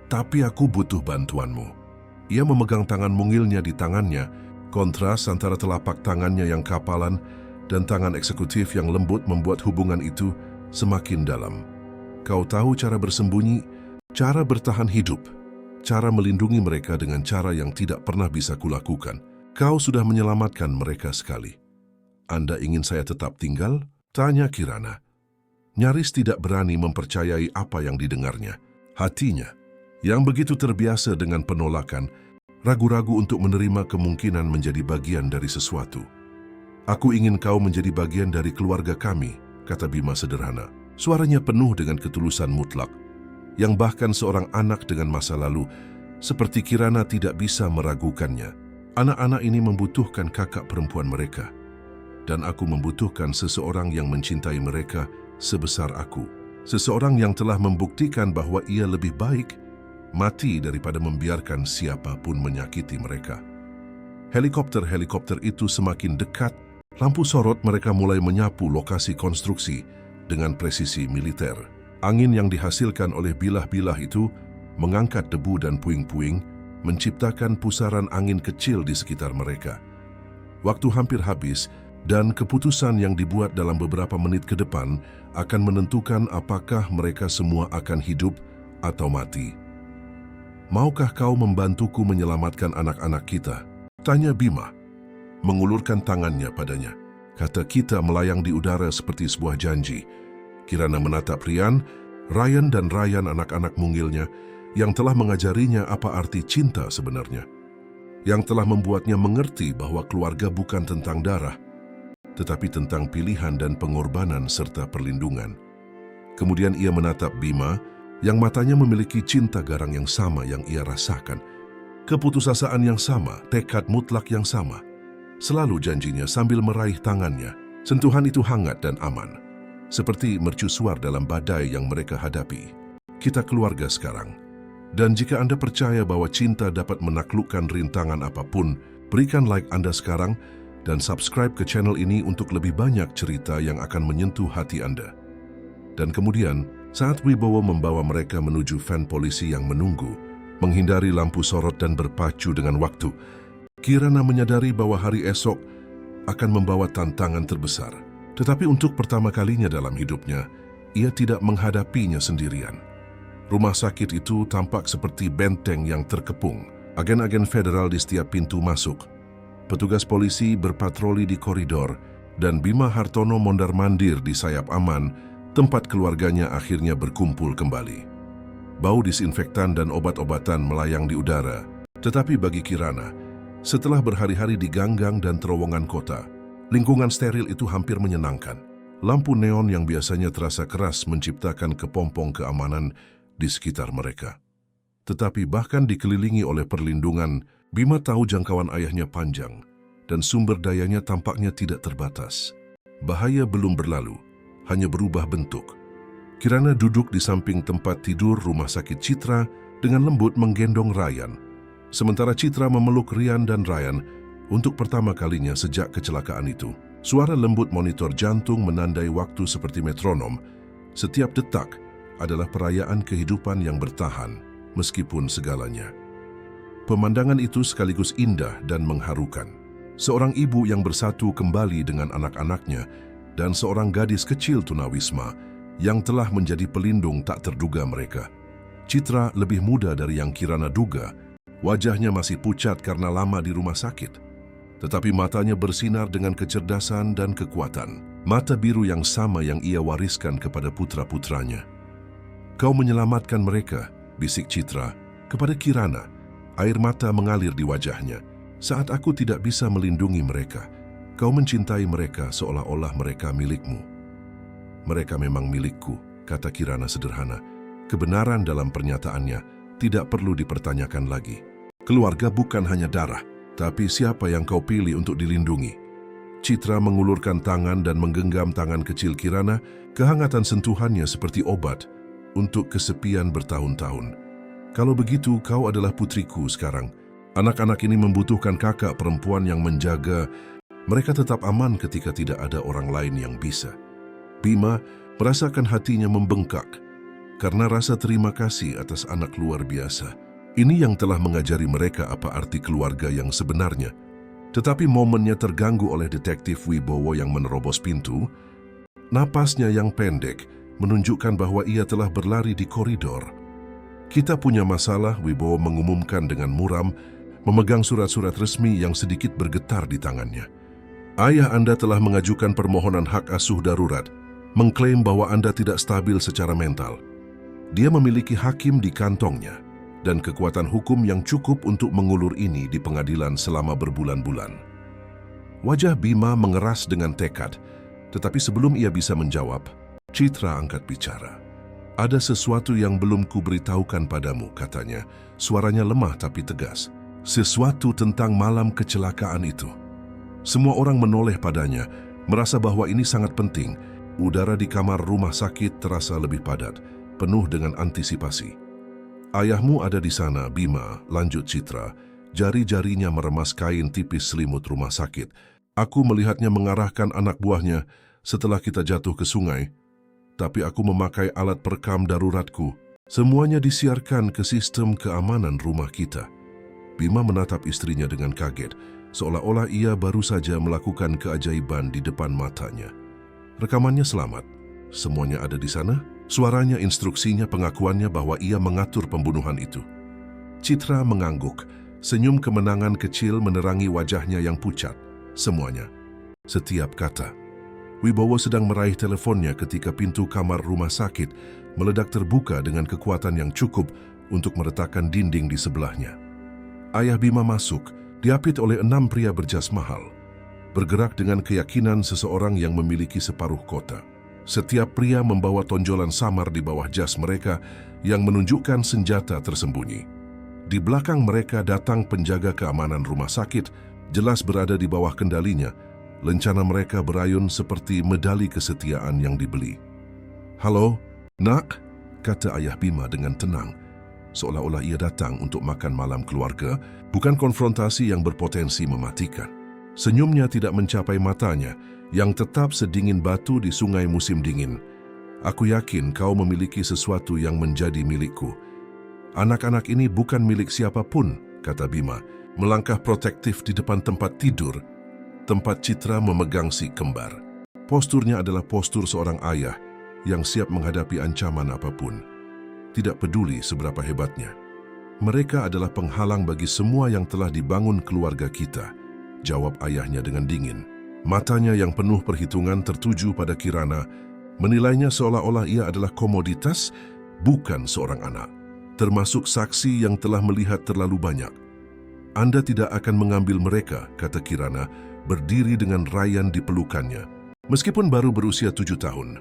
Tapi aku butuh bantuanmu. Ia memegang tangan mungilnya di tangannya, kontras antara telapak tangannya yang kapalan dan tangan eksekutif yang lembut membuat hubungan itu semakin dalam. Kau tahu cara bersembunyi, cara bertahan hidup, cara melindungi mereka dengan cara yang tidak pernah bisa kulakukan. Kau sudah menyelamatkan mereka sekali. Anda ingin saya tetap tinggal? Tanya Kirana. Nyaris tidak berani mempercayai apa yang didengarnya. Hatinya, yang begitu terbiasa dengan penolakan, ragu-ragu untuk menerima kemungkinan menjadi bagian dari sesuatu. Aku ingin kau menjadi bagian dari keluarga kami, kata Bima sederhana. Suaranya penuh dengan ketulusan mutlak, yang bahkan seorang anak dengan masa lalu seperti Kirana tidak bisa meragukannya. Anak-anak ini membutuhkan kakak perempuan mereka, dan aku membutuhkan seseorang yang mencintai mereka sebesar aku. Seseorang yang telah membuktikan bahwa ia lebih baik mati daripada membiarkan siapapun menyakiti mereka. Helikopter-helikopter itu semakin dekat. Lampu sorot mereka mulai menyapu lokasi konstruksi dengan presisi militer. Angin yang dihasilkan oleh bilah-bilah itu mengangkat debu dan puing-puing, menciptakan pusaran angin kecil di sekitar mereka. Waktu hampir habis, dan keputusan yang dibuat dalam beberapa menit ke depan akan menentukan apakah mereka semua akan hidup atau mati. Maukah kau membantuku menyelamatkan anak-anak kita? Tanya Bima, mengulurkan tangannya padanya. Kata kita melayang di udara seperti sebuah janji. Kirana menatap Ryan dan Ryan anak-anak mungilnya yang telah mengajarinya apa arti cinta sebenarnya. Yang telah membuatnya mengerti bahwa keluarga bukan tentang darah, tetapi tentang pilihan dan pengorbanan serta perlindungan. Kemudian ia menatap Bima, yang matanya memiliki cinta garang yang sama yang ia rasakan. Keputusasaan yang sama, tekad mutlak yang sama. Selalu janjinya sambil meraih tangannya. Sentuhan itu hangat dan aman, seperti mercusuar dalam badai yang mereka hadapi. Kita keluarga sekarang. Dan jika Anda percaya bahwa cinta dapat menaklukkan rintangan apapun, berikan like Anda sekarang dan subscribe ke channel ini untuk lebih banyak cerita yang akan menyentuh hati Anda. Dan kemudian, saat Wibowo membawa mereka menuju van polisi yang menunggu, menghindari lampu sorot dan berpacu dengan waktu, Kirana menyadari bahwa hari esok akan membawa tantangan terbesar. Tetapi untuk pertama kalinya dalam hidupnya, ia tidak menghadapinya sendirian. Rumah sakit itu tampak seperti benteng yang terkepung. Agen-agen federal di setiap pintu masuk. Petugas polisi berpatroli di koridor, dan Bima Hartono mondar-mandir di sayap aman, tempat keluarganya akhirnya berkumpul kembali. Bau disinfektan dan obat-obatan melayang di udara. Tetapi bagi Kirana, setelah berhari-hari di ganggang dan terowongan kota, lingkungan steril itu hampir menyenangkan. Lampu neon yang biasanya terasa keras menciptakan kepompong keamanan di sekitar mereka. Tetapi bahkan dikelilingi oleh perlindungan, Bima tahu jangkauan ayahnya panjang dan sumber dayanya tampaknya tidak terbatas. Bahaya belum berlalu, hanya berubah bentuk. Kirana duduk di samping tempat tidur rumah sakit Citra dengan lembut menggendong Ryan. Sementara Citra memeluk Rian dan Ryan untuk pertama kalinya sejak kecelakaan itu. Suara lembut monitor jantung menandai waktu seperti metronom. Setiap detak adalah perayaan kehidupan yang bertahan, meskipun segalanya. Pemandangan itu sekaligus indah dan mengharukan. Seorang ibu yang bersatu kembali dengan anak-anaknya dan seorang gadis kecil tunawisma yang telah menjadi pelindung tak terduga mereka. Citra lebih muda dari yang Kirana duga. Wajahnya masih pucat karena lama di rumah sakit. Tetapi matanya bersinar dengan kecerdasan dan kekuatan. Mata biru yang sama yang ia wariskan kepada putra-putranya. Kau menyelamatkan mereka, bisik Citra kepada Kirana. Air mata mengalir di wajahnya. Saat aku tidak bisa melindungi mereka, kau mencintai mereka seolah-olah mereka milikmu. Mereka memang milikku, kata Kirana sederhana. Kebenaran dalam pernyataannya tidak perlu dipertanyakan lagi. Keluarga bukan hanya darah, tapi siapa yang kau pilih untuk dilindungi. Citra mengulurkan tangan dan menggenggam tangan kecil Kirana, kehangatan sentuhannya seperti obat untuk kesepian bertahun-tahun. Kalau begitu, kau adalah putriku sekarang. Anak-anak ini membutuhkan kakak perempuan yang menjaga. Mereka tetap aman ketika tidak ada orang lain yang bisa. Bima merasakan hatinya membengkak karena rasa terima kasih atas anak luar biasa. Ini yang telah mengajari mereka apa arti keluarga yang sebenarnya. Tetapi momennya terganggu oleh detektif Wibowo yang menerobos pintu. Napasnya yang pendek menunjukkan bahwa ia telah berlari di koridor. Kita punya masalah, Wibowo mengumumkan dengan muram, memegang surat-surat resmi yang sedikit bergetar di tangannya. Ayah Anda telah mengajukan permohonan hak asuh darurat, mengklaim bahwa Anda tidak stabil secara mental. Dia memiliki hakim di kantongnya. dan kekuatan hukum yang cukup untuk mengulur ini di pengadilan selama berbulan-bulan. Wajah Bima mengeras dengan tekad, tetapi sebelum ia bisa menjawab, Citra angkat bicara. "Ada sesuatu yang belum kuberitahukan padamu," katanya. Suaranya lemah tapi tegas. "Sesuatu tentang malam kecelakaan itu." Semua orang menoleh padanya, merasa bahwa ini sangat penting. Udara di kamar rumah sakit terasa lebih padat, penuh dengan antisipasi. "Ayahmu ada di sana, Bima," lanjut Citra. Jari-jarinya meremas kain tipis selimut rumah sakit. "Aku melihatnya mengarahkan anak buahnya setelah kita jatuh ke sungai. Tapi aku memakai alat perekam daruratku. Semuanya disiarkan ke sistem keamanan rumah kita." Bima menatap istrinya dengan kaget, seolah-olah ia baru saja melakukan keajaiban di depan matanya. "Rekamannya selamat. Semuanya ada di sana?" Suaranya, instruksinya, pengakuannya bahwa ia mengatur pembunuhan itu. Citra mengangguk, senyum kemenangan kecil menerangi wajahnya yang pucat. "Semuanya. Setiap kata." Wibowo sedang meraih teleponnya ketika pintu kamar rumah sakit meledak terbuka dengan kekuatan yang cukup untuk meretakkan dinding di sebelahnya. Ayah Bima masuk, diapit oleh 6 pria berjas mahal, bergerak dengan keyakinan seseorang yang memiliki separuh kota. Setiap pria membawa tonjolan samar di bawah jas mereka yang menunjukkan senjata tersembunyi. Di belakang mereka datang penjaga keamanan rumah sakit, jelas berada di bawah kendalinya. Lencana mereka berayun seperti medali kesetiaan yang dibeli. "Halo, Nak," kata ayah Bima dengan tenang, seolah-olah ia datang untuk makan malam keluarga, bukan konfrontasi yang berpotensi mematikan. Senyumnya tidak mencapai matanya, yang tetap sedingin batu di sungai musim dingin. "Aku yakin kau memiliki sesuatu yang menjadi milikku. Anak-anak ini bukan milik siapapun," kata Bima, melangkah protektif di depan tempat tidur, tempat Citra memegang si kembar. Posturnya adalah postur seorang ayah yang siap menghadapi ancaman apapun. Tidak peduli seberapa hebatnya. "Mereka adalah penghalang bagi semua yang telah dibangun keluarga kita," jawab ayahnya dengan dingin. Matanya yang penuh perhitungan tertuju pada Kirana, menilainya seolah-olah ia adalah komoditas, bukan seorang anak. "Termasuk saksi yang telah melihat terlalu banyak. Anda tidak akan mengambil mereka," kata Kirana, berdiri dengan Ryan di pelukannya. Meskipun baru berusia 7 tahun,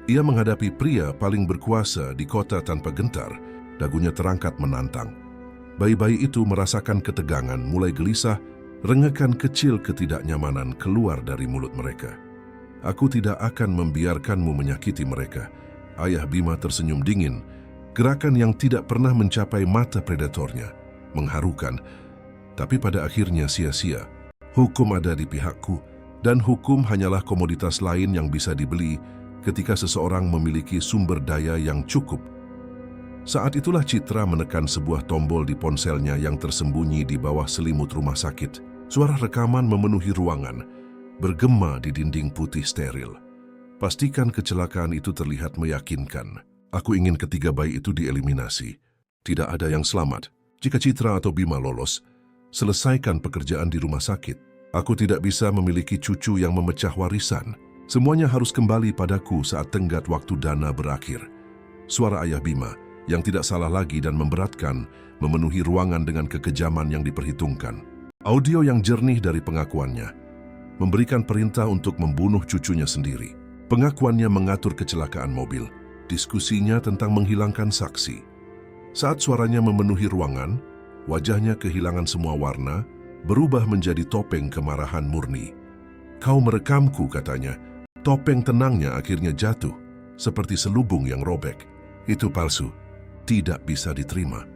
ia menghadapi pria paling berkuasa di kota tanpa gentar, dagunya terangkat menantang. Bayi-bayi itu merasakan ketegangan, mulai gelisah, rengekan kecil ketidaknyamanan keluar dari mulut mereka. "Aku tidak akan membiarkanmu menyakiti mereka." Ayah Bima tersenyum dingin, gerakan yang tidak pernah mencapai mata predatornya. Mengharukan, tapi pada akhirnya sia-sia. "Hukum ada di pihakku, dan hukum hanyalah komoditas lain yang bisa dibeli ketika seseorang memiliki sumber daya yang cukup." Saat itulah Citra menekan sebuah tombol di ponselnya yang tersembunyi di bawah selimut rumah sakit. Suara rekaman memenuhi ruangan, bergema di dinding putih steril. "Pastikan kecelakaan itu terlihat meyakinkan. Aku ingin ketiga bayi itu dieliminasi. Tidak ada yang selamat. Jika Citra atau Bima lolos, selesaikan pekerjaan di rumah sakit. Aku tidak bisa memiliki cucu yang memecah warisan. Semuanya harus kembali padaku saat tenggat waktu dana berakhir." Suara ayah Bima, yang tidak salah lagi dan memberatkan, memenuhi ruangan dengan kekejaman yang diperhitungkan. Audio yang jernih dari pengakuannya memberikan perintah untuk membunuh cucunya sendiri. Pengakuannya mengatur kecelakaan mobil, diskusinya tentang menghilangkan saksi. Saat suaranya memenuhi ruangan, wajahnya kehilangan semua warna, berubah menjadi topeng kemarahan murni. "Kau merekamku," katanya. Topeng tenangnya akhirnya jatuh, seperti selubung yang robek. "Itu palsu. Tidak bisa diterima."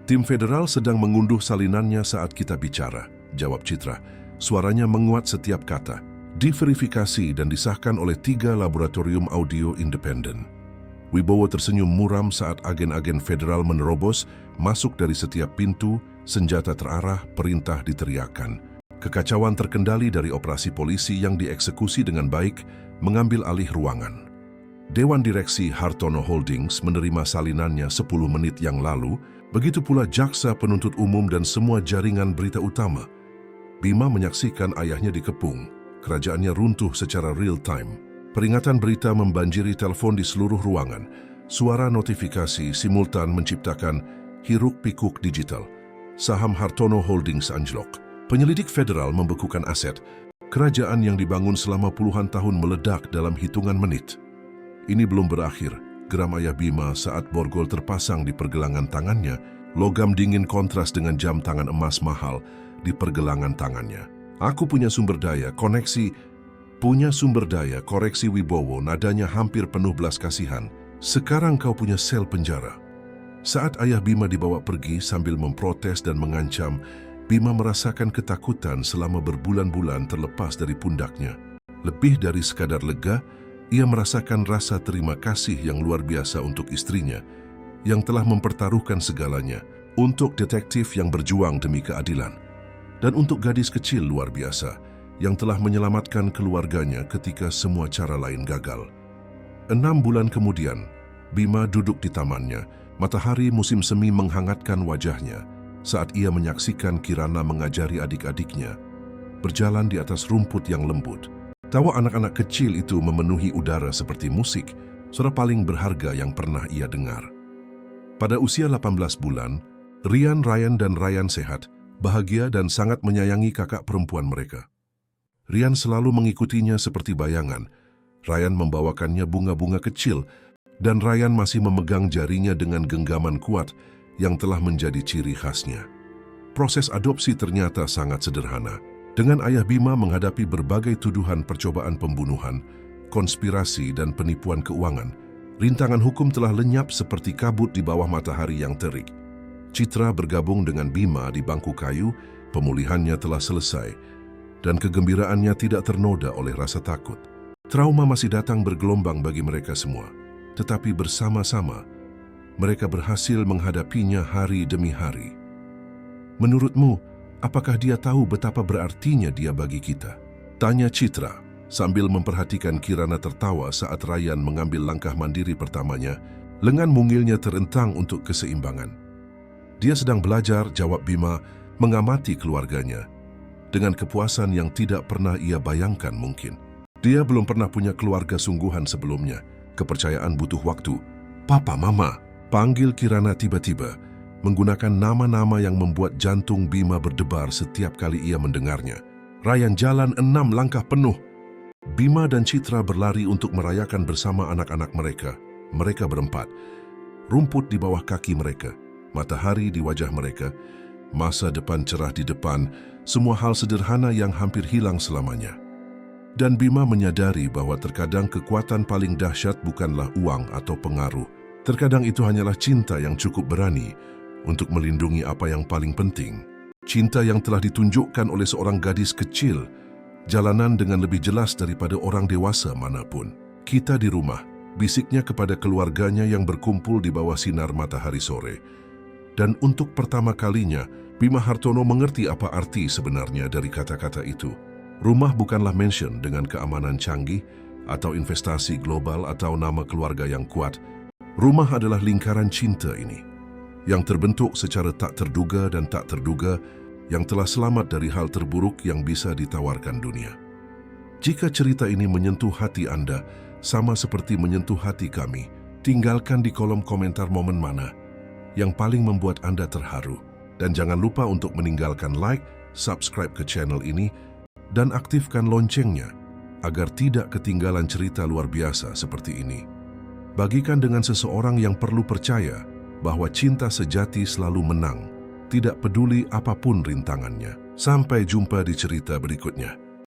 "Tim federal sedang mengunduh salinannya saat kita bicara," jawab Citra. Suaranya menguat setiap kata. "Diverifikasi dan disahkan oleh 3 laboratorium audio independen." Wibowo tersenyum muram saat agen-agen federal menerobos, masuk dari setiap pintu, senjata terarah, perintah diteriakkan. Kekacauan terkendali dari operasi polisi yang dieksekusi dengan baik, mengambil alih ruangan. Dewan Direksi Hartono Holdings menerima salinannya 10 menit yang lalu, begitu pula jaksa penuntut umum dan semua jaringan berita utama. Bima menyaksikan ayahnya dikepung. Kerajaannya runtuh secara real time. Peringatan berita membanjiri telepon di seluruh ruangan. Suara notifikasi simultan menciptakan hiruk-pikuk digital, saham Hartono Holdings anjlok, penyelidik federal membekukan aset, kerajaan yang dibangun selama puluhan tahun meledak dalam hitungan menit. Ini belum berakhir, geram ayah Bima saat borgol terpasang di pergelangan tangannya, logam dingin kontras dengan jam tangan emas mahal di pergelangan tangannya. Aku punya sumber daya, koreksi Wibowo, nadanya hampir penuh belas kasihan. Sekarang kau punya sel penjara. Saat ayah Bima dibawa pergi sambil memprotes dan mengancam, Bima merasakan ketakutan selama berbulan-bulan terlepas dari pundaknya. Lebih dari sekadar lega, ia merasakan rasa terima kasih yang luar biasa untuk istrinya, yang telah mempertaruhkan segalanya, untuk detektif yang berjuang demi keadilan, dan untuk gadis kecil luar biasa yang telah menyelamatkan keluarganya ketika semua cara lain gagal. 6 bulan kemudian, Bima duduk di tamannya. Matahari musim semi menghangatkan wajahnya saat ia menyaksikan Kirana mengajari adik-adiknya berjalan di atas rumput yang lembut. Tawa anak-anak kecil itu memenuhi udara seperti musik, suara paling berharga yang pernah ia dengar. Pada usia 18 bulan, Ryan dan Ryan sehat, bahagia dan sangat menyayangi kakak perempuan mereka. Ryan selalu mengikutinya seperti bayangan. Ryan membawakannya bunga-bunga kecil, dan Ryan masih memegang jarinya dengan genggaman kuat yang telah menjadi ciri khasnya. Proses adopsi ternyata sangat sederhana. Dengan ayah Bima menghadapi berbagai tuduhan percobaan pembunuhan, konspirasi dan penipuan keuangan, rintangan hukum telah lenyap seperti kabut di bawah matahari yang terik. Citra bergabung dengan Bima di bangku kayu, pemulihannya telah selesai, dan kegembiraannya tidak ternoda oleh rasa takut. Trauma masih datang bergelombang bagi mereka semua. Tetapi bersama-sama, mereka berhasil menghadapinya hari demi hari. Menurutmu, apakah dia tahu betapa berartinya dia bagi kita? Tanya Citra, sambil memperhatikan Kirana tertawa saat Ryan mengambil langkah mandiri pertamanya, lengan mungilnya terentang untuk keseimbangan. Dia sedang belajar, jawab Bima, mengamati keluarganya, dengan kepuasan yang tidak pernah ia bayangkan mungkin. Dia belum pernah punya keluarga sungguhan sebelumnya. Kepercayaan butuh waktu. Papa, Mama, panggil Kirana tiba-tiba, menggunakan nama-nama yang membuat jantung Bima berdebar setiap kali ia mendengarnya. Ryan jalan 6 langkah penuh. Bima dan Citra berlari untuk merayakan bersama anak-anak mereka. Mereka berempat. Rumput di bawah kaki mereka, matahari di wajah mereka, masa depan cerah di depan, semua hal sederhana yang hampir hilang selamanya. Dan Bima menyadari bahwa terkadang kekuatan paling dahsyat bukanlah uang atau pengaruh. Terkadang itu hanyalah cinta yang cukup berani untuk melindungi apa yang paling penting. Cinta yang telah ditunjukkan oleh seorang gadis kecil, jalanan dengan lebih jelas daripada orang dewasa manapun. Kita di rumah, bisiknya kepada keluarganya yang berkumpul di bawah sinar matahari sore. Dan untuk pertama kalinya, Bima Hartono mengerti apa arti sebenarnya dari kata-kata itu. Rumah bukanlah mansion dengan keamanan canggih atau investasi global atau nama keluarga yang kuat. Rumah adalah lingkaran cinta ini, yang terbentuk secara tak terduga dan tak terduga, yang telah selamat dari hal terburuk yang bisa ditawarkan dunia. Jika cerita ini menyentuh hati Anda, sama seperti menyentuh hati kami, tinggalkan di kolom komentar momen mana yang paling membuat Anda terharu. Dan jangan lupa untuk meninggalkan like, subscribe ke channel ini, dan aktifkan loncengnya agar tidak ketinggalan cerita luar biasa seperti ini. Bagikan dengan seseorang yang perlu percaya bahwa cinta sejati selalu menang, tidak peduli apapun rintangannya. Sampai jumpa di cerita berikutnya.